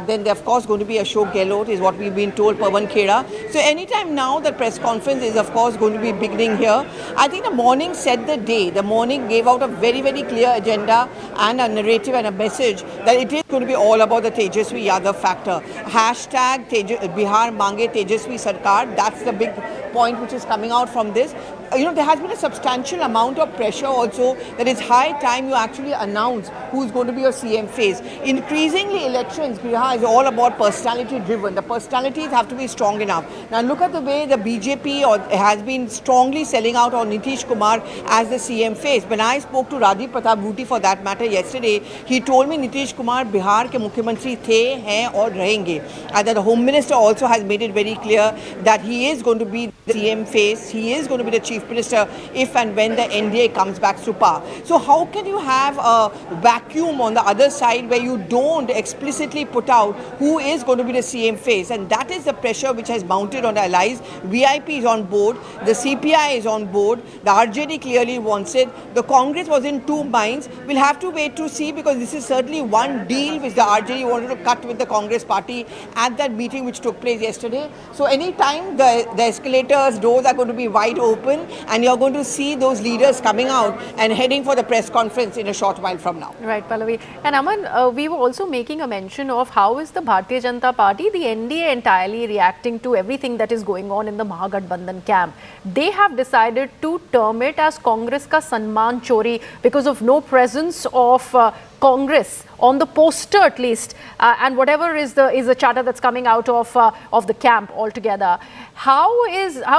Then there's of course going to be Ashok Gehlot, is what we've been told, Pawan Khera. So anytime now the press conference is of course going to be beginning here. I think the morning set the day. The morning gave out a very, very clear agenda and a narrative and a message that it is going to be all about the Tejaswi Yadav factor. Hashtag Bihar Mange Tejaswi Sarkar. That's the big point which is coming out from this. There has been a substantial amount of pressure also that it's high time you actually announce who's going to be your CM face. Increasingly, elections, Bihar, is all about personality driven. The personalities have to be strong enough. Now look at the way the BJP has been strongly selling out on Nitish Kumar as the CM face. When I spoke to Rajiv Pratap Bhuti for that matter yesterday, he told me Nitish Kumar Bihar ke Mukhyamantri the, hain aur rahenge. And that the Home Minister also has made it very clear that he is going to be the CM face. He is going to be the Chief Minister if and when the NDA comes back to power. So how can you have a vacuum on the other side where you don't explicitly put out who is going to be the CM face? And that is the pressure which has mounted on the allies. VIP is on board, the CPI is on board, the RJD clearly wants it, the Congress was in two minds. We'll have to wait to see, because this is certainly one deal which the RJD wanted to cut with the Congress party at that meeting which took place yesterday. So anytime the escalators doors are going to be wide open, and you're going to see those leaders coming out and heading for the press conference in a short while from now. Right, Pallavi. And Aman, we were also making a mention of how is the Bharatiya Janata Party, the NDA, entirely reacting to everything that is going on in the Mahagathbandhan camp. They have decided to term it as Congress ka Sanman Chori because of no presence of Congress on the poster at least, and whatever is the charter that's coming out of the camp altogether. How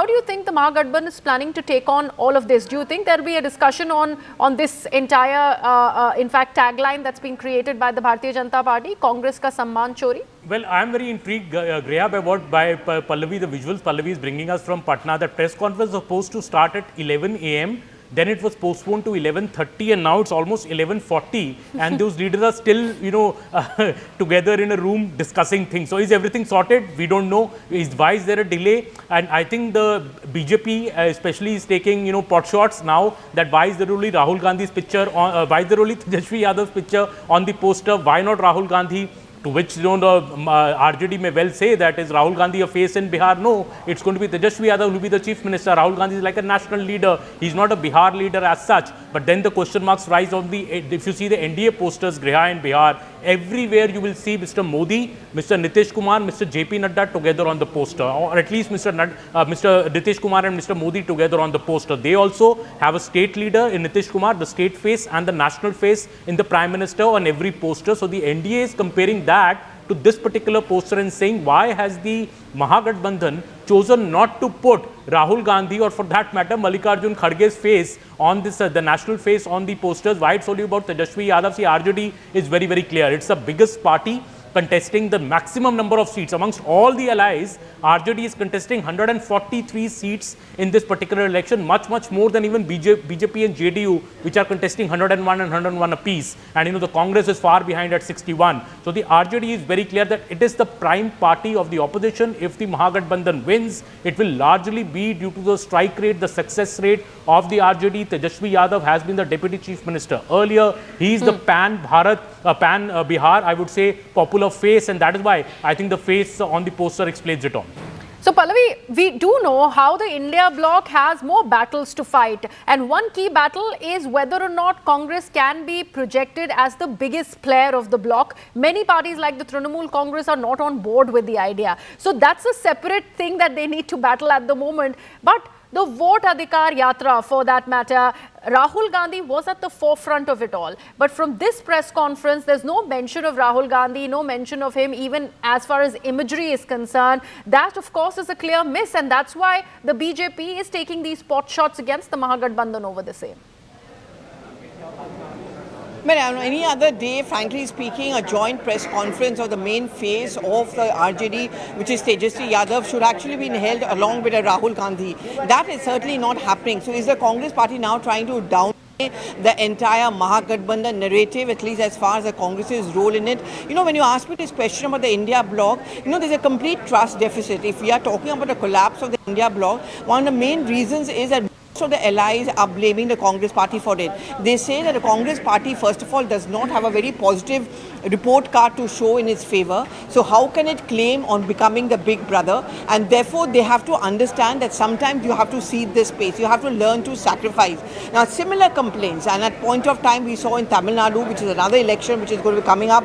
do you think the Mahagathbandhan is planning to take on all of this? Do you think there will be a discussion on this entire, in fact, tagline that's been created by the Bharatiya Janata Party, Congress ka Samman Chori? Well, I am very intrigued, Greya, by Pallavi, the visuals Pallavi is bringing us from Patna. The press conference was supposed to start at 11 a.m. Then it was postponed to 11:30, and now it's almost 11:40, and those leaders are still, together in a room discussing things. So is everything sorted? We don't know. Why is there a delay? And I think the BJP especially is taking, pot shots now that why is there only Rahul Gandhi's picture, why is there only Tejaswi Yadav's picture on the poster? Why not Rahul Gandhi? To which, the RJD may well say that is Rahul Gandhi a face in Bihar? No, it's going to be Tejasvi Yadav who will be the chief minister. Rahul Gandhi is like a national leader. He's not a Bihar leader as such. But then the question marks rise on if you see the NDA posters, Griha in Bihar, everywhere you will see Mr. Modi, Mr. Nitish Kumar, Mr. JP Nadda together on the poster, or at least Mr. Nitish Kumar and Mr. Modi together on the poster. They also have a state leader in Nitish Kumar, the state face, and the national face in the Prime Minister on every poster. So the NDA is comparing that to this particular poster and saying, why has the Mahagathbandhan chosen not to put Rahul Gandhi, or for that matter Mallikarjun Kharge's face on this, the national face on the posters? Why it's only about Tejasvi Yadav? See, RJD is very, very clear. It's the biggest party contesting the maximum number of seats amongst all the allies. RJD is contesting 143 seats in this particular election, much more than even BJP and JDU, which are contesting 101 and 101 apiece. And the Congress is far behind at 61. So the RJD is very clear that it is the prime party of the opposition. If the Mahagathbandhan wins, it will largely be due to the strike rate, the success rate of the RJD. Tejasvi Yadav has been the deputy chief minister earlier. He is the pan Bihar, I would say, popular face, and that is why I think the face on the poster explains it all. So Pallavi, we do know how the India bloc has more battles to fight, and one key battle is whether or not Congress can be projected as the biggest player of the bloc. Many parties like the Trinamool Congress are not on board with the idea. So that's a separate thing that they need to battle at the moment. But the Vote Adhikar Yatra, for that matter, Rahul Gandhi was at the forefront of it all. But from this press conference, there's no mention of Rahul Gandhi, no mention of him, even as far as imagery is concerned. That, of course, is a clear miss. And that's why the BJP is taking these pot shots against the Mahagathbandhan over the same. But any other day, frankly speaking, a joint press conference of the main face of the RJD, which is Tejasvi Yadav, should actually be held along with Rahul Gandhi. That is certainly not happening. So is the Congress party now trying to downplay the entire Mahagathbandhan narrative, at least as far as the Congress's role in it? When you ask me this question about the India bloc, there's a complete trust deficit. If we are talking about the collapse of the India bloc, one of the main reasons is that so the allies are blaming the Congress party for it. They say that the Congress party, first of all, does not have a very positive report card to show in its favor. So how can it claim on becoming the big brother? And therefore, they have to understand that sometimes you have to cede this space. You have to learn to sacrifice. Now, similar complaints, and at point of time we saw in Tamil Nadu, which is another election which is going to be coming up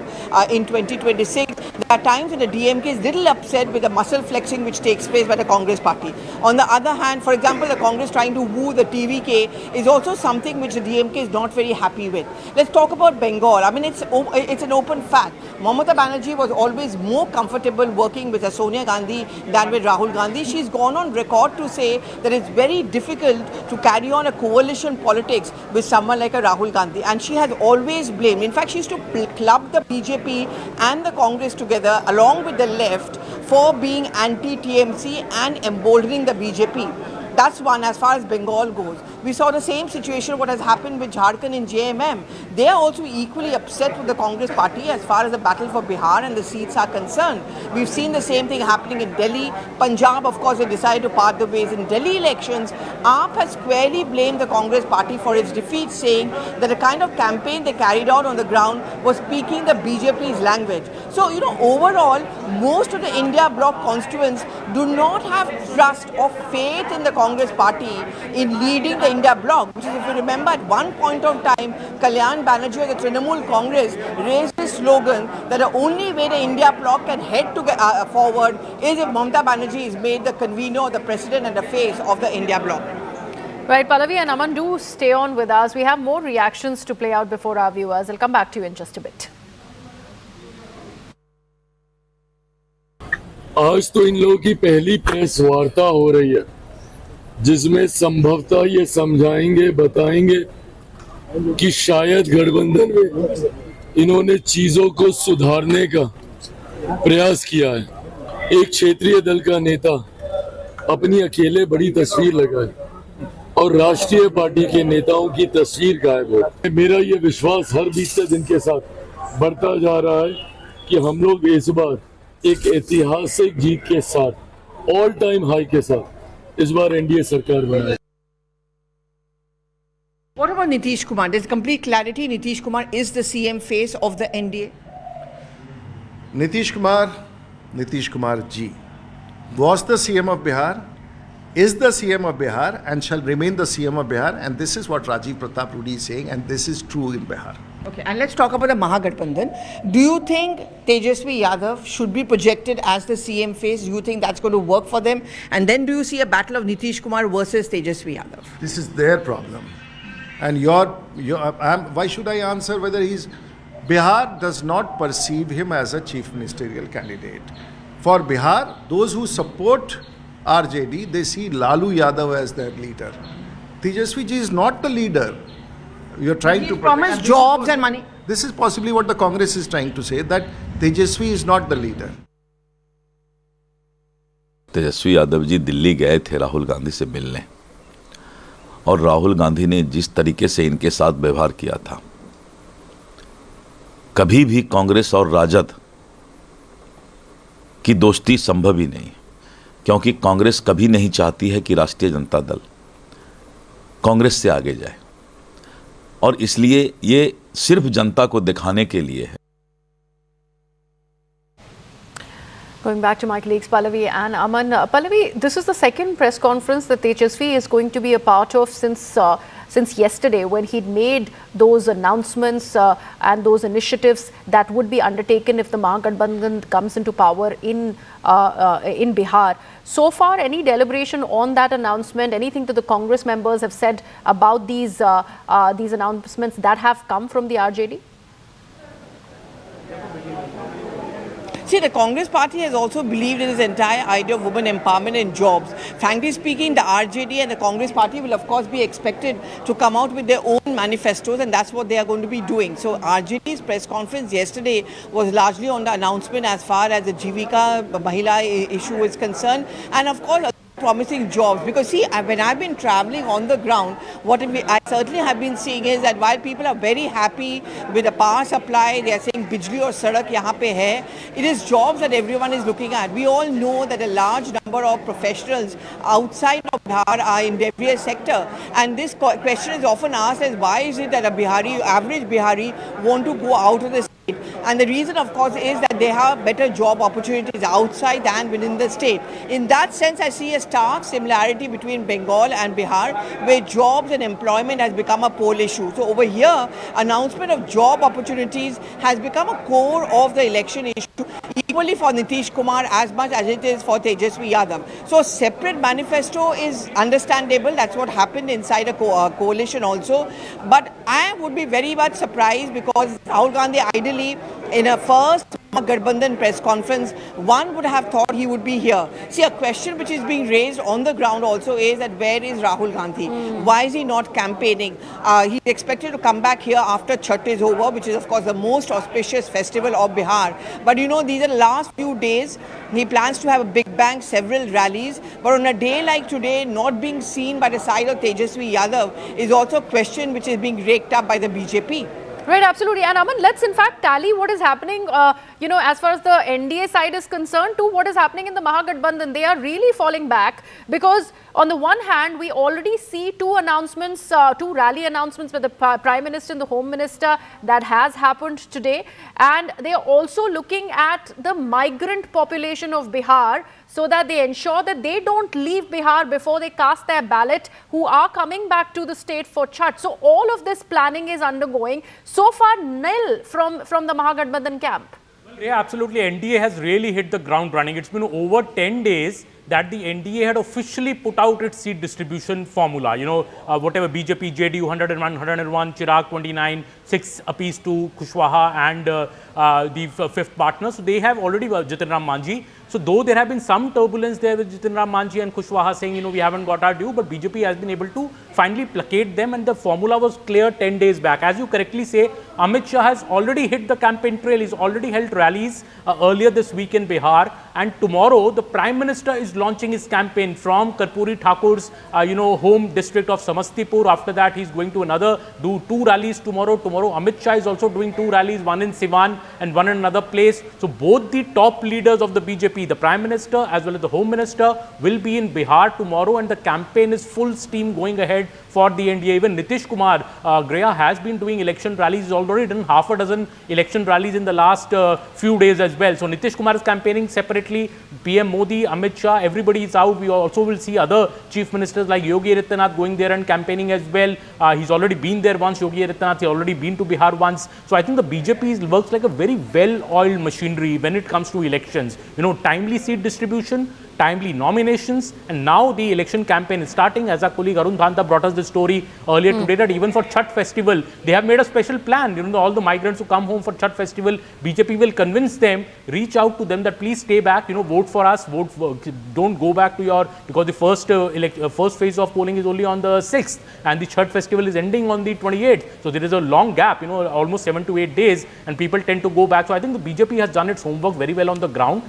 in 2026, there are times when the DMK is little upset with the muscle flexing which takes place by the Congress party. On the other hand, for example, the Congress trying to woo the TVK is also something which the DMK is not very happy with. Let's talk about Bengal. I mean, it's an open fact. Mamata Banerjee was always more comfortable working with Sonia Gandhi than with Rahul Gandhi. She's gone on record to say that it's very difficult to carry on a coalition politics with someone like a Rahul Gandhi. And she has always blamed. In fact, she used to club the BJP and the Congress together along with the left for being anti-TMC and emboldening the BJP. That's one as far as Bengal goes. We saw the same situation what has happened with Jharkhand in JMM. They are also equally upset with the Congress party as far as the battle for Bihar and the seats are concerned. We've seen the same thing happening in Delhi. Punjab, of course, they decided to part the ways. In Delhi elections, AAP has squarely blamed the Congress party for its defeat, saying that the kind of campaign they carried out on the ground was speaking the BJP's language. So, overall, most of the India bloc constituents do not have trust or faith in the Congress party in leading the India bloc, which is, if you remember, at one point of time, Kalyan Banerjee of the Trinamool Congress raised the slogan that the only way the India bloc can head to forward is if Mamata Banerjee is made the convener, the president and the face of the India bloc. Right, Pallavi and Aman, do stay on with us. We have more reactions to play out before our viewers. I'll come back to you in just a bit. आज तो इन लोगों की पहली press वार्ता हो रही है जिसमें संभवतः ये समझाएंगे, बताएंगे कि शायद गठबंधन में इन्होंने चीजों को सुधारने का प्रयास किया है। एक क्षेत्रीय दल का नेता अपनी अकेले बड़ी तस्वीर लगाए और राष्ट्रीय पार्टी के नेताओं की तस्वीर गायब हो। मेरा ये विश्वास हर बीते दिन के साथ बढ़ता जा रहा है कि हम लोग इस बार एक ऐतिहासिक जीत के साथ, ऑल टाइम हाई के साथ इस बार एनडीए सरकार बनाए। What about Nitish Kumar? There's complete clarity. Nitish Kumar is the CM face of the NDA. Nitish Kumar ji was the CM of Bihar, is the CM of Bihar and shall remain the CM of Bihar, and this is what Rajiv Pratap Rudy is saying, and this is true in Bihar. Okay, and let's talk about the Mahagathbandhan. Do you think Tejasvi Yadav should be projected as the CM face? Do you think that's going to work for them? And then do you see a battle of Nitish Kumar versus Tejasvi Yadav? This is their problem. And why should I answer whether he's... Bihar does not perceive him as a chief ministerial candidate. For Bihar, those who support RJD, they see Lalu Yadav as their leader. Tejasvi ji is not the leader. You are trying to promise jobs and money. This is possibly what the Congress is trying to say, that Tejasvi is not the leader. Tejashwi Yadav ji Delhi गए थे राहुल गांधी से मिलने, और राहुल गांधी ने जिस तरीके से इनके साथ व्यवहार किया था, कभी भी कांग्रेस और राजद की दोस्ती संभव ही नहीं, क्योंकि कांग्रेस कभी नहीं चाहती है कि राष्ट्रीय जनता दल कांग्रेस से आगे जाए, और इसलिए ये सिर्फ जनता को दिखाने के लिए है। Going back to my colleagues Pallavi and Aman. Pallavi, this is the second press conference that Tejasvi is going to be a part of since yesterday, when he'd made those announcements and those initiatives that would be undertaken if the Mahagathbandhan comes into power in Bihar. So far, any deliberation on that announcement, anything that the Congress members have said about these announcements that have come from the RJD? See, the Congress party has also believed in this entire idea of women empowerment and jobs. Frankly speaking, the RJD and the Congress party will of course be expected to come out with their own manifestos, and that's what they are going to be doing. So RJD's press conference yesterday was largely on the announcement as far as the Jivika Mahila issue is concerned, and of course promising jobs. Because see, when I've been traveling on the ground, what I certainly have been seeing is that while people are very happy with the power supply, they are saying bijli aur sadak yahan pe hai, it is jobs that everyone is looking at. We all know that a large number of professionals outside of Bihar are in various sector, and this question is often asked as why is it that a average Bihari want to go out of the state? And the reason of course is that they have better job opportunities outside than within the state. In that sense, I see a stark similarity between Bengal and Bihar, where jobs and employment has become a pole issue. So over here, announcement of job opportunities has become a core of the election issue, equally for Nitish Kumar as much as it is for Tejasvi Yadav. So separate manifesto is understandable. That's what happened inside a coalition also. But I would be very much surprised, because Rahul Gandhi ideally in a first Mahagathbandhan press conference, one would have thought he would be here. See, a question which is being raised on the ground also is that where is Rahul Gandhi? Why is he not campaigning? He's expected to come back here after Chhath is over, which is of course the most auspicious festival of Bihar. But you know, these are the last few days. He plans to have a big bang, several rallies. But on a day like today, not being seen by the side of Tejasvi Yadav is also a question which is being raked up by the BJP. Right, absolutely. And Aman, let's in fact tally what is happening, as far as the NDA side is concerned, to what is happening in the Mahagathbandhan. They are really falling back, because on the one hand, we already see two rally announcements with the Prime Minister and the Home Minister that has happened today. And they are also looking at the migrant population of Bihar, so that they ensure that they don't leave Bihar before they cast their ballot, who are coming back to the state for Chhath. So all of this planning is undergoing. So far, nil from the Mahagathbandhan camp. Yeah, absolutely. NDA has really hit the ground running. It's been over 10 days that the NDA had officially put out its seat distribution formula. Whatever BJP, JDU 101, Chirag 29, 6 apiece to Kushwaha and the fifth partner. So they have already Jitin Ram Manjhi. So though there have been some turbulence there with Jitin Ram Manjhi and Kushwaha saying, we haven't got our due, but BJP has been able to finally placate them, and the formula was clear 10 days back. As you correctly say, Amit Shah has already hit the campaign trail. He's already held rallies earlier this week in Bihar, and tomorrow the Prime Minister is launching his campaign from Karpuri Thakur's home district of Samastipur. After that, he's going to do two rallies tomorrow. Tomorrow, Amit Shah is also doing two rallies, one in Siwan and one in another place. So both the top leaders of the BJP BJP. The Prime Minister as well as the Home Minister will be in Bihar tomorrow, and the campaign is full steam going ahead for the NDA. Even Nitish Kumar, Greya, has been doing election rallies. He's already done half a dozen election rallies in the last few days as well. So Nitish Kumar is campaigning separately. PM Modi, Amit Shah, everybody is out. We also will see other chief ministers like Yogi Adityanath going there and campaigning as well. He's already been there once, Yogi Adityanath. He's already been to Bihar once. So I think the BJP works like a very well-oiled machinery when it comes to elections. You know, timely seat distribution, timely nominations, and now the election campaign is starting. As our colleague Arun Dhanta brought us the story earlier today, that even for Chhath festival, they have made a special plan. You know, all the migrants who come home for Chhath festival, BJP will convince them, reach out to them that please stay back, you know, vote for us, don't go back to your, because the first phase of polling is only on the 6th, and the Chhath festival is ending on the 28th. So there is a long gap, you know, almost 7 to 8 days, and people tend to go back. So I think the BJP has done its homework very well on the ground.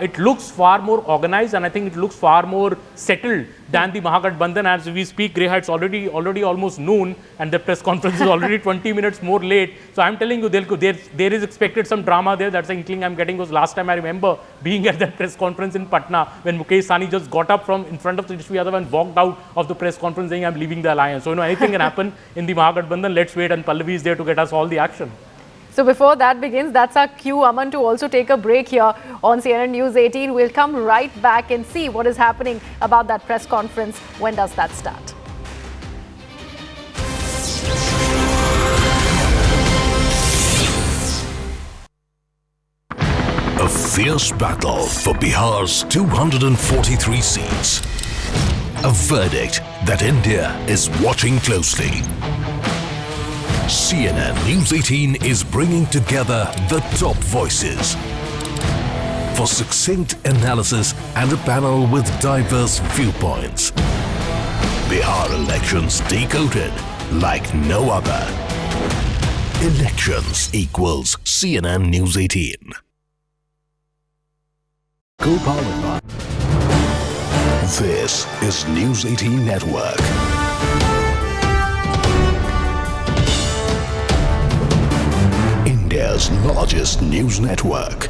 It looks far more organized, and I think it looks far more settled than the Mahagathbandhan. As we speak, Greha, it's already almost noon, and the press conference is already 20 minutes more late. So I'm telling you, there is expected some drama there. That's the inkling I'm getting, because last time I remember being at that press conference in Patna when Mukesh Sahni just got up from in front of Tejasvi Yadav and walked out of the press conference saying, I'm leaving the alliance. So, you know, anything can happen in the Mahagathbandhan. Let's wait, and Pallavi is there to get us all the action. So before that begins, that's our cue, Aman, to also take a break here on CNN News 18. We'll come right back and see what is happening about that press conference. When does that start? A fierce battle for Bihar's 243 seats. A verdict that India is watching closely. CNN News 18 is bringing together the top voices for succinct analysis and a panel with diverse viewpoints. Bihar Elections decoded like no other. Elections equals CNN News 18. Co-powered by. This is News 18 Network. India's largest news network.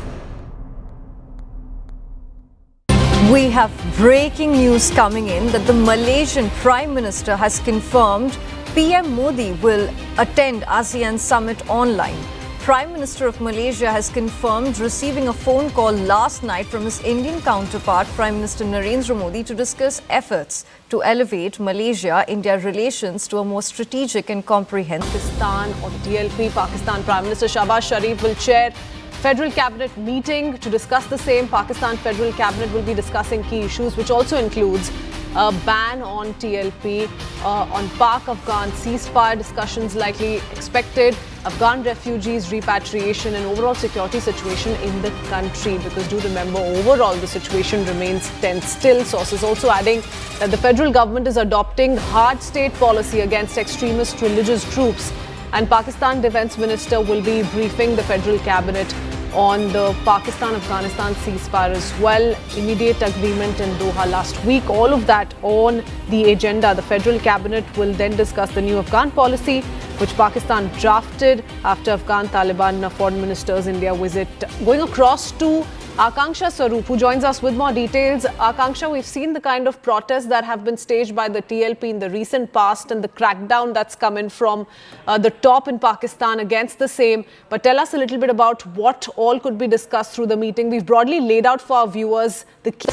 We have breaking news coming in that the Malaysian Prime Minister has confirmed PM Modi will attend ASEAN Summit online. Prime Minister of Malaysia has confirmed receiving a phone call last night from his Indian counterpart, Prime Minister Narendra Modi, to discuss efforts to elevate Malaysia-India relations to a more strategic and comprehensive. Pakistan or the TLP, Pakistan Prime Minister Shahbaz Sharif will chair Federal Cabinet meeting to discuss the same. Pakistan Federal Cabinet will be discussing key issues, which also includes a ban on TLP, on Pak-Afghan ceasefire discussions likely expected, Afghan refugees repatriation and overall security situation in the country. Because do remember, overall the situation remains tense still. Sources also adding that the federal government is adopting hard state policy against extremist religious groups. And Pakistan Defence Minister will be briefing the federal cabinet on the Pakistan-Afghanistan ceasefire as well. Immediate agreement in Doha last week. All of that on the agenda. The federal cabinet will then discuss the new Afghan policy, which Pakistan drafted after Afghan Taliban foreign minister's India visit. Going across to Akanksha Swaroop, who joins us with more details. Akanksha, we've seen the kind of protests that have been staged by the TLP in the recent past and the crackdown that's come in from the top in Pakistan against the same. But tell us a little bit about what all could be discussed through the meeting. We've broadly laid out for our viewers the key.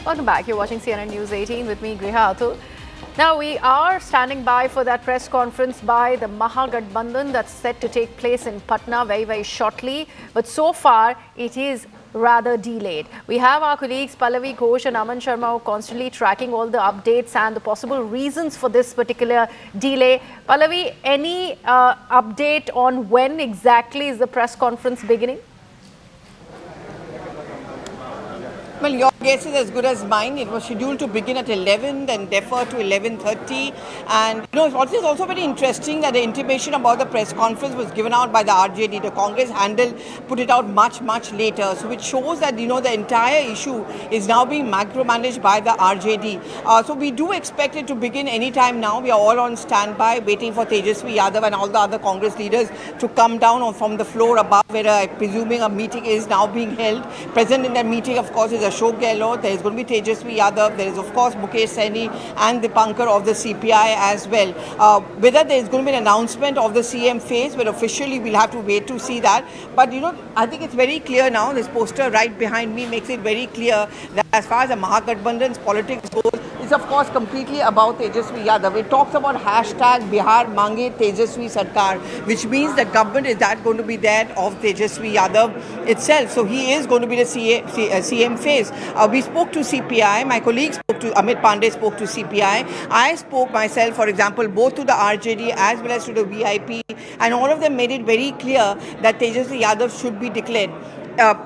Welcome back. You're watching CNN News 18 with me, Greha Atul. Now, we are standing by for that press conference by the Mahagathbandhan that's set to take place in Patna very, very shortly. But so far, it is rather delayed. We have our colleagues Pallavi Ghosh and Aman Sharma who are constantly tracking all the updates and the possible reasons for this particular delay. Pallavi, any update on when exactly is the press conference beginning? Well, your guess is as good as mine. It was scheduled to begin at 11, then defer to 11:30. And, what is also very interesting that the intimation about the press conference was given out by the RJD. The Congress handle put it out much later, so which shows that the entire issue is now being micromanaged by the RJD. So we do expect it to begin anytime now. We are all on standby, waiting for Tejasvi Yadav and all the other Congress leaders to come down from the floor above, where I'm presuming a meeting is now being held. Present in that meeting, of course, is Ashok Gehlot. There is going to be Tejasvi Yadav. There is, of course, Mukesh Saini and Dipankar of the CPI as well. Whether there is going to be an announcement of the CM phase, but officially we'll have to wait to see that. But I think it's very clear now. This poster right behind me makes it very clear that as far as the Mahagathbandhan's politics goes, it's of course completely about Tejasvi Yadav. It talks about hashtag Bihar Mange Tejasvi Sarkar, which means the government is that going to be that of Tejasvi Yadav itself. So he is going to be the CM face. We spoke to CPI. My colleague spoke to Amit Pandey, spoke to CPI. I spoke myself, for example, both to the RJD as well as to the VIP, and all of them made it very clear that Tejasvi Yadav should be declared.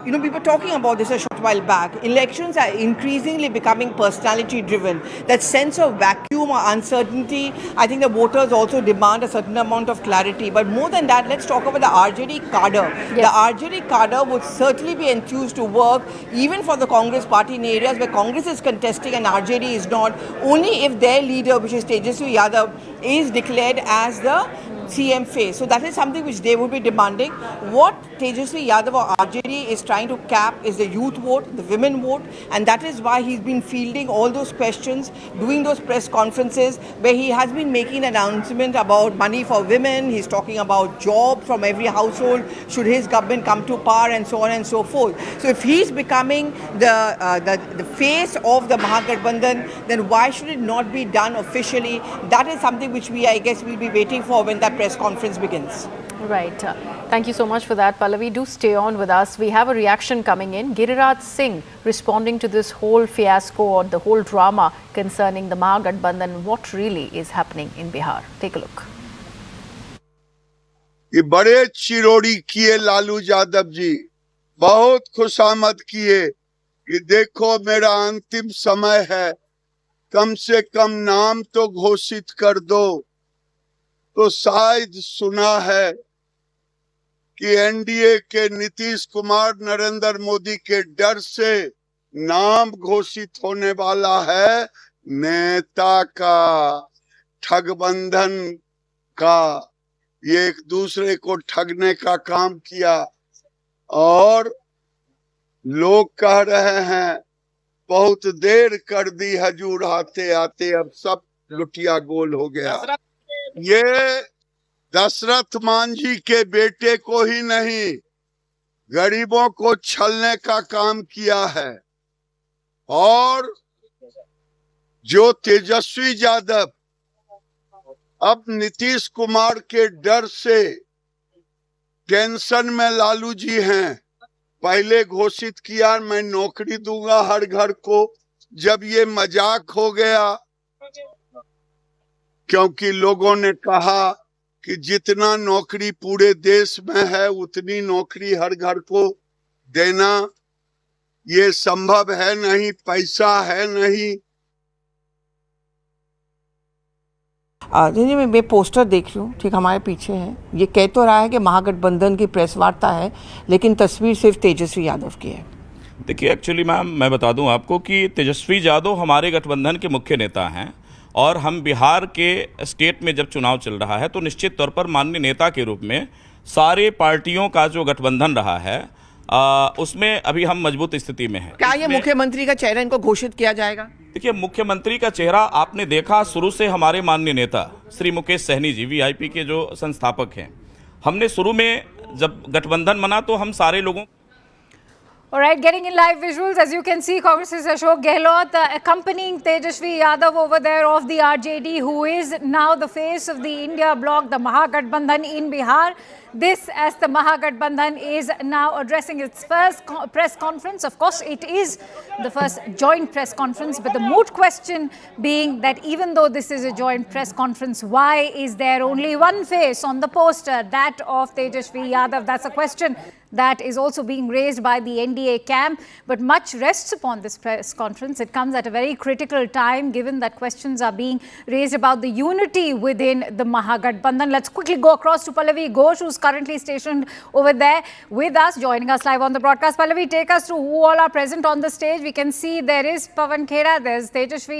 We were talking about this a short while back. Elections are increasingly becoming personality driven. That sense of vacuum or uncertainty, I think the voters also demand a certain amount of clarity. But more than that, let's talk about the RJD cadre. Yes. The RJD cadre would certainly be enthused to work even for the Congress party in areas where Congress is contesting and RJD is not, only if their leader, which is Tejasvi Yadav, is declared as the CM face. So that is something which they would be demanding. What Tejasvi Yadav or RJD is trying to cap is the youth vote, the women vote, and that is why he's been fielding all those questions, doing those press conferences where he has been making an announcement about money for women. He's talking about job from every household should his government come to power, and so on and so forth. So if he's becoming the face of the Mahagathbandhan, then why should it not be done officially? That is something which I guess we'll be waiting for when that press conference begins. Right. Thank you so much for that, Pallavi. Do stay on with us. We have a reaction coming in. Giriraj Singh responding to this whole fiasco or the whole drama concerning the Mahagathbandhan. What really is happening in Bihar? Take a look. ये बड़े चिरोड़ी किए लालू यादव जी, बहुत खुशामद किए कि देखो मेरा अंतिम समय है, कम से कम नाम तो घोषित कर दो। तो शायद सुना है कि एनडीए के नीतीश कुमार नरेंद्र मोदी के डर से नाम घोषित होने वाला है नेता का, ठगबंधन का। ये एक दूसरे को ठगने का काम किया और लोग कह रहे हैं बहुत देर कर दी हजूर आते आते, अब सब लुटिया गोल हो गया। ये दशरथ मांझी के बेटे को ही नहीं, गरीबों को छलने का काम किया है। और जो तेजस्वी यादव अब नीतीश कुमार के डर से टेंशन में लालू जी हैं, पहले घोषित किया मैं नौकरी दूंगा हर घर को, जब ये मजाक हो गया क्योंकि लोगों ने कहा कि जितना नौकरी पूरे देश में है उतनी नौकरी हर घर को देना ये संभव है नहीं, पैसा है नहीं। मैं पोस्टर देख रही हूँ, ठीक हमारे पीछे है। ये कह तो रहा है कि महागठबंधन की प्रेस वार्ता है, लेकिन तस्वीर सिर्फ तेजस्वी यादव की है। देखिए एक्चुअली मैम मैं बता दूं आपको कि तेजस्वी यादव हमारे गठबंधन के मुख्य नेता हैं और हम बिहार के स्टेट में जब चुनाव चल रहा है तो निश्चित तौर पर माननीय नेता के रूप में सारे पार्टियों का जो गठबंधन रहा है उसमें अभी हम मजबूत स्थिति में हैं। क्या ये मुख्यमंत्री का चेहरा इनको घोषित किया जाएगा? देखिए मुख्यमंत्री का चेहरा आपने देखा शुरू से हमारे माननीय नेता श्री मुकेश सहनी जी वीआईपी के जो संस्थापक हैं, हमने शुरू में जब गठबंधन बना तो हम सारे लोगों। All right, getting in live visuals, as you can see, Congress's Ashok Gehlot accompanying Tejasvi Yadav over there of the RJD, who is now the face of the India bloc, the Mahagathbandhan in Bihar. this as the Mahagathbandhan is now addressing its first press conference. Of course, it is the first joint press conference, but the moot question being that even though this is a joint press conference, why is there only one face on the poster, that of Tejasvi Yadav? That's a question that is also being raised by the NDA camp, but much rests upon this press conference. It comes at a very critical time, given that questions are being raised about the unity within the Mahagathbandhan. Let's quickly go across to Pallavi Ghosh, who's currently stationed over there with us, joining us live on the broadcast. Pallavi, take us through who all are present on the stage. We can see there is Pawan Khera, there's Tejasvi